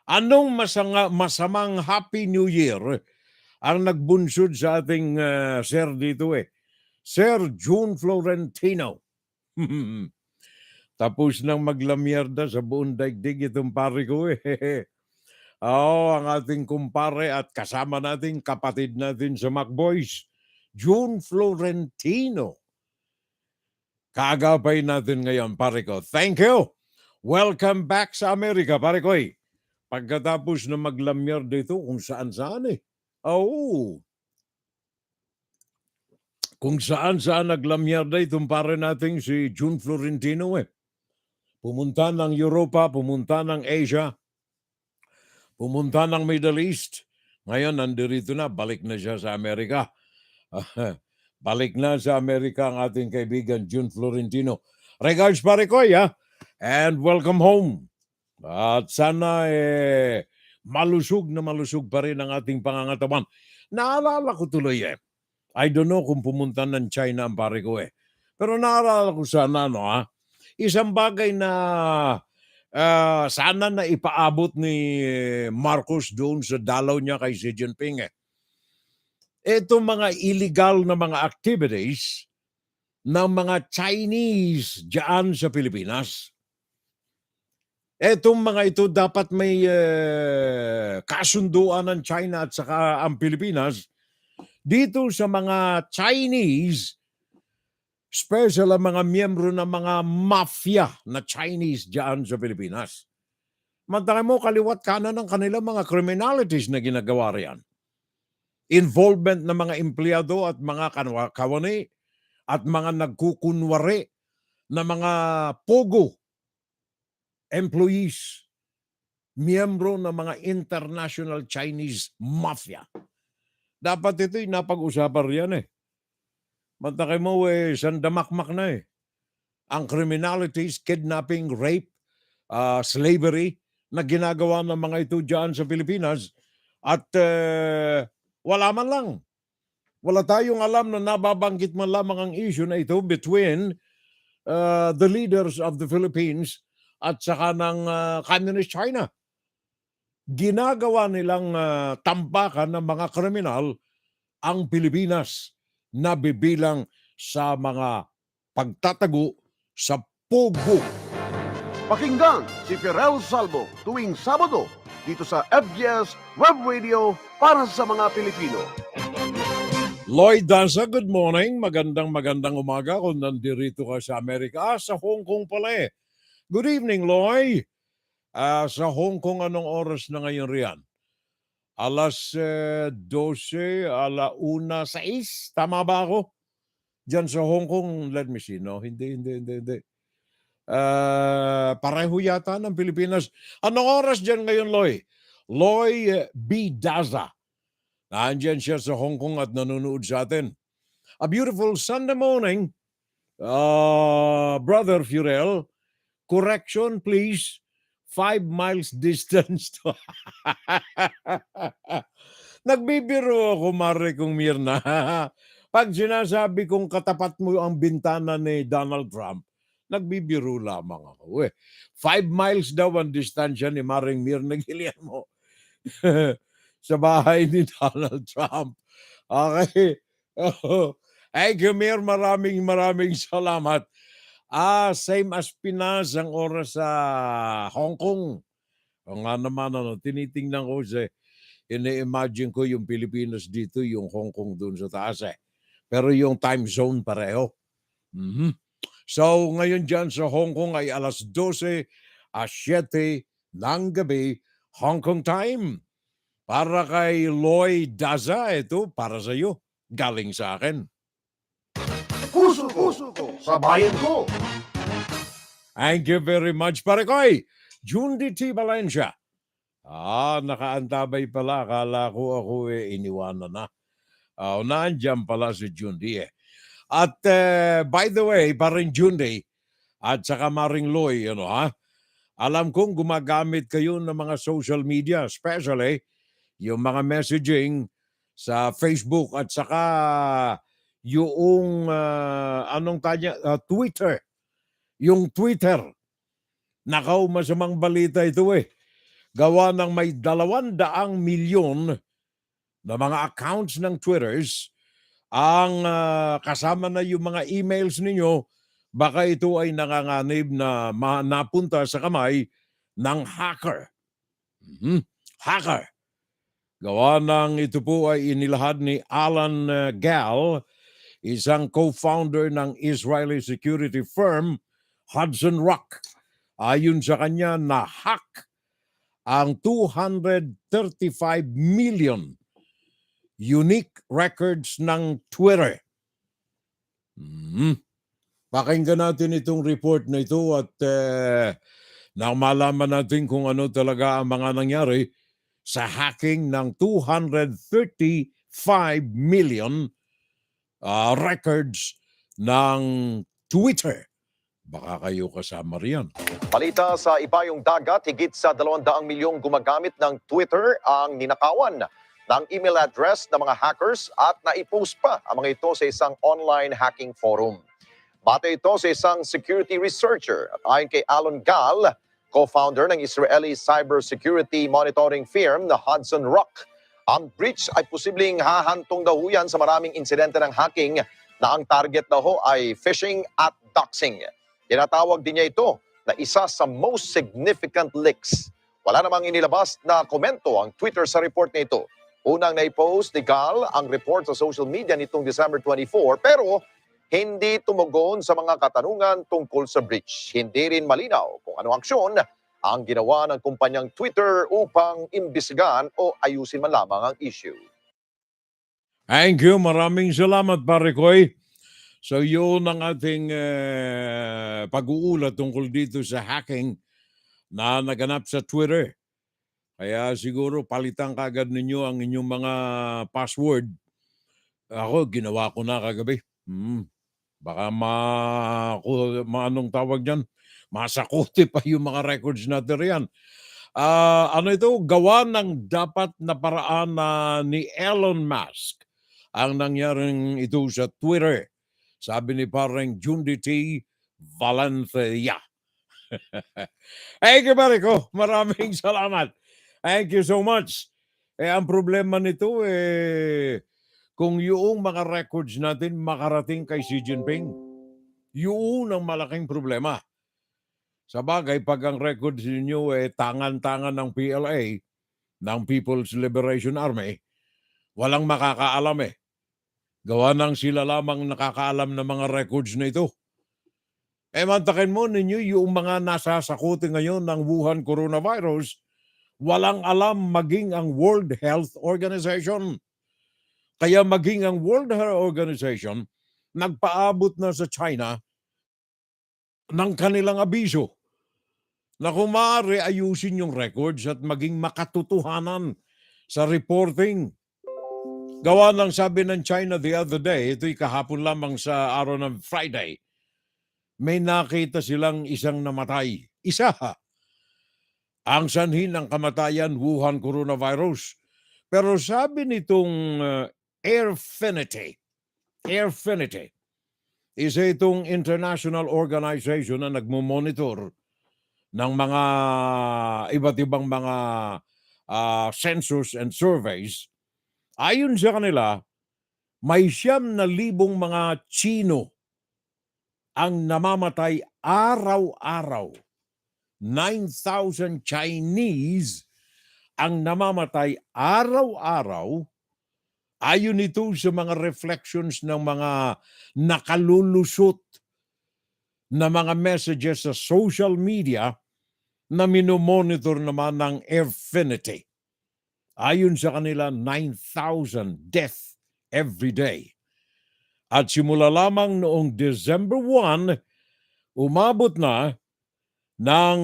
Anong masamang Happy New Year ang nagbunsod sa ating sir dito Sir June Florentino. Tapos nang maglamyerda sa buong daigdig itong pare ko eh. Ang ating kumpare at kasama nating kapatid natin sa MacBoys, June Florentino. Kaagapay natin ngayon, pare ko. Thank you. Welcome back sa Amerika, pare ko. Pagkatapos na maglamyer dito kung saan-saan eh. Kung saan-saan naglamyer na itong pare natin si June Florentino eh. Pumunta ng Europa, pumunta ng Asia, pumunta ng Middle East. Ngayon, nandito na, balik na siya sa Amerika. Balik na sa Amerika ang ating kaibigan June Florentino. Regards pare ko, and welcome home. At sana malusog na malusog pa rin ang ating pangangatawan. Naalala ko tuloy I don't know kung pumunta ng China ang pare ko pero naalala ko sana isang bagay na sana na ipaabot ni Marcos doon sa dalaw niya kay Xi Jinping Itong mga illegal na mga activities ng mga Chinese diyan sa Pilipinas. Etong mga ito dapat may kasunduan ng China at saka ang Pilipinas dito sa mga Chinese, special ang mga miyembro ng mga mafia na Chinese diyan sa Pilipinas. Mantaka mo kaliwat kanan ng kanilang mga criminalities na ginagawa riyan. Involvement ng mga empleyado at mga kawani at mga nagkukunwari na mga pogo employees, miyembro ng mga international Chinese mafia. Dapat ito'y napag-usapan riyan Mantakay mo sandamakmak na Ang criminalities, kidnapping, rape, slavery na ginagawa ng mga ito dyan sa Pilipinas at wala man lang. Wala tayong alam na nababanggit man lamang ang issue na ito between the leaders of the Philippines at saka ng Communist China. Ginagawa nilang tampakan ng mga kriminal ang Pilipinas na bibilang sa mga pagtatago sa pogo. Pakinggan si Ferrell Salvo tuwing Sabado dito sa AMIDST Web Radio para sa mga Pilipino. Lloyd Daza, good morning. Magandang umaga kung nandito ka sa Amerika. Sa Hong Kong pala Good evening, Lloyd. Sa Hong Kong, anong oras na ngayon riyan? Alas 12, alauna 6. Tama ba ako? Diyan sa Hong Kong, let me see. No, hindi. Pareho yata ng Pilipinas. Anong oras dyan ngayon, Lloyd? Lloyd B. Daza. Nandiyan siya sa Hong Kong at nanonood sa atin. A beautiful Sunday morning, Brother Furel. Correction, please. 5 miles distance to. Nagbibiro ako, Mare, kung Mirna. Pag sinasabi kong katapat mo ang bintana ni Donald Trump, nagbibiro lamang ako. 5 miles daw ang distansya ni Maring Mirna Guillermo sa bahay ni Donald Trump. Okay. Hey, Mir, maraming salamat. Same as Pinas ang oras sa Hong Kong. O nga naman, tinitingnan ko ini-imagine ko yung Pilipinas dito, yung Hong Kong dun sa taas Pero yung time zone pareho. So, ngayon dyan sa Hong Kong ay alas 12, 7 ng gabi, Hong Kong time. Para kay Lloyd Daza, ito para sa iyo. Galing sa akin. Puso ko sa bayan ko. Thank you very much, pare koy. June T. Valencia. Nakaantabay pala. Akala ko ako iniwanan na. Nandiyan pala si June D. At by the way, paring June D. At saka Maring Loy, alam kong gumagamit kayo ng mga social media, especially yung mga messaging sa Facebook at saka yung Twitter. Yung Twitter. Nakaw, masamang balita ito Gawa ng may 200 milyon na mga accounts ng Twitters ang kasama na yung mga emails ninyo baka ito ay nanganganib na napunta sa kamay ng hacker. Hacker. Gawa ng ito po ay inilahad ni Alan Gal, isang co-founder ng Israeli security firm Hudson Rock. Ayon sa kanya, na-hack ang 235 million unique records ng Twitter. Pakinggan natin itong report na ito at nang malaman natin kung ano talaga ang mga nangyari sa hacking ng 235 million records ng Twitter. Baka kayo kasama riyan. Balita sa ibayong dagat, higit sa 200 milyong gumagamit ng Twitter ang ninakawan ng email address ng mga hackers at naipost pa ang mga ito sa isang online hacking forum. Batay ito sa isang security researcher at ayon kay Alan Gal, co-founder ng Israeli cybersecurity monitoring firm na Hudson Rock. Ang breach ay posibleng hahantong daw yan sa maraming insidente ng hacking na ang target daw ay phishing at doxing. Tinatawag din niya ito na isa sa most significant leaks. Wala namang inilabas na komento ang Twitter sa report na ito. Unang naipost ni Gal ang report sa social media nitong December 24 pero hindi tumugon sa mga katanungan tungkol sa breach. Hindi rin malinaw kung anong aksyon ang ginawa ng kumpanyang Twitter upang imbisigan o ayusin man lamang ang issue. Thank you. Maraming salamat, pare Koy. So yun ang ating pag-uulat tungkol dito sa hacking na naganap sa Twitter. Kaya siguro palitan kagad ninyo ang inyong mga password. Ako, ginawa ko na kagabi. Baka anong tawag dyan? Masakote pa yung mga records natin riyan. Ano ito? Gawa ng dapat na paraan ni Elon Musk ang nangyaring ito sa Twitter. Sabi ni parang Junditi Valencia. Hey, Mariko, maraming salamat. Thank you so much. Ang problema nito, kung yung mga records natin makarating kay Xi Jinping, yun ang malaking problema. Sa bagay, pag ang records ninyo tangan-tangan ng PLA, ng People's Liberation Army, walang makakaalam Gawa nang sila lamang nakakaalam ng mga records na ito. Mantakin mo ninyo yung mga nasasakuti ngayon ng Wuhan coronavirus, walang alam maging ang World Health Organization. Kaya maging ang World Health Organization, nagpaabot na sa China ng kanilang abiso na kung maaari ayusin yung records at maging makatotohanan sa reporting. Gawa ng sabi ng China the other day, ito'y kahapon lamang sa araw ng Friday, may nakita silang isang namatay. Isa. Ang sanhi ng kamatayan, Wuhan coronavirus. Pero sabi nitong Airfinity isa itong international organization na nagmumonitor ng mga iba't ibang mga census and surveys. Ayon sa kanila, may 9,000 mga Chino ang namamatay araw-araw. 9,000 Chinese ang namamatay araw-araw. Ayon ito sa mga reflections ng mga nakalulusot na mga messages sa social media na minomonitor naman ng Airfinity. Ayon sa kanila, 9,000 death every day. At simula lamang noong December 1, umabot na ng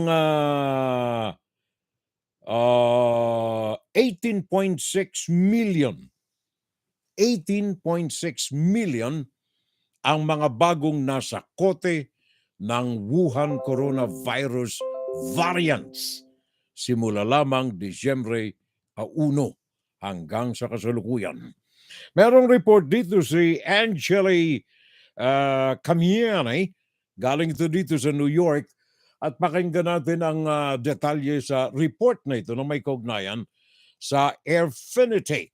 18.6 million. 18.6 million ang mga bagong nasa kote ng Wuhan coronavirus variants simula lamang Disyembre 1 hanggang sa kasalukuyan. Merong report dito si Angeli Camiani, galing ito dito sa New York, at pakinggan natin ang detalye sa report na ito na may kaugnayan sa Airfinity,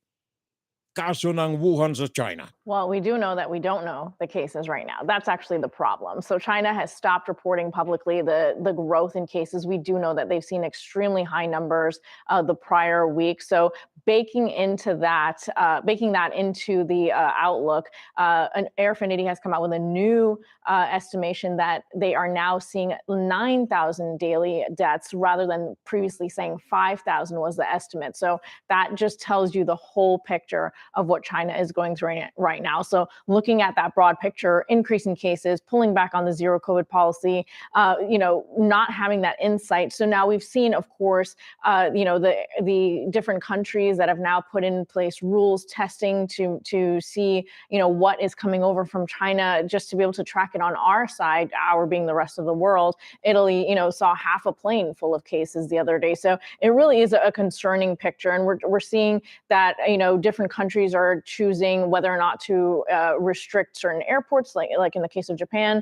kaso ng Wuhan sa China. Well, we do know that we don't know the cases right now. That's actually the problem. So China has stopped reporting publicly the growth in cases. We do know that they've seen extremely high numbers the prior week. So baking that into the outlook, Airfinity has come out with a new estimation that they are now seeing 9,000 daily deaths rather than previously saying 5,000 was the estimate. So that just tells you the whole picture of what China is going through right now. So looking at that broad picture, increasing cases, pulling back on the zero COVID policy, not having that insight. So now we've seen, of course, the different countries that have now put in place rules, testing to see, what is coming over from China, just to be able to track it on our side, our being the rest of the world. Italy, saw half a plane full of cases the other day. So it really is a concerning picture. And we're seeing that, different countries are choosing whether or not to restrict certain airports, like in the case of Japan.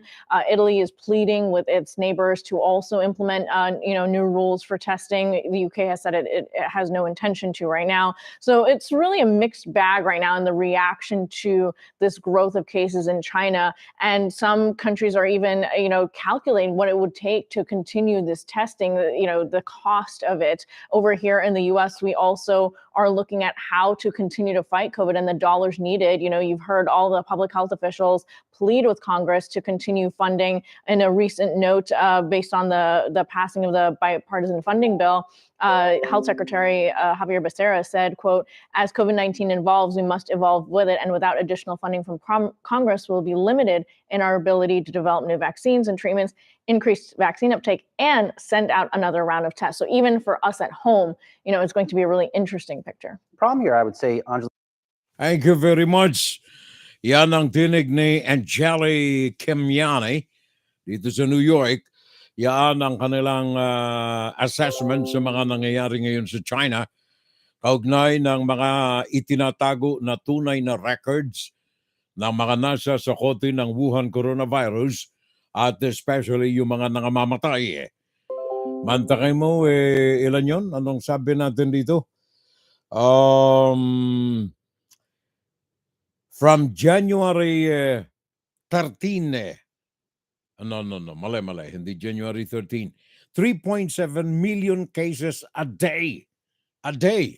Italy is pleading with its neighbors to also implement, new rules for testing. The UK has said it has no intention to right now. So it's really a mixed bag right now in the reaction to this growth of cases in China. And some countries are even, calculating what it would take to continue this testing, the cost of it. Over here in the US, we also are looking at how to continue to fight COVID and the dollars needed. You've heard all the public health officials plead with Congress to continue funding. In a recent note, based on the passing of the bipartisan funding bill, Health Secretary Javier Becerra said, quote, "As COVID-19 evolves, we must evolve with it, and without additional funding from Congress, we'll be limited in our ability to develop new vaccines and treatments, increase vaccine uptake, and send out another round of tests." So even for us at home, it's going to be a really interesting picture. Problem here, I would say, Angela. Thank you very much. Yan ang tinig ni Angeli Kimiani dito sa New York. Yan ang kanilang assessment sa mga nangyayari ngayon sa China. Kaugnay ng mga itinatago na tunay na records ng mga nasa sa kote ng Wuhan coronavirus at especially yung mga nangamamatay. Mantakay mo, ilan yun? Anong sabi natin dito? From January 13, no, mali, hindi January 13. 3.7 million cases a day. A day.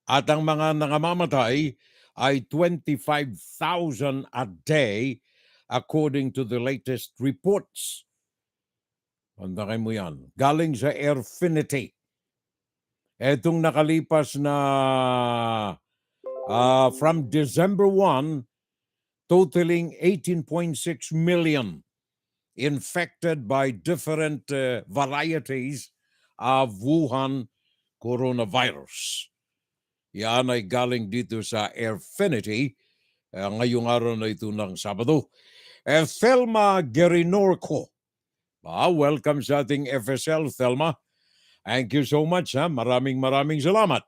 At ang mga nangamamatay ay 25,000 a day according to the latest reports. Pandakay mo yan. Galing sa Airfinity. Etong nakalipas na from December 1, totaling 18.6 million infected by different varieties of Wuhan coronavirus. Yan ay galing dito sa Airfinity ngayong araw na ito ng Sabado. Thelma Gerinorco. Welcome sa ating FSL, Thelma. Thank you so much. Maraming salamat.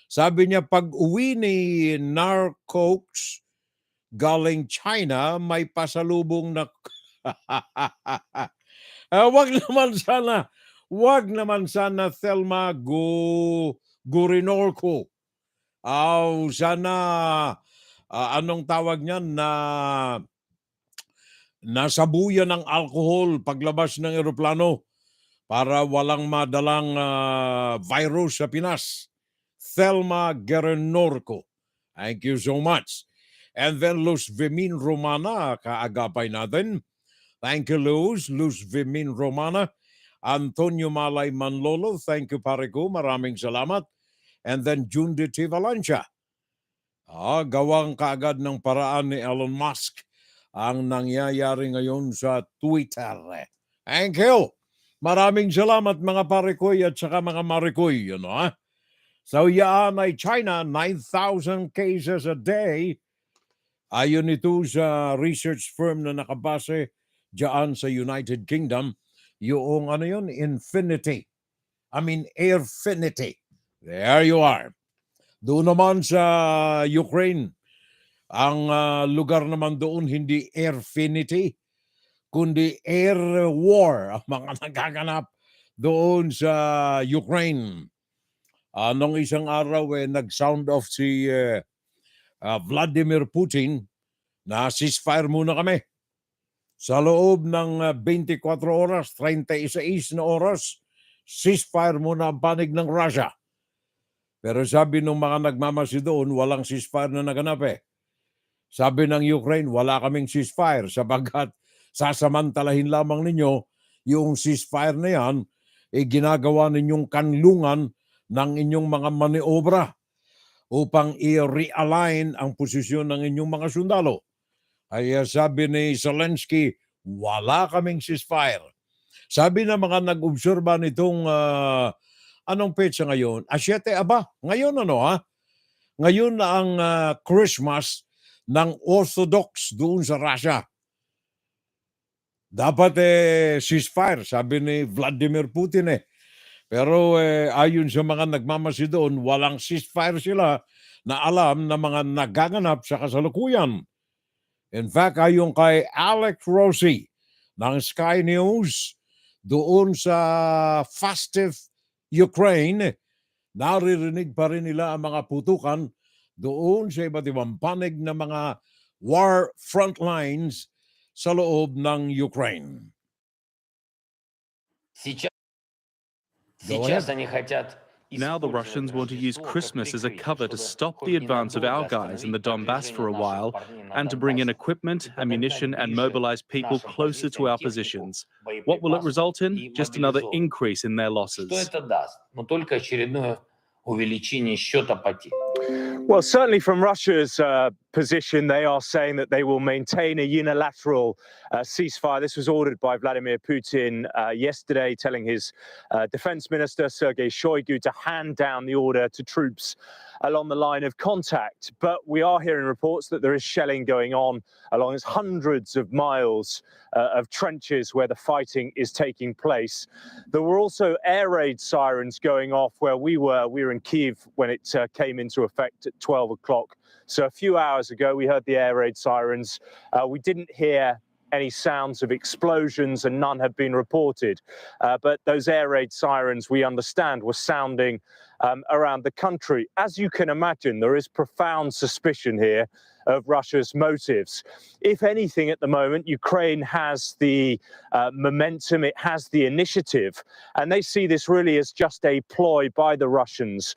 Sabi niya, pag uwi ni Narcox galing China, may pasalubong na... Wag naman sana, Thelma Gerinorco. Sana, anong tawag niyan, na nasabuyan ng alcohol paglabas ng eroplano para walang madalang virus sa Pinas. Thelma Gerinorco. Thank you so much. And then Luz Vimin Romana, kaagapay natin. Thank you, Luz Vimin Romana. Antonio Malay Manlolo, thank you, pare ko. Maraming salamat. And then Junditi Valencia. Gawang kaagad ng paraan ni Elon Musk ang nangyayari ngayon sa Twitter. Thank you. Maraming salamat mga parikoy at saka mga marikoy. So yan ay China, 9,000 cases a day. Ayon ito sa research firm na nakabase dyan sa United Kingdom, yung Airfinity. There you are. Doon naman sa Ukraine, ang lugar naman doon hindi Airfinity, kundi air war, ang mga nagaganap doon sa Ukraine. Nung isang araw, nag-sound off si Vladimir Putin na ceasefire muna kami. Sa loob ng 24 oras, 36 na oras, ceasefire muna ang panig ng Russia. Pero sabi ng mga nagmamasi doon, walang ceasefire na naganap eh. Sabi ng Ukraine, wala kaming ceasefire sapagkat sasamantalahin lamang ninyo yung ceasefire na yan, ginagawa ninyong kanlungan ng inyong mga maniobra upang i-realign ang posisyon ng inyong mga sundalo. Ay sabi ni Zelensky, wala kaming ceasefire. Sabi ng mga nag-obserba nitong anong petsa ngayon? 7 aba, ngayon Ngayon na ang Christmas ng Orthodox doon sa Russia. Dapat ceasefire, sabi ni Vladimir Putin Pero ayon sa mga nagmamasi doon, walang ceasefire sila na alam na mga nagaganap sa kasalukuyan. In fact, ayon kay Alex Rossi ng Sky News, doon sa festive Ukraine, naririnig pa rin nila ang mga putukan doon sa iba't ibang panig ng mga war front lines sa loob ng Ukraine. Now the Russians want to use Christmas as a cover to stop the advance of our guys in the Donbass for a while and to bring in equipment, ammunition and mobilize people closer to our positions. What will it result in? Just another increase in their losses. Well, certainly from Russia's position, they are saying that they will maintain a unilateral ceasefire. This was ordered by Vladimir Putin yesterday, telling his defense minister, Sergei Shoigu, to hand down the order to troops along the line of contact. But we are hearing reports that there is shelling going on along hundreds of miles of trenches where the fighting is taking place. There were also air raid sirens going off where we were. We were in Kyiv when it came into effect at 12 o'clock. So a few hours ago, we heard the air raid sirens. We didn't hear any sounds of explosions and none have been reported. But those air raid sirens, we understand, were sounding around the country. As you can imagine, there is profound suspicion here of Russia's motives. If anything, at the moment, Ukraine has the momentum, it has the initiative, and they see this really as just a ploy by the Russians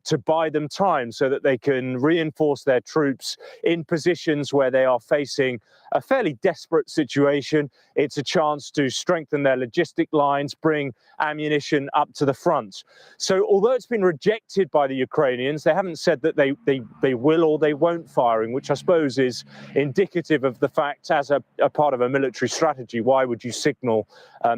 to buy them time so that they can reinforce their troops in positions where they are facing a fairly desperate situation. It's a chance to strengthen their logistic lines, bring ammunition up to the front. So although it's been rejected by the Ukrainians, they haven't said that they will or they won't firing, which I suppose is indicative of the fact, as a part of a military strategy, why would you signal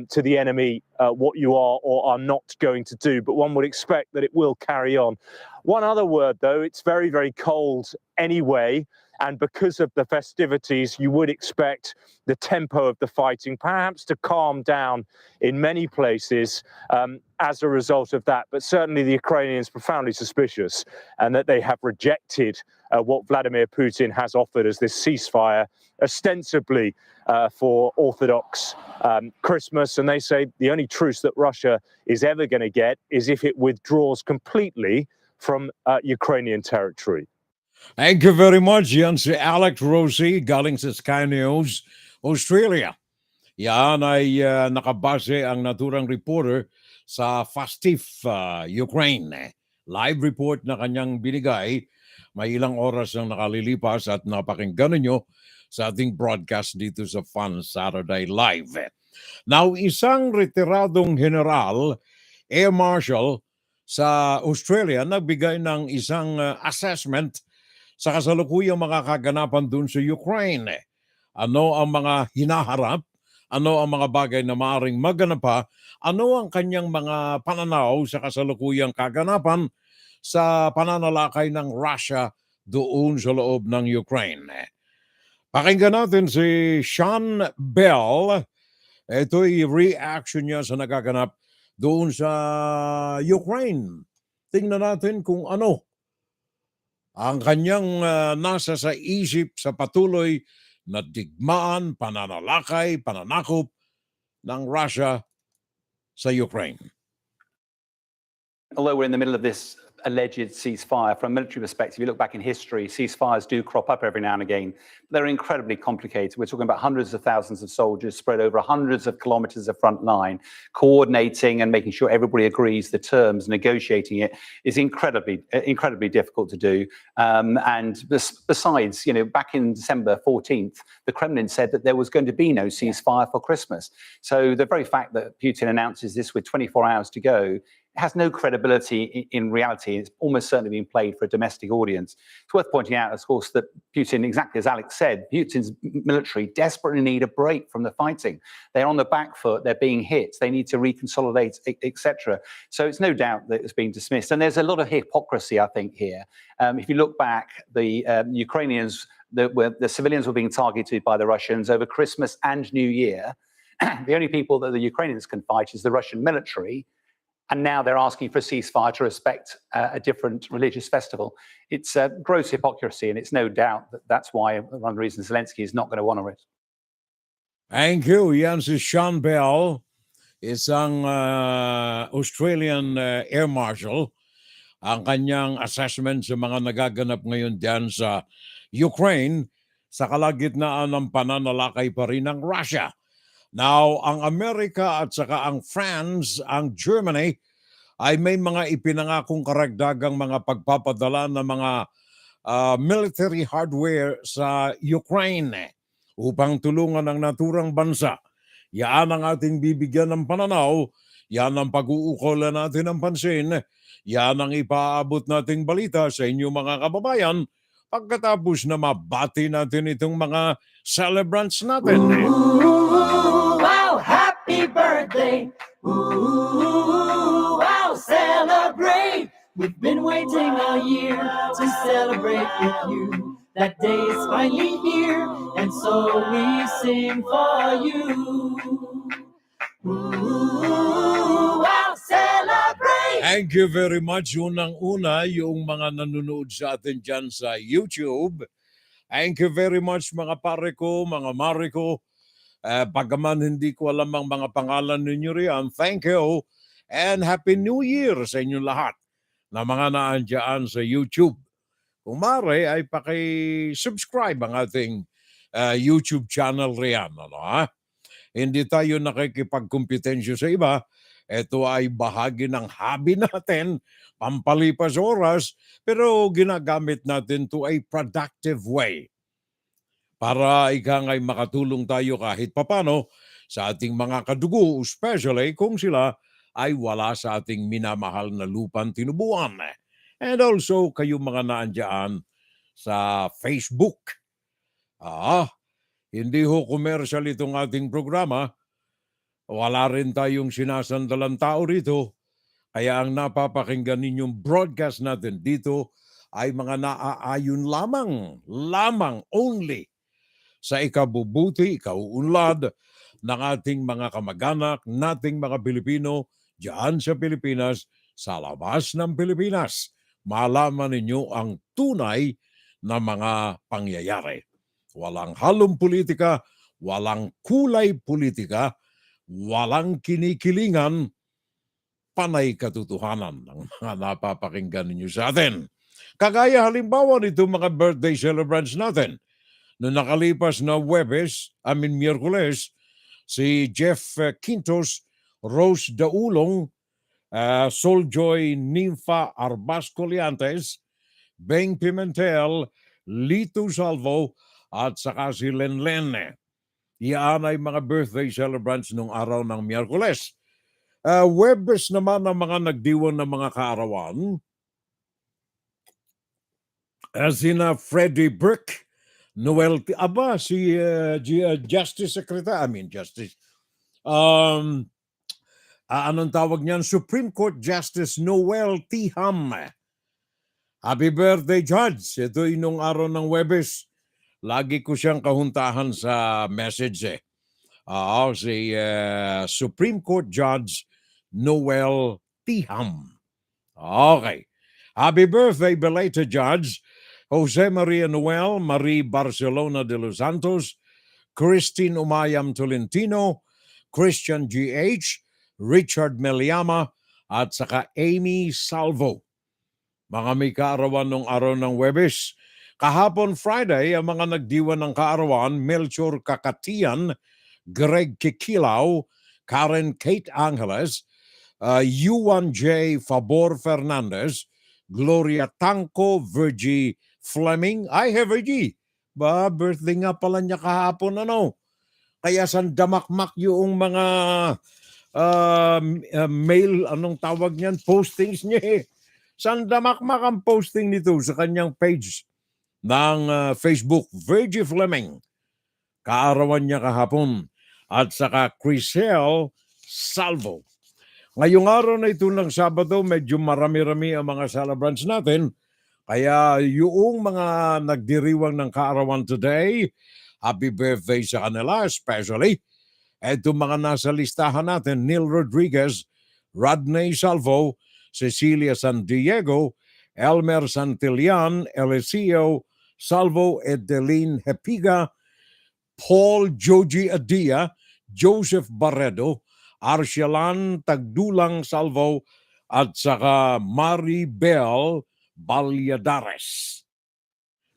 to the enemy what you are or are not going to do? But one would expect that it will carry on. One other word, though, it's very, very cold anyway. And because of the festivities, you would expect the tempo of the fighting perhaps to calm down in many places as a result of that. But certainly the Ukrainians profoundly suspicious and that they have rejected what Vladimir Putin has offered as this ceasefire, ostensibly for Orthodox Christmas. And they say the only truce that Russia is ever going to get is if it withdraws completely from Ukrainian territory. Thank you very much. Yan si Alex Rossi, galing sa Sky News, Australia. Yan ay nakabase ang naturang reporter sa festive Ukraine. Live report na kanyang binigay. May ilang oras ang nakalilipas at napakinggan ninyo sa ating broadcast dito sa Fun Saturday Live. Now, isang retiradong general, Air Marshal sa Australia, nagbigay ng isang assessment sa kasalukuyang mga kaganapan dun sa Ukraine. Ano ang mga hinaharap? Ano ang mga bagay na maaaring maganap pa? Ano ang kanyang mga pananaw sa kasalukuyang kaganapan sa pananalakay ng Russia doon sa loob ng Ukraine? Pakinggan natin si Sean Bell. Ito'y reaction niya sa nagaganap doon sa Ukraine. Tingnan natin kung ano ang kanyang nasa sa isip sa patuloy na digmaan, pananalakay, pananakop ng Russia sa Ukraine. Although we're in the middle of this alleged ceasefire. From a military perspective, you look back in history, ceasefires do crop up every now and again. They're incredibly complicated. We're talking about hundreds of thousands of soldiers spread over hundreds of kilometers of front line. Coordinating and making sure everybody agrees the terms, negotiating it is incredibly difficult to do. And besides, back in December 14th, the Kremlin said that there was going to be no ceasefire for Christmas. So the very fact that Putin announces this with 24 hours to go has no credibility in reality. It's almost certainly being played for a domestic audience. It's worth pointing out, of course, that Putin, exactly as Alex said, Putin's military desperately need a break from the fighting. They're on the back foot, they're being hit, they need to reconsolidate, etc. So it's no doubt that it's being dismissed. And there's a lot of hypocrisy, I think, here. If you look back, the Ukrainians, the civilians were being targeted by the Russians over Christmas and New Year. The only people that the Ukrainians can fight is the Russian military. And now they're asking for a ceasefire to respect a different religious festival. It's gross hypocrisy, and it's no doubt that that's why one of the reasons Zelensky is not going to honor it. Thank you. Yan si Sean Bell, isang Australian Air Marshal. Ang kanyang assessment sa mga nagaganap ngayon diyan sa Ukraine sa kalagitnaan ng pananalakay pa rin ng Russia. Now, ang Amerika at saka ang France, ang Germany, ay may mga ipinangakong karagdagang mga pagpapadala ng mga military hardware sa Ukraine upang tulungan ang naturang bansa. Yan ang ating bibigyan ng pananaw, yan ang pag-uukola natin ng pansin, yan ang ipaabot nating balita sa inyong mga kababayan pagkatapos na mabati natin itong mga celebrants natin. Wow, happy birthday. Ooh, wow, celebrate. We've been waiting all year to celebrate with you. That day is finally here, and so we sing for you. Ooh, wow, celebrate. Thank you very much. Unang-una, yung mga nanonood sa atin dyan sa YouTube. Thank you very much mga pare ko, mga mare ko. Pagaman hindi ko alam ang mga pangalan ninyo riyan, thank you and Happy New Year sa inyong lahat na mga naandyan sa YouTube. Kung mare ay paki-subscribe ang ating YouTube channel riyan. Hindi tayo nakikipagkompetensya sa iba. Ito ay bahagi ng hobby natin, pampalipas oras, pero ginagamit natin to a productive way. Para ikangay makatulong tayo kahit papano sa ating mga kadugo, especially kung sila ay wala sa ating minamahal na lupang tinubuan. And also, kayo mga naandyan sa Facebook. Hindi ho commercial itong ating programa. Wala rin tayong sinasandalang tao rito. Kaya ang napapakinggan ninyong broadcast natin dito ay mga naaayon lamang only sa ikabubuti, ikauunlad ng ating mga kamag-anak, nating mga Pilipino diyan sa Pilipinas, sa labas ng Pilipinas. Malaman ninyo ang tunay na mga pangyayari. Walang halong politika, walang kulay politika, walang kinikilingan, panay katotohanan ng mga napapakinggan ninyo sa atin. Kagaya halimbawa nito mga birthday celebrants natin. Noong nakalipas na Miyerkules, si Jeff Quintos, Rose Daulong, Soljoy Ninfa Arbas-Coliantes, Beng Pimentel, Lito Salvo, at saka si Lenlen. Iyan ay mga birthday celebrants nung araw ng Miyerkules. Webes naman ang mga nagdiwang ng mga kaarawan. Sina Freddie Brick, Noel, si Justice Secretary, anong tawag niyan? Supreme Court Justice Noel T. Ham. Happy birthday, Judge. Ito inong araw ng Webes. Lagi ko siyang kahuntahan sa message si Supreme Court Judge Noel T. Ham. Okay. Happy birthday, belated Judge Jose Maria Noel Marie Barcelona de los Santos, Christine Umayam Tolentino, Christian G.H., Richard Meliama, at saka Amy Salvo. Mga may kaarawan nung araw ng Webes. Kahapon Friday, ang mga nagdiwan ng kaarawan, Melchor Kakatian, Greg Kikilaw, Karen Kate Angeles, Yuan J. Fabor Fernandez, Gloria Tanco, Virgie Fleming. Ay, Virgie, ba, birthday nga pala niya kahapon, ano? Kaya sandamakmak yung mga mail, anong tawag niyan, postings niya eh. Sandamakmak ang posting nito sa kanyang page ng Facebook, Virgie Fleming. Kaarawan niya kahapon. At saka Crisel Salvo. Ngayong araw na ito ng Sabado, medyo marami-rami ang mga celebrants natin. Kaya yung mga nagdiriwang ng kaarawan today, happy birthday sa kanila, especially itong mga nasa listahan natin, Neil Rodriguez, Rodney Salvo, Cecilia San Diego, Elmer Santillan, Eliseo Salvo, Edeline Hepiga, Paul Joji Adia, Joseph Barredo, Arcelan Tagdulang Salvo, at saka Maribel Balyadares.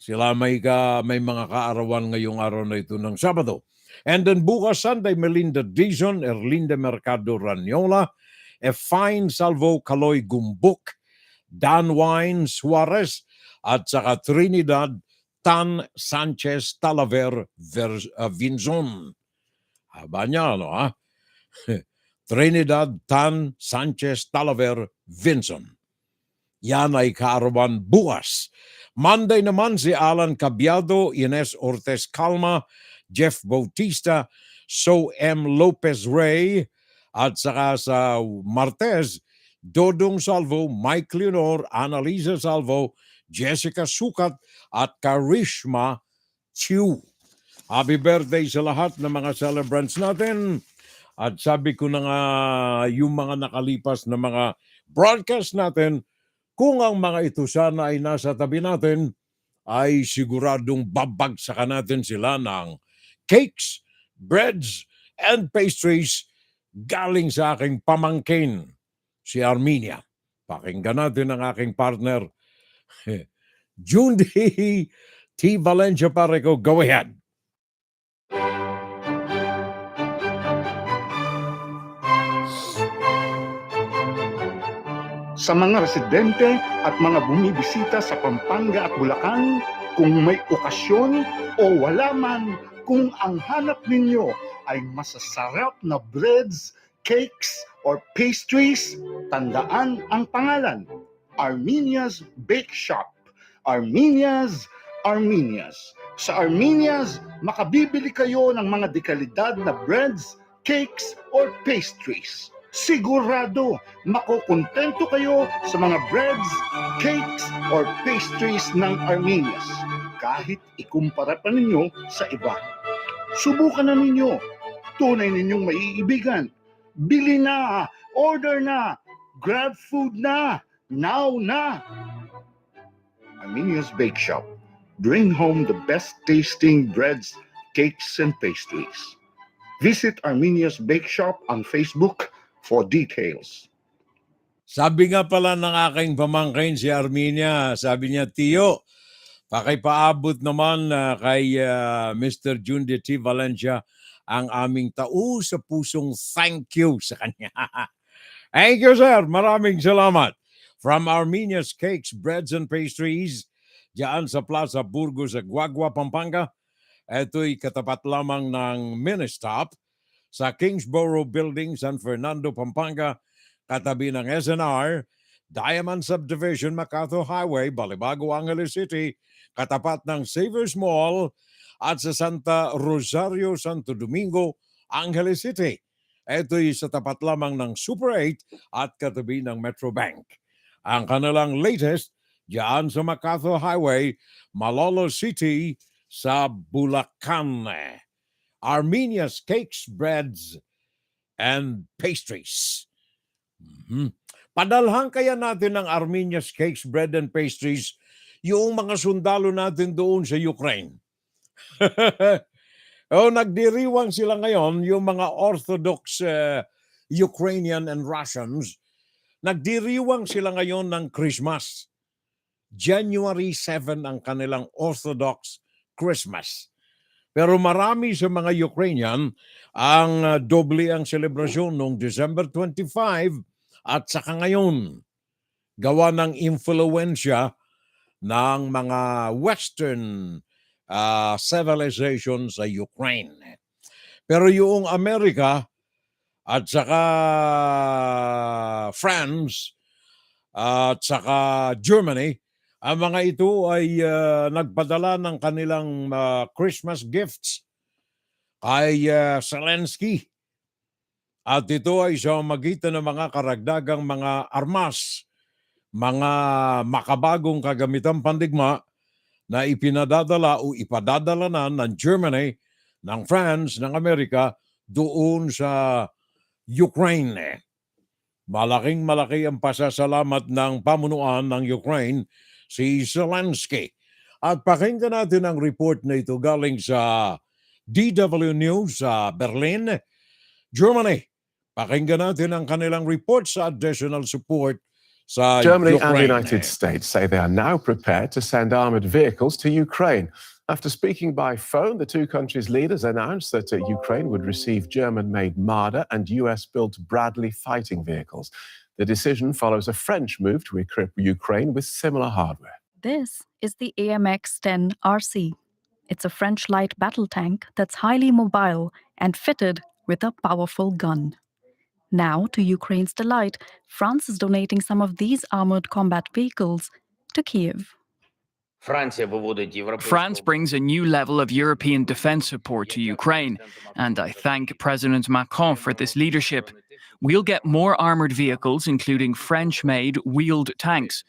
Sila may mga kaarawan ngayong araw na ito ng Sabado. And then bukas Sunday, Melinda Dizon, Erlinda Mercado Ranyola, Efine Salvo Caloy Gumbuk, Dan Wine Suarez, at saka Trinidad Tan Sanchez Talaver Vinzon. Haba niya, ano ha? Trinidad Tan Sanchez Talaver Vinzon. Yan ay kaarawan bukas. Monday naman si Alan Cabiado, Ines Ortez Calma, Jeff Bautista, So M. Lopez Ray, at saka sa Martes, Dodong Salvo, Mike Leonor, Annalisa Salvo, Jessica Sukat, at Karishma Chiu. Happy birthday sa lahat ng mga celebrants natin. At sabi ko na nga, yung mga nakalipas na mga broadcast natin, kung ang mga ito sana ay nasa tabi natin, ay siguradong babagsakan natin sila ng cakes, breads, and pastries galing sa aking pamangkin, si Armenia. Pakinggan natin ang aking partner, Jundi T. Valencia Pareco. Go ahead. Sa mga residente at mga bumibisita sa Pampanga at Bulacan, kung may okasyon o wala man, kung ang hanap ninyo ay masasarap na breads, cakes, or pastries, tandaan ang pangalan, Armenia's Bake Shop. Armenia's. Sa Armenia's, makabibili kayo ng mga dekalidad na breads, cakes, or pastries. Sigurado, makukontento kayo sa mga breads, cakes, or pastries ng Armenia's kahit ikumpara pa ninyo sa iba. Subukan na ninyo. Tunay ninyong maiibigan. Bili na, order na, grab food na, now na. Armenia's Bake Shop. Bring home the best tasting breads, cakes, and pastries. Visit Armenia's Bake Shop on Facebook for details. Sabi nga pala ng aking pamangkin si Armenia, sabi niya, Tiyo, pakipaabot naman kay Mr. Jundi T. Valencia ang aming sa pusong thank you sa kanya. Thank you, sir. Maraming salamat. From Armenia's Cakes, Breads, and Pastries, diyan sa Plaza Burgos sa Guagua, Pampanga. Ito'y katapat lamang ng mini-stop sa Kingsborough Building, San Fernando, Pampanga, katabi ng SNR, Diamond Subdivision, MacArthur Highway, Balibago, Angeles City, katapat ng Savers Mall, at sa Santa Rosario, Santo Domingo, Angeles City. Ito'y sa tapat lamang ng Super 8 at katabi ng Metro Bank. Ang kanilang latest, diyan sa MacArthur Highway, Malolo City, sa Bulacan. Armenia's Cakes, Breads, and Pastries. Padalhan kaya natin ng Armenia's Cakes, Bread, and Pastries yung mga sundalo natin doon sa Ukraine. Nagdiriwang sila ngayon, yung mga Orthodox Ukrainian and Russians, nagdiriwang sila ngayon ng Christmas. January 7 ang kanilang Orthodox Christmas. Pero marami sa mga Ukrainian ang doble ang selebrasyon noong December 25 at saka ngayon. Gawa ng influensya ng mga Western civilization sa Ukraine. Pero yung Amerika at saka France at saka Germany, ang mga ito ay nagpadala ng kanilang Christmas gifts kay Zelensky. At ito ay sa magitan ng mga karagdagang mga armas, mga makabagong kagamitang pandigma na ipinadadala o ipadadala na ng Germany, ng France, ng Amerika doon sa Ukraine. Malaking-malaki ang pasasalamat ng pamunuan ng Ukraine, si Zelensky. At pakinggan natin ang report na ito galing sa DW News sa Berlin, Germany. Pakinggan natin ang kanilang report sa additional support sa Germany and the Ukraine. United States say they are now prepared to send armored vehicles to Ukraine. After speaking by phone, the two countries' leaders announced that Ukraine would receive German-made Marder and US-built Bradley fighting vehicles. The decision follows a French move to equip Ukraine with similar hardware. This is the AMX-10 RC. It's a French light battle tank that's highly mobile and fitted with a powerful gun. Now, to Ukraine's delight, France is donating some of these armored combat vehicles to Kiev. France brings a new level of European defense support to Ukraine, and I thank President Macron for this leadership. We'll get more armored vehicles, including French-made wheeled tanks,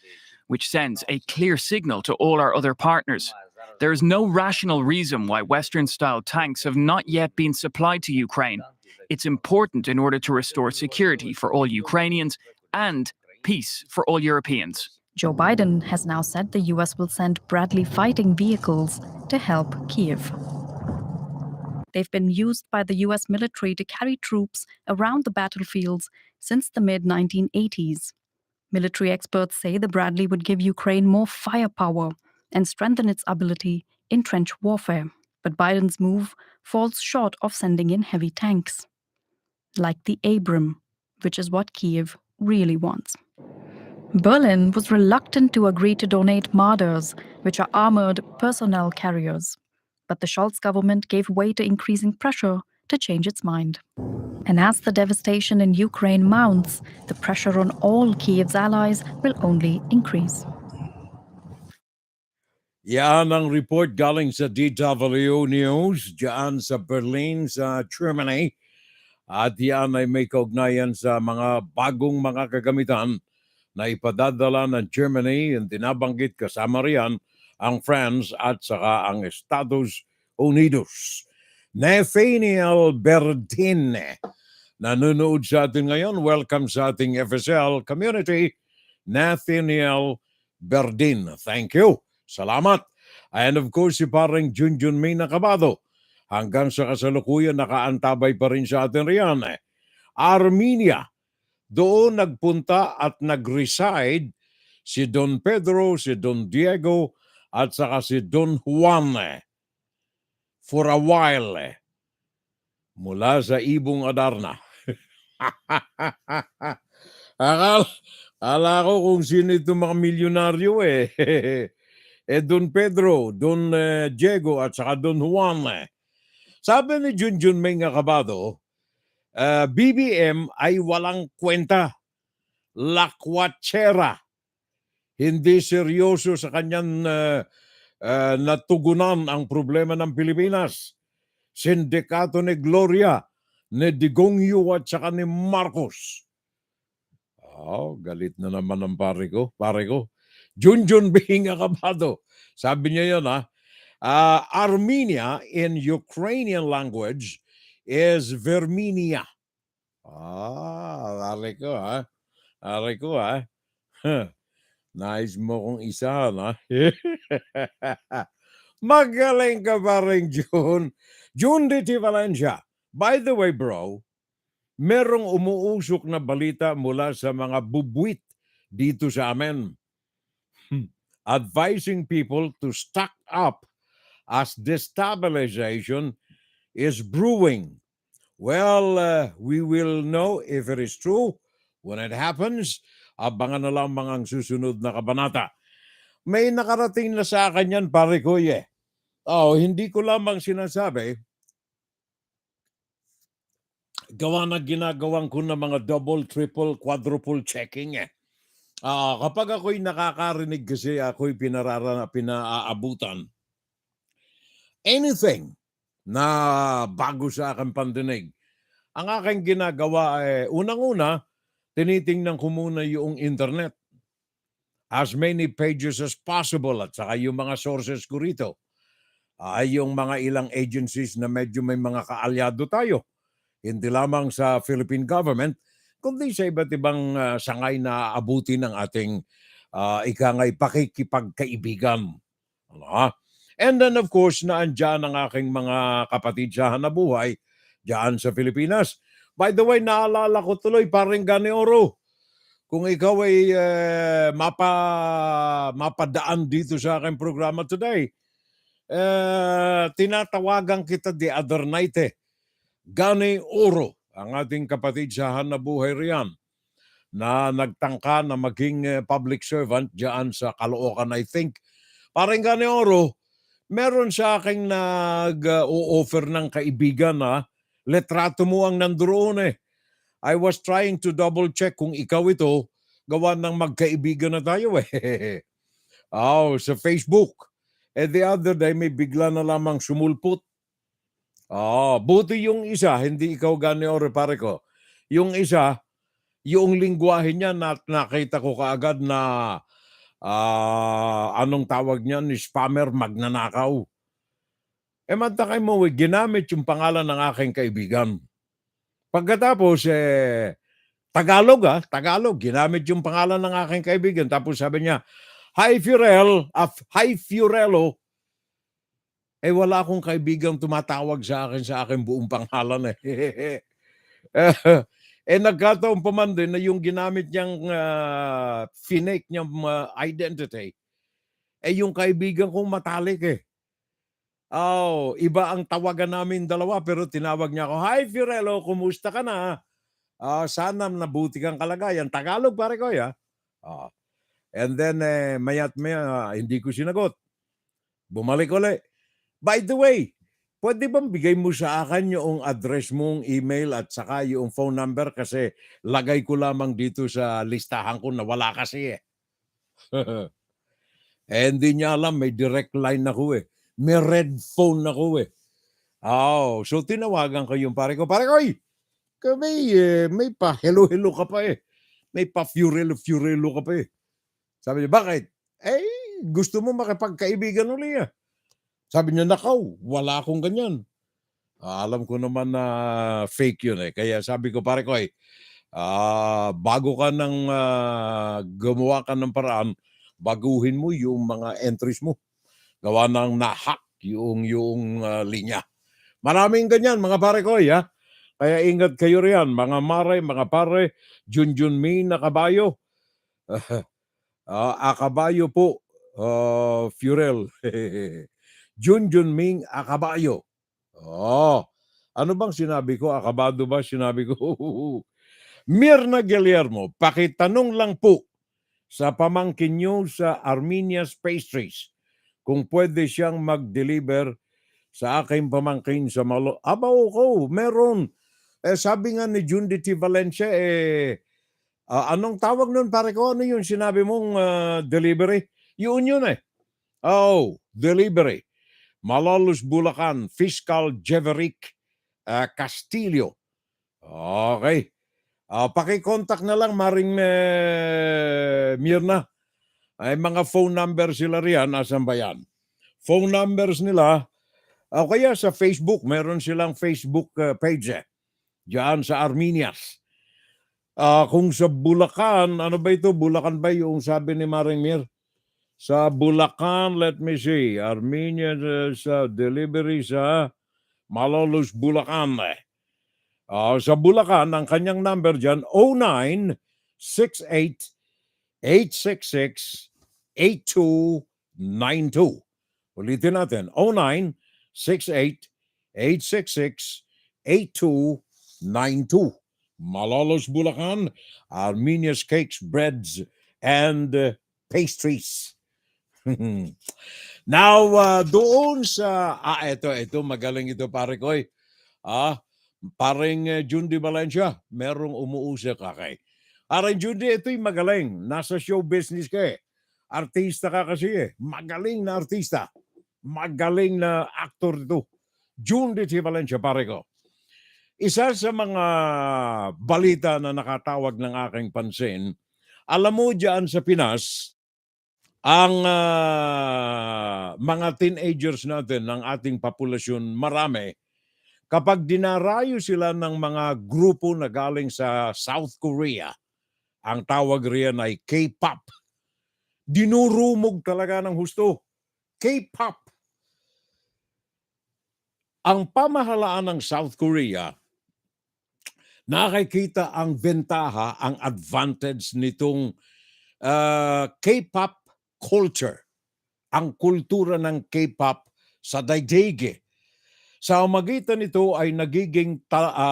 which sends a clear signal to all our other partners. There is no rational reason why Western-style tanks have not yet been supplied to Ukraine. It's important in order to restore security for all Ukrainians and peace for all Europeans. Joe Biden has now said the US will send Bradley fighting vehicles to help Kiev. They've been used by the US military to carry troops around the battlefields since the mid-1980s. Military experts say the Bradley would give Ukraine more firepower and strengthen its ability in trench warfare. But Biden's move falls short of sending in heavy tanks, like the Abram, which is what Kiev really wants. Berlin was reluctant to agree to donate Marders, which are armored personnel carriers. But the Scholz government gave way to increasing pressure to change its mind. And as the devastation in Ukraine mounts, the pressure on all Kiev's allies will only increase. Yan ang report galing sa DW News dyan sa Berlin sa Germany. At yan ay may kaugnayan sa mga bagong mga kagamitan na ipadadala ng Germany, yung tinabanggit kasama riyan ang France at saka ang Estados Unidos. Nathaniel Berdin, nanonood sa atin ngayon. Welcome sa ating FSL community, Nathaniel Berdin. Thank you. Salamat. And of course, si parang Junjun May Nakabado. Hanggang sa kasalukuyan, nakaantabay pa rin sa atin riyan. Armenia. Doon nagpunta at nag-reside si Don Pedro, si Don Diego, at saka si Don Juan for a while mula sa Ibong Adarna. Akala ko kung sino itong mga milyonaryo Don Pedro, Don Diego, at saka Don Juan. Sabi ni Junjun May Nakabado, BBM ay walang kwenta. Lakwatsyera. Hindi seryoso sa kanyang natugunan ang problema ng Pilipinas. Sindikato ni Gloria, ni Digongyo at saka ni Marcos. Galit na naman ang pare ko. Junjun May Nakabado. Sabi niya yun Armenia in Ukrainian language is Verminia. Ari ko Nice mo kong isa, Magaling ka pa rin, June. June de Valencia. By the way, bro, merong umuusok na balita mula sa mga bubwit dito sa amin. advising people to stock up as destabilization is brewing. Well, we will know if it is true when it happens. Abangan na lamang ang susunod na kabanata. May nakarating na sa akin yan, pare ko eh. Hindi ko lamang sinasabi, gawa na ginagawan ko ng mga double, triple, quadruple checking eh. Kapag ako'y nakakarinig kasi ako'y pinaabutan, anything na bago sa aking pandinig, ang aking ginagawa ay unang-una, tinitingnan ko muna yung internet. As many pages as possible at saka yung mga sources ko rito ay yung mga ilang agencies na medyo may mga kaalyado tayo. Hindi lamang sa Philippine government, kundi sa iba't ibang sangay na abuti ng ating ikangay pakikipagkaibigan. And then of course, naandyan ang aking mga kapatid sa hanabuhay dyan sa Pilipinas. By the way, naalala ko tuloy, paring Gani Oro, kung ikaw ay mapadaan dito sa aking programa today, tinatawagan kita the other night Gani Oro, ang ating kapatid sa hanabuhay riyan, na nagtangka na maging public servant dyan sa Caloocan, I think. Parang Gani Oro, meron sa aking nag-o-offer ng kaibigan na letrato mo ang nandoon eh. I was trying to double check kung ikaw ito, gawa ng magkaibigan na tayo eh. Sa Facebook. The other day may bigla na lamang sumulpot. Buti yung isa, hindi ikaw Gani Oro pare ko. Yung isa, yung lingwahe niya nakita ko kaagad na anong tawag niyan, spammer, magnanakaw. Mantakay mo, ginamit yung pangalan ng aking kaibigan. Pagkatapos, Tagalog, ginamit yung pangalan ng aking kaibigan. Tapos sabi niya, Hi Fiorello. Wala akong kaibigang tumatawag sa akin buong pangalan eh. Nagkataon pa man din na yung ginamit niyang finake niyang identity, yung kaibigan kong matalik eh. Iba ang tawagan namin dalawa pero tinawag niya ako, Hi Fiorello, kumusta ka na? Sana nabuti kang kalagayan. Tagalog pare ko ya. And then maya't maya hindi ko sinagot. Bumalik ulit. By the way, pwede bang bigay mo sa akin yung address mong email at saka yung phone number kasi lagay ko lamang dito sa listahan ko na wala kasi eh. Hindi niya alam, may direct line ako eh. May red phone ako eh. So tinawagan ko yung pare ko. Pare ko, may pa hello ka pa eh. May pa Fiorello ka pa eh. Sabi niya, bakit? Gusto mo makipagkaibigan uli ah. Sabi niya, nakaw, wala akong ganyan. Alam ko naman na fake yun eh. Kaya sabi ko, pare ko bago ka nang gumawa ka ng paraan, baguhin mo yung mga entries mo. Gawa ng na-hack yung linya. Maraming ganyan, mga pare ko Kaya ingat kayo riyan, mga mare, mga pare, Junjun Min na kabayo. Akabayo po, Fiorel. Junjun Ming Akabayo. Ano bang sinabi ko? Akabado ba sinabi ko? Mirna Guillermo, pakitanong lang po sa pamangkin nyo sa Armenia's Pastries kung pwede siyang mag-deliver sa aking pamangkin sa Malo. Ko, meron. Sabi nga ni Jundi T. Valencia, anong tawag nun pare ko? Ano yun sinabi mong delivery? Yun eh. Delivery. Malolos, Bulacan, Fiscal Jeverick Castillo. Okay. Paki-contact na lang, Maring Mirna. Ay mga phone number sila riyan. Asan ba yan? Phone numbers nila. Kaya sa Facebook, meron silang Facebook page diyan sa Armenias. Kung sa Bulacan, ano ba ito? Bulacan ba yung sabi ni Maring Mir? Sa Bulacan, let me see, Armenia sa delivery sa Malolos, Bulacan. Sa Bulacan, ang kanyang number dyan, 0968-866-866. 0968-8292. Ulitin natin, 0968-866-8292. Malolos, Bulacan, Armenia's Cakes, Breads, and Pastries. Now, doon sa... ito, magaling ito, pare ko. Paring Jundi Valencia, merong umuusik kay. Paring Jundi, ito'y magaling. Nasa show business ka eh. Artista ka kasi eh. Magaling na artista. Magaling na actor ito. Jundi Valencia, pare ko. Isa sa mga balita na nakatawag ng aking pansin, alam mo dyan sa Pinas, ang mga teenagers natin ng ating populasyon, marami, kapag dinarayo sila ng mga grupo na galing sa South Korea, ang tawag riyan ay K-pop. Dinurumog talaga ng husto. K-pop. Ang pamahalaan ng South Korea, nakikita ang bentaha, ang advantage nitong K-pop culture, ang kultura ng K-pop sa daigdig. Sa magitan nito ay nagiging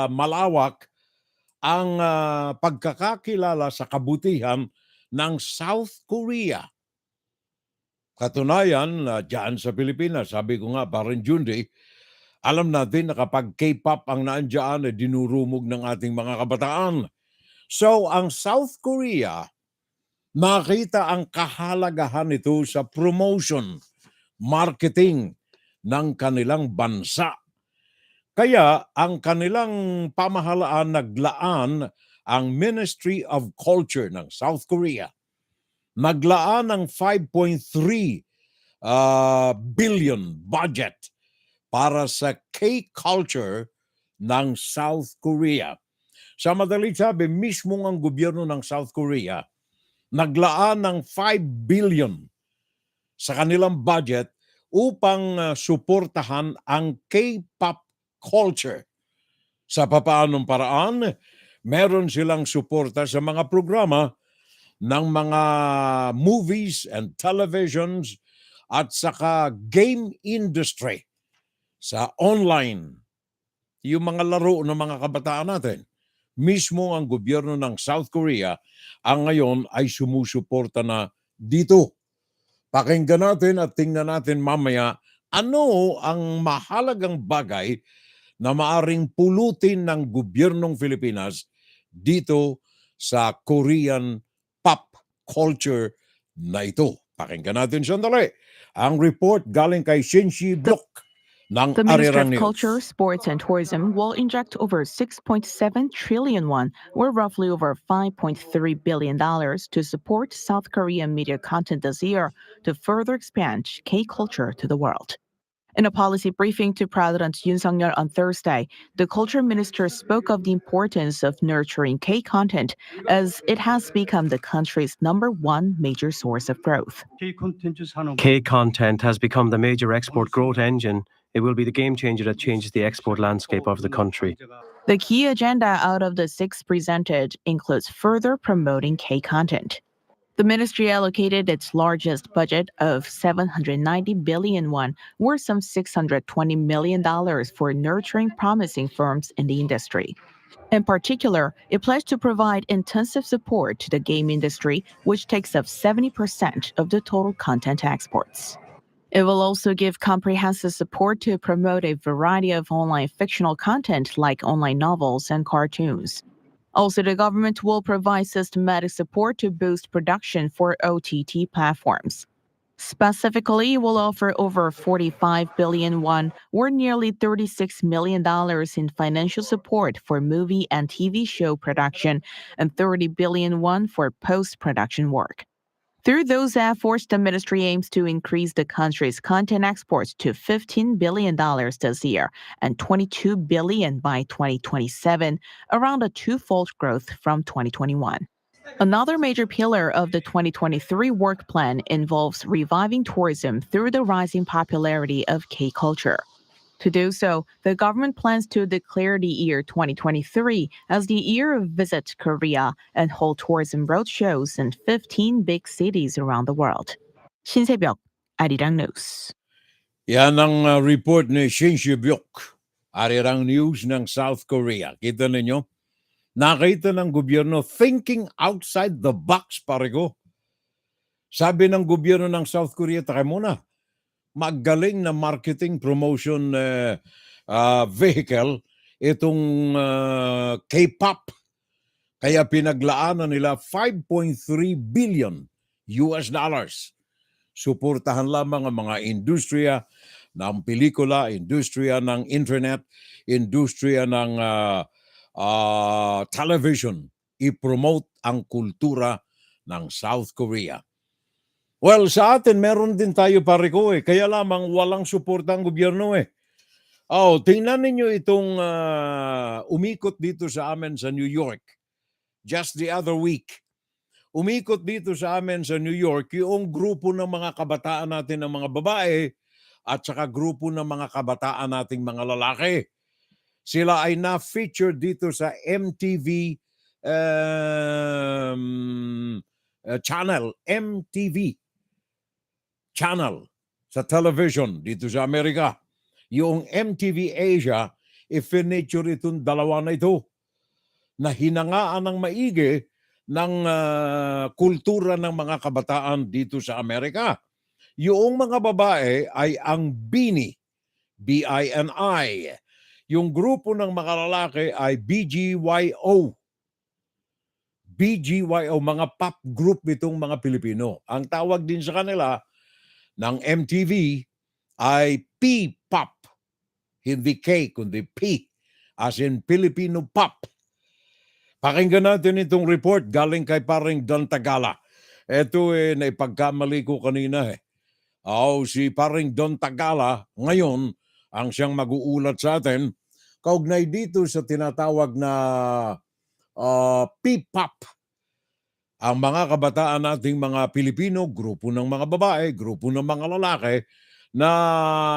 malawak ang pagkakakilala sa kabutihan ng South Korea. Katunayan, dyan sa Pilipinas, sabi ko nga, parang Jundi, alam natin na kapag K-pop ang naandyan, dinurumog ng ating mga kabataan. So, ang South Korea, makita ang kahalagahan nito sa promotion, marketing ng kanilang bansa. Kaya, ang kanilang pamahalaan naglaan ang Ministry of Culture ng South Korea. Naglaan ng 5.3 billion budget para sa K-culture ng South Korea. Sa madaling sabi, mismo ang gobyerno ng South Korea naglaan ng 5 billion sa kanilang budget upang suportahan ang K-pop culture. Sa papaanong paraan, meron silang suporta sa mga programa ng mga movies and televisions at saka game industry sa online, yung mga laro ng mga kabataan natin. Mismo ang gobyerno ng South Korea ang ngayon ay sumusuporta na dito. Pakinggan natin at tingnan natin mamaya ano ang mahalagang bagay na maaring pulutin ng gobyernong Pilipinas dito sa Korean pop culture na ito. Pakinggan natin sandali. Ang report galing kay Shinshi Blok. The Ministry of Culture, Sports and Tourism will inject over 6.7 trillion won, or roughly over $5.3 billion, to support South Korean media content this year to further expand K-culture to the world. In a policy briefing to President Yoon Suk-yeol on Thursday, the culture minister spoke of the importance of nurturing K-content as it has become the country's #1 major source of growth. K-content has become the major export growth engine. It will be the game changer that changes the export landscape of the country. The key agenda out of the 6 presented includes further promoting K-content. The ministry allocated its largest budget of 790 billion won, or some $620 million, for nurturing promising firms in the industry. In particular, it pledged to provide intensive support to the game industry, which takes up 70% of the total content exports. It will also give comprehensive support to promote a variety of online fictional content like online novels and cartoons. Also, the government will provide systematic support to boost production for OTT platforms. Specifically, it will offer over 45 billion won, or nearly $36 million, in financial support for movie and TV show production and 30 billion won for post-production work. Through those efforts, the ministry aims to increase the country's content exports to $15 billion this year and $22 billion by 2027, around a twofold growth from 2021. Another major pillar of the 2023 work plan involves reviving tourism through the rising popularity of K-culture. To do so, the government plans to declare the year 2023 as the year of Visit Korea and hold tourism roadshows in 15 big cities around the world. 신세벽, 아리랑 News. Yan ang report ni Shin Shibyok, Arirang News ng South Korea. Kita ninyo? Nakita ng gobyerno thinking outside the box, parego. Sabi ng gobyerno ng South Korea, taka muna, magaling na marketing promotion vehicle itong K-pop. Kaya pinaglaanan nila $5.3 billion. Suportahan lamang ang mga industriya ng pelikula, industriya ng internet, industriya ng television. I-promote ang kultura ng South Korea. Well, sa atin, meron din tayo pareko Kaya lamang walang suporta ang gobyerno tingnan ninyo itong umikot dito sa amin sa New York. Just the other week. Umikot dito sa amin sa New York yung grupo ng mga kabataan natin ng mga babae at saka grupo ng mga kabataan nating mga lalaki. Sila ay na-feature dito sa MTV channel, MTV channel sa television dito sa Amerika. Yung MTV Asia, i-feature itong dalawa na ito na hinangaan ng maigi ng kultura ng mga kabataan dito sa Amerika. Yung mga babae ay ang BINI, B-I-N-I. Yung grupo ng mga lalaki ay BGYO. BGYO, mga pop group itong mga Pilipino. Ang tawag din sa kanila ng MTV ay P-pop. Hindi K, kundi P, as in Filipino pop. Pakinggan natin itong report galing kay paring Don Tagala. Ito naipagkamali ko kanina si paring Don Tagala ngayon ang siyang mag-uulat sa atin kaugnay dito sa tinatawag na P-pop. Ang mga kabataan nating mga Pilipino, grupo ng mga babae, grupo ng mga lalaki na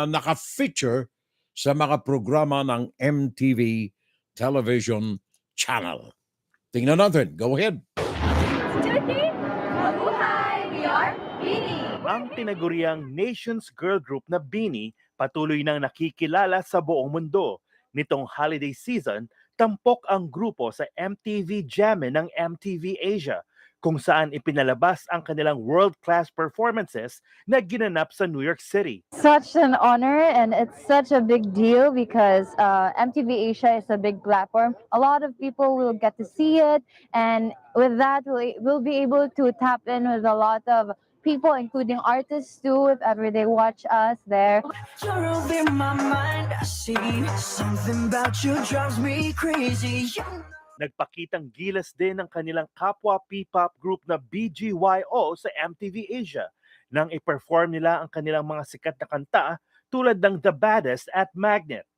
naka-feature sa mga programa ng MTV television channel. Tingnan natin. Go ahead. Ang tinaguriang Nations Girl Group na BINI patuloy nang nakikilala sa buong mundo. Nitong holiday season, tampok ang grupo sa MTV Jamming ng MTV Asia, kung saan ipinalabas ang kanilang world-class performances na ginanap sa New York City. Such an honor, and it's such a big deal because MTV Asia is a big platform. A lot of people will get to see it, and with that, we'll be able to tap in with a lot of people, including artists too, if ever they watch us there. You're over my mind, I see something about you drives me crazy. Nagpakitang gilas din ng kanilang kapwa P-pop group na BGYO sa MTV Asia nang i-perform nila ang kanilang mga sikat na kanta tulad ng The Baddest at Magnet.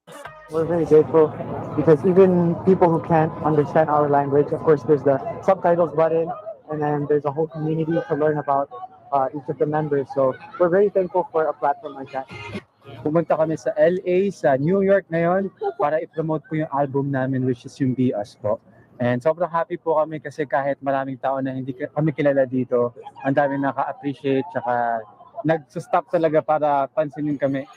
We're very grateful because even people who can't understand our language, of course there's the subtitles button and then there's a whole community to learn about each of the members. So we're very thankful for a platform like that. Pumunta kami sa LA, sa New York ngayon para i-promote po yung album namin which is yung Be Us po. And sobrang happy po kami kasi kahit maraming tao na hindi kami kilala dito, ang dami naka-appreciate tsaka nag-stop talaga para pansinin kami.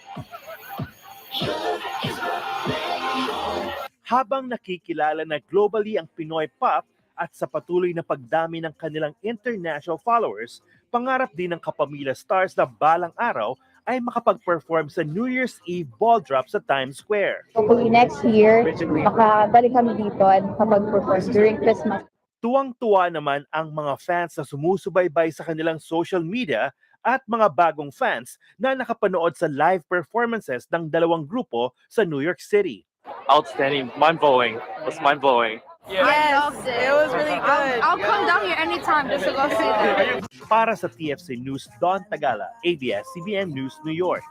Habang nakikilala na globally ang Pinoy pop at sa patuloy na pagdami ng kanilang international followers, pangarap din ng kapamilya stars na balang araw ay makapag-perform sa New Year's Eve ball drop sa Times Square. Hopefully next year, makabalik kami dito at makapag-perform during Christmas. Tuwang-tuwa naman ang mga fans na sumusubaybay sa kanilang social media at mga bagong fans na nakapanood sa live performances ng dalawang grupo sa New York City. Outstanding, mind-blowing. It's mind-blowing. Yes, it was really good. I'll come down here anytime just to go see them. Para sa TFC News, Don Tagala, ABS-CBN News, New York.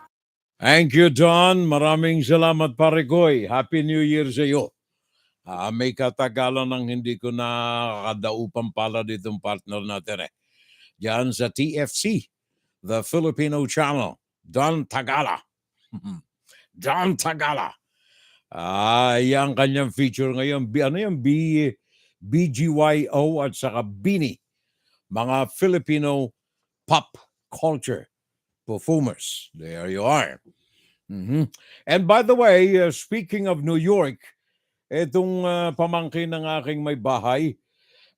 Thank you, Don. Maraming salamat, pare Goy. Happy New Year sa iyo. May katagalan ng hindi ko nakakadaupang pala ditong partner natin Diyan sa TFC, the Filipino channel, Don Tagala. Don Tagala. Yung kanyang feature ngayon, BGYO at saka BINI, mga Filipino pop culture. Perfumers. There you are. Mhm. And by the way, speaking of New York, itong pamangkin ng aking may bahay,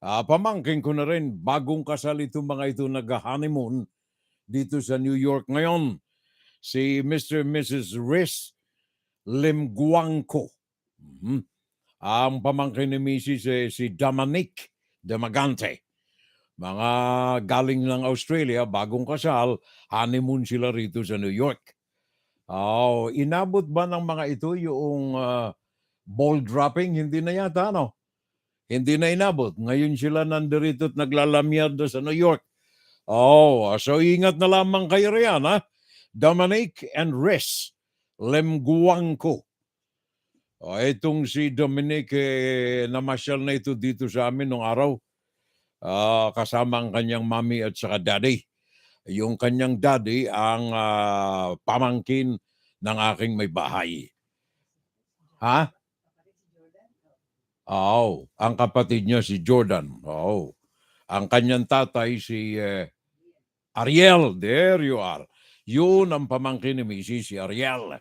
pamangkin ko na rin, bagong kasal itong mga ito nag-honeymoon dito sa New York ngayon. Si Mr. and Mrs. Riz Limguangco. Mhm. Ang pamangkin ni Mrs. si Dominic Demagante. Mga galing ng Australia, bagong kasal, honeymoon sila rito sa New York. Inabot ba ng mga ito yung ball dropping? Hindi na yata, no? Hindi na inabot. Ngayon sila nandirito at naglalamyada sa New York. So ingat na lamang kayo riyan, ha? Dominic and Riz Lemguangco. Itong si Dominic, namasyal na ito dito sa amin nung araw. Kasama ang kanyang mami at saka daddy. Yung kanyang daddy ang pamangkin ng aking may bahay. Ha? Ang kapatid niya si Jordan. Ang kanyang tatay si Ariel. There you are. Yun ang pamangkin ni Mrs. si Ariel.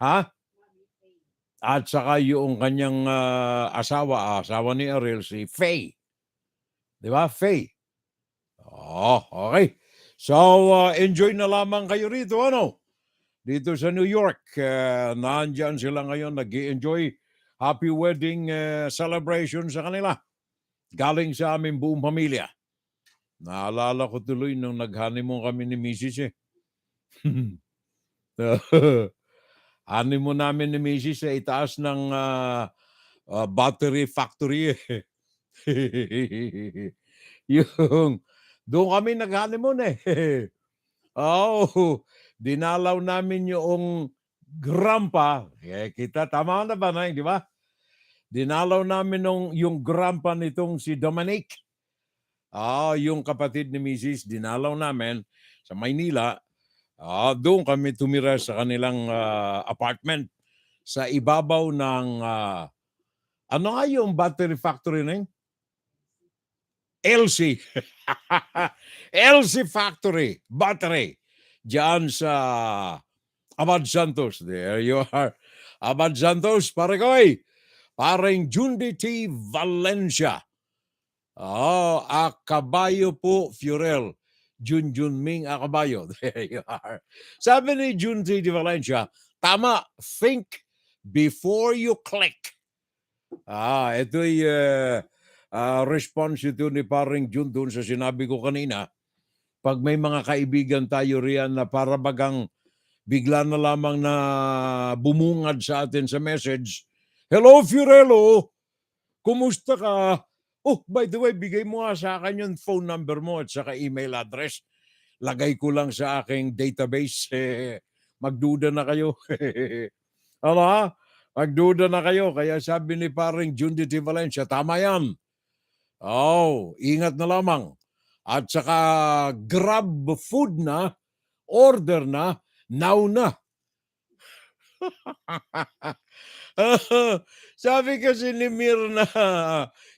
Ha? At saka yung kanyang asawa ni Ariel si Faye. Di ba? Faye. Okay. So, enjoy na lamang kayo rito, ano? Dito sa New York. Nandyan sila ngayon, nag-i-enjoy. Happy wedding celebration sa kanila. Galing sa aming buong pamilya. Naalala ko tuloy nung nag-honeymoon kami ni Mrs. Honeymoon namin ni Mrs. sa itaas ng battery factory. Yung doon kami nag-honeymoon dinalaw namin yung grandpa. Kita, tama na ba na, di ba? Dinalaw namin yung grandpa nitong si Dominic. Yung kapatid ni Mrs. Dinalaw namin sa Maynila. Doon kami tumira sa kanilang apartment sa ibabaw ng ano nga yung battery factory na yun? LC. LC Factory, battery. Diyan sa Abad Santos. There you are. Abad Santos, pare koy. Parang Jundi T. Valencia. Akabayo po, Furel. Junming Akabayo. There you are. Sabi ni Jundi T. Valencia, tama, think before you click. Ito'y response ito ni paring Jun doon sa sinabi ko kanina. Pag may mga kaibigan tayo riyan na para bagang bigla na lamang na bumungad sa atin sa message, hello Fiorello, kumusta ka? By the way, bigay mo nga sa akin yung phone number mo at saka email address. Lagay ko lang sa aking database. Magduda na kayo. Magduda na kayo. Kaya sabi ni paring Jundi T. Valencia, tama yan. Ingat na lamang. At saka grab food na, order na, now na. Sabi kasi ni Mirna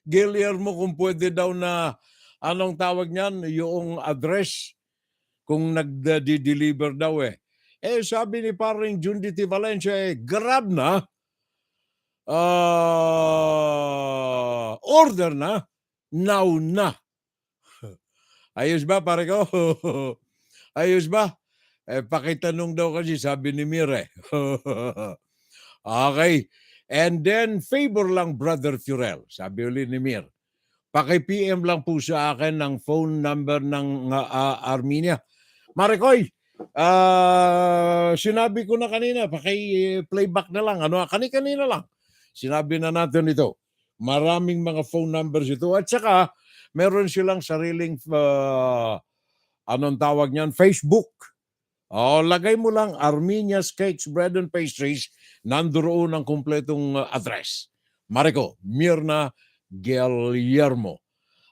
Guillermo kung pwede daw na, anong tawag niyan, yung address, kung nagdi-deliver daw sabi ni paring Jundi T. Valencia, grab na, order na, now na. Ayos ba, pare ko? Ayos ba? Pakitanong daw kasi, sabi ni Mire. Okay. And then, favor lang, Brother Furel. Sabi ulit ni Mir. Paki-PM lang po sa akin ng phone number ng Armenia. Marikoy, sinabi ko na kanina, paki-playback na lang. Kanina lang. Sinabi na natin ito. Maraming mga phone numbers ito. At saka, meron silang sariling, anong tawag niyan? Facebook. Lagay mo lang Armenia's Cakes, Bread and Pastries. Nandoon ang kumpletong address. Mariko, Mirna Guillermo.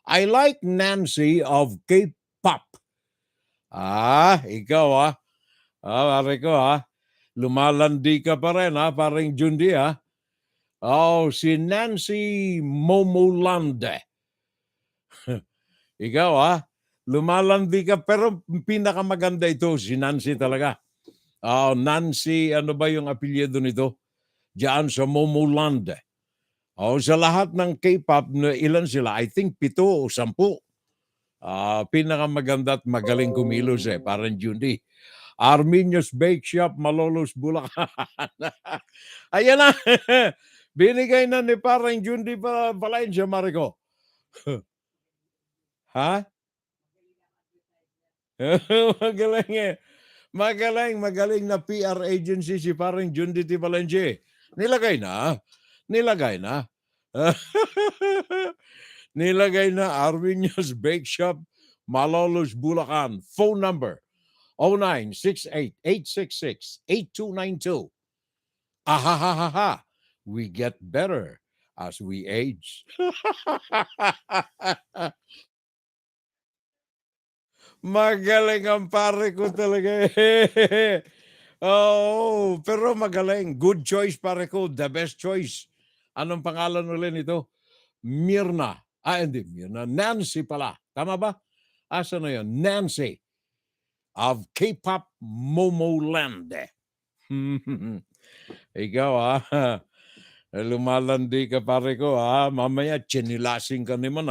I like Nancy of K-pop. Ikaw Mariko lumalandi ka pa rin parang Jundi si Nancy Momolande. Ikaw Lumalandi ka. Pero pinakamaganda ito, si Nancy talaga. Nancy, ano ba yung apelyido nito? Diyan sa Momoland. Sa lahat ng K-pop, ilan sila? I think 7 o 10. Pinakamaganda at magaling kumilos parang Jundi. Arminio's Bake Shop, Malolos, Bulacan. Ayan na. Binigay na ni parang Jundi Valencia, Marico. Ha? Magaling Magaling na PR agency si parang Jundi Valencia. Nilagay na. Nilagay na Arminio's Bake Shop, Malolos, Bulacan. Phone number 0968-866-8292. Ahahaha. We get better as we age. Magaling ang pare ko talaga. Pero magaling. Good choice pare ko. The best choice. Anong pangalan ulit nito? Mirna. Hindi Mirna. Nancy pala. Tama ba? Asa na yun? Nancy of K-pop Momoland. Ikaw lumalandi ka pare ko mamaya chinilasing ka naman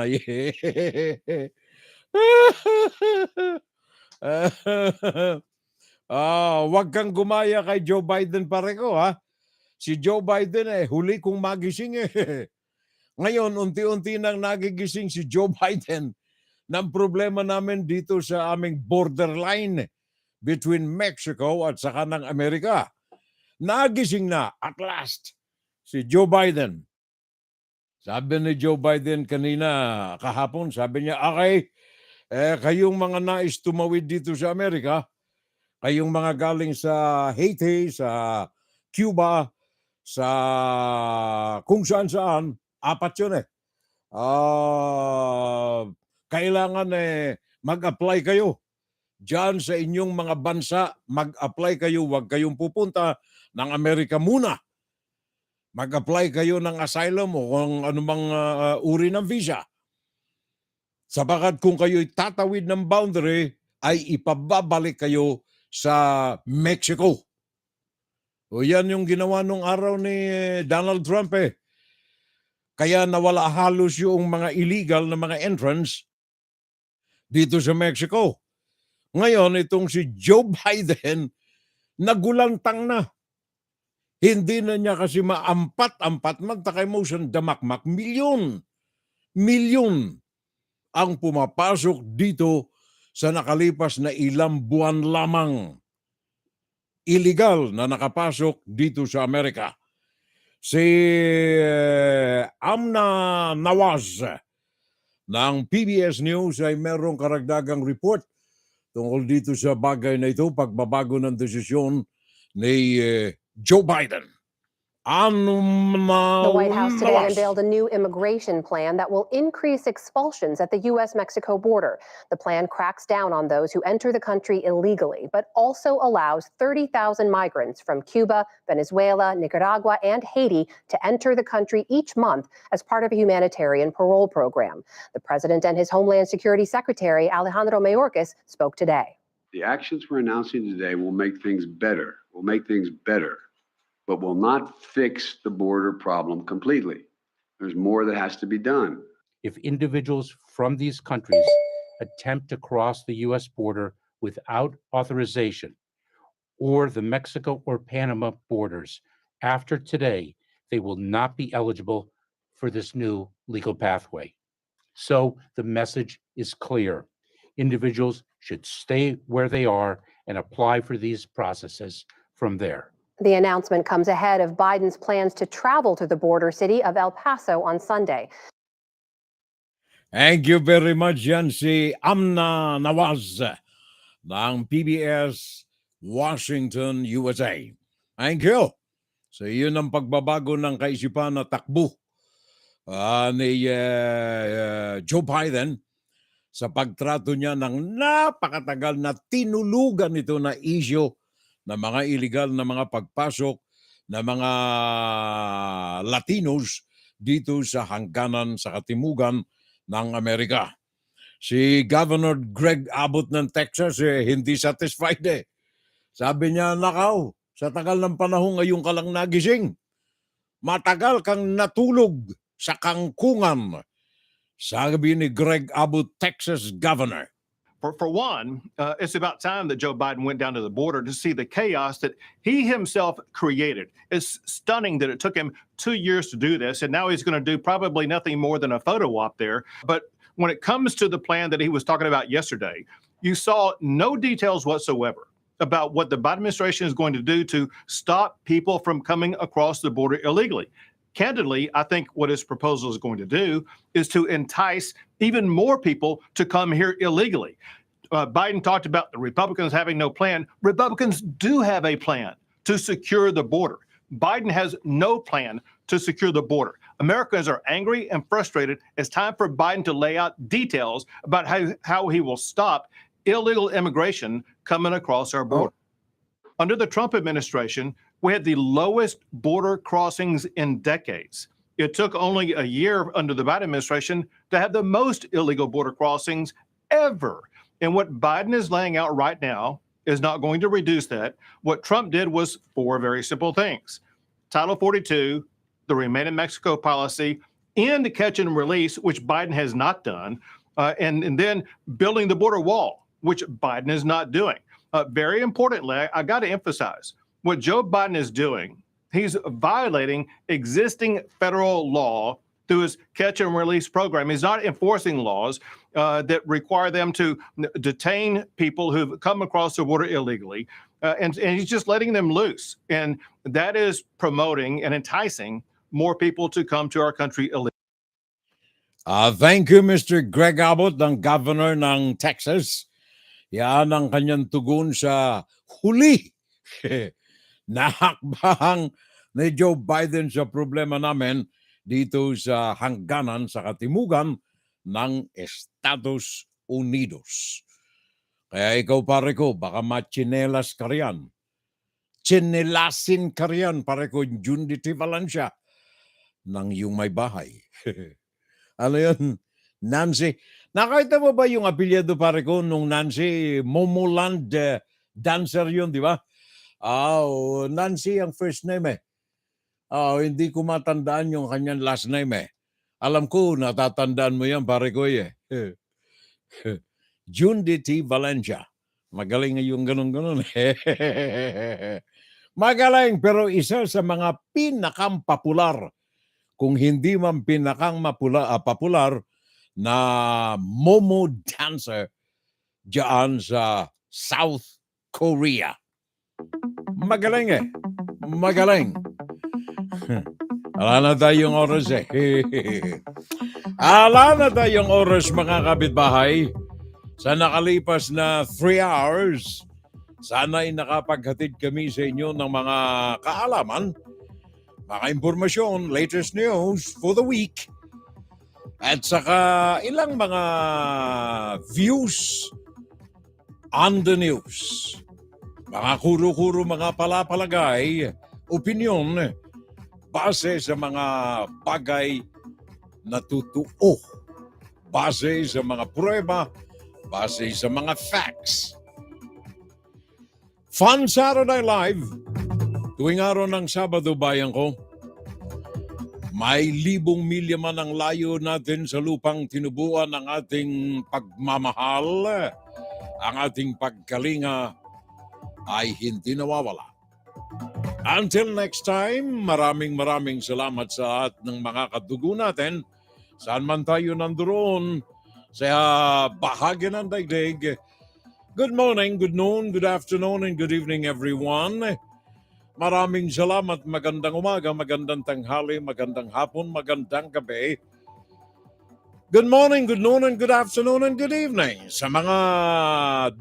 wag kang gumaya kay Joe Biden pare ko Si Joe Biden huli kong magising Ngayon unti-unti nang nagigising si Joe Biden ng problema namin dito sa aming borderline between Mexico at saka ng Amerika. Nagising na at last si Joe Biden. Sabi ni Joe Biden kanina, kahapon, sabi niya, okay, kayong mga nais tumawid dito sa Amerika, kayong mga galing sa Haiti, sa Cuba, sa kung saan-saan, 4 yun kailangan mag-apply kayo. Diyan sa inyong mga bansa, mag-apply kayo. Huwag kayong pupunta ng Amerika muna. Mag-apply kayo ng asylum o kung anumang uri ng visa. Sapagat kung kayo'y tatawid ng boundary, ay ipababalik kayo sa Mexico. O yan yung ginawa nung araw ni Donald Trump Kaya nawala halos yung mga illegal na mga entrance dito sa Mexico. Ngayon, itong si Joe Biden, nagulantang na. Hindi na niya kasi maampat-ampat, magtakay mo siyang damakmak, milyon ang pumapasok dito sa nakalipas na ilang buwan lamang. Illegal na nakapasok dito sa Amerika. Si Amna Nawaz ng PBS News ay merong karagdagang report tungkol dito sa bagay na ito, pagbabago ng desisyon ni Joe Biden. The White House today unveiled a new immigration plan that will increase expulsions at the U.S.-Mexico border. The plan cracks down on those who enter the country illegally, but also allows 30,000 migrants from Cuba, Venezuela, Nicaragua, and Haiti to enter the country each month as part of a humanitarian parole program. The president and his Homeland Security Secretary, Alejandro Mayorkas, spoke today. The actions we're announcing today will make things better, but will not fix the border problem completely. There's more that has to be done. If individuals from these countries attempt to cross the U.S. border without authorization, or the Mexico or Panama borders, after today, they will not be eligible for this new legal pathway. So the message is clear. Individuals should stay where they are and apply for these processes from there. The announcement comes ahead of Biden's plans to travel to the border city of El Paso on Sunday. Thank you very much yan si Amna Nawaz ng PBS Washington, USA. Thank you. So yun ang pagbabago ng kaisipan na takbo ni Joe Biden sa pagtrato niya ng napakatagal na tinulugan ito na issue na mga illegal na mga pagpasok na mga Latinos dito sa hangganan sa katimugan ng Amerika. Si Governor Greg Abbott ng Texas, hindi satisfied eh. Sabi niya, nakaw, sa tagal ng panahon ngayon ka lang nagising. Matagal kang natulog sa kangkungan. Sabi ni Greg Abbott, Texas Governor. For one, it's about time that Joe Biden went down to the border to see the chaos that he himself created. It's stunning that it took him 2 years to do this, and now he's going to do probably nothing more than a photo op there. But when it comes to the plan that he was talking about yesterday, you saw no details whatsoever about what the Biden administration is going to do to stop people from coming across the border illegally. Candidly, I think what his proposal is going to do is to entice even more people to come here illegally. Biden talked about the Republicans having no plan. Republicans do have a plan to secure the border. Biden has no plan to secure the border. Americans are angry and frustrated. It's time for Biden to lay out details about how he will stop illegal immigration coming across our border. Under the Trump administration, we had the lowest border crossings in decades. It took only a year under the Biden administration to have the most illegal border crossings ever. And what Biden is laying out right now is not going to reduce that. What Trump did was 4 very simple things. Title 42, the Remain in Mexico policy, and catch and release, which Biden has not done, and then building the border wall, which Biden is not doing. Very importantly, I got to emphasize, what Joe Biden is doing, he's violating existing federal law through his catch and release program. He's not enforcing laws that require them to detain people who've come across the border illegally, and he's just letting them loose. And that is promoting and enticing more people to come to our country illegally. Thank you, Mr. Greg Abbott, ng Governor ng Texas. Yan ang kanyang tugon sa huli na hakbang ni Joe Biden sa problema namin dito sa hangganan sa katimugan ng Estados Unidos. Kaya ikaw pare ko, baka machinelas ka riyan. Chinelasin ka riyan, pare ko, Junity Valencia ng iyong may bahay. Ano yun? Nancy. Nakita mo ba yung apelyado pare ko nung Nancy? Momoland dancer yun, di ba? Nancy ang first name eh. Hindi ko matandaan yung kanyang last name eh. Alam ko, natatandaan mo yan pare ko eh. Junity Valencia. Magaling yung ganun-ganun. Magaling, pero isa sa mga pinakampapular, kung hindi man pinakang popular na Momo dancer diyan sa South Korea. Magaling eh. Magaling. Ala na tayong oras eh. Ala na tayong oras mga kapitbahay. Sa nakalipas na 3 hours, sana'y nakapaghatid kami sa inyo ng mga kaalaman, mga impormasyon, latest news for the week, at saka ilang mga views on the news. Mga kuro-kuro, mga palapalagay, opinion, base sa mga bagay na totoo, base sa mga prueba, base sa mga facts. Fun Saturday Live, tuwing araw ng Sabado bayan ko, may 1,000 milya man ang layo natin sa lupang tinubuan ng ating pagmamahal, ang ating pagkalinga ay hindi nawawala. Until next time, maraming salamat sa lahat ng mga kadugo natin, saan man tayo nandoon, sa bahagi ng daigdig. Good morning, good noon, good afternoon, and good evening everyone. Maraming salamat, magandang umaga, magandang tanghali, magandang hapon, magandang gabi. Good morning, good noon, and good afternoon, and good evening sa mga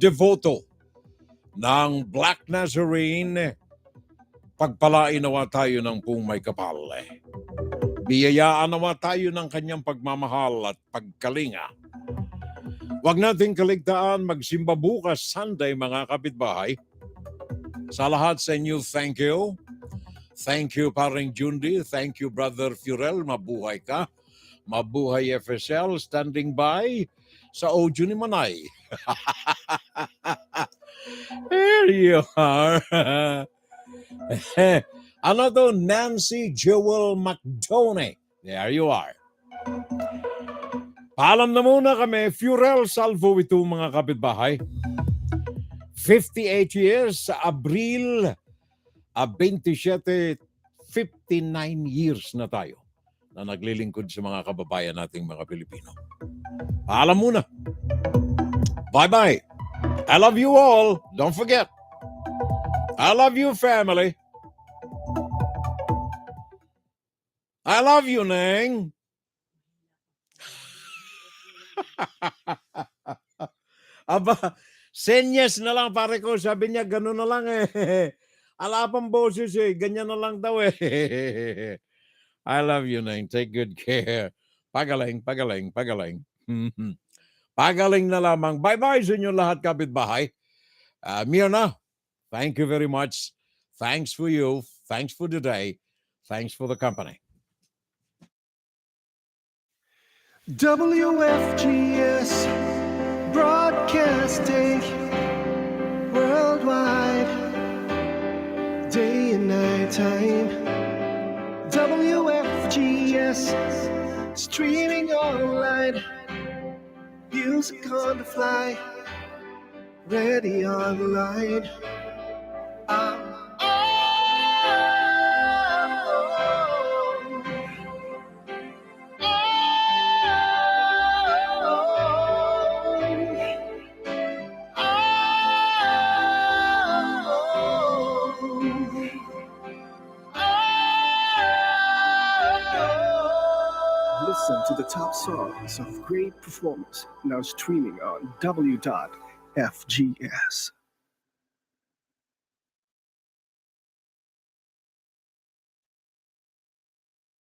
devoto ng Black Nazarene. Pagpalain nawa tayo ng pong may kapal. Biyayaan nawa tayo ng kanyang pagmamahal at pagkalinga. Huwag nating kaligtaan magsimba bukas Sunday mga kapitbahay. Sa lahat sa inyo, thank you. Thank you, paring Jundi. Thank you, Brother Furel. Mabuhay ka. Mabuhay FSL, standing by. sa audio ni Manay. There you are. Ano to? Nancy Jewel McDoney. There you are. Paalam na muna kami. Furel Salvo ito mga kapitbahay. 58 years sa Abril 27, 59 years na tayo na naglilingkod sa mga kababayan nating mga Pilipino. Paalam muna. Bye-bye. I love you all. Don't forget. I love you, family. I love you, Neng. Aba, senyas na lang pare ko. Sabi niya, gano'n na lang eh. Ala pang boses eh. Ganyan na lang daw eh. I love you, Neng. Take good care. Pagaling, pagaling, pagaling. Pagaling na lamang. Bye-bye sa inyo lahat, kapitbahay. Mirna, thank you very much. Thanks for you. Thanks for today. Thanks for the company. WFGS Broadcasting worldwide, day and night time. WFGS streaming online, music on the fly, ready online. Listen to the top songs of great performers now streaming on W.FGS.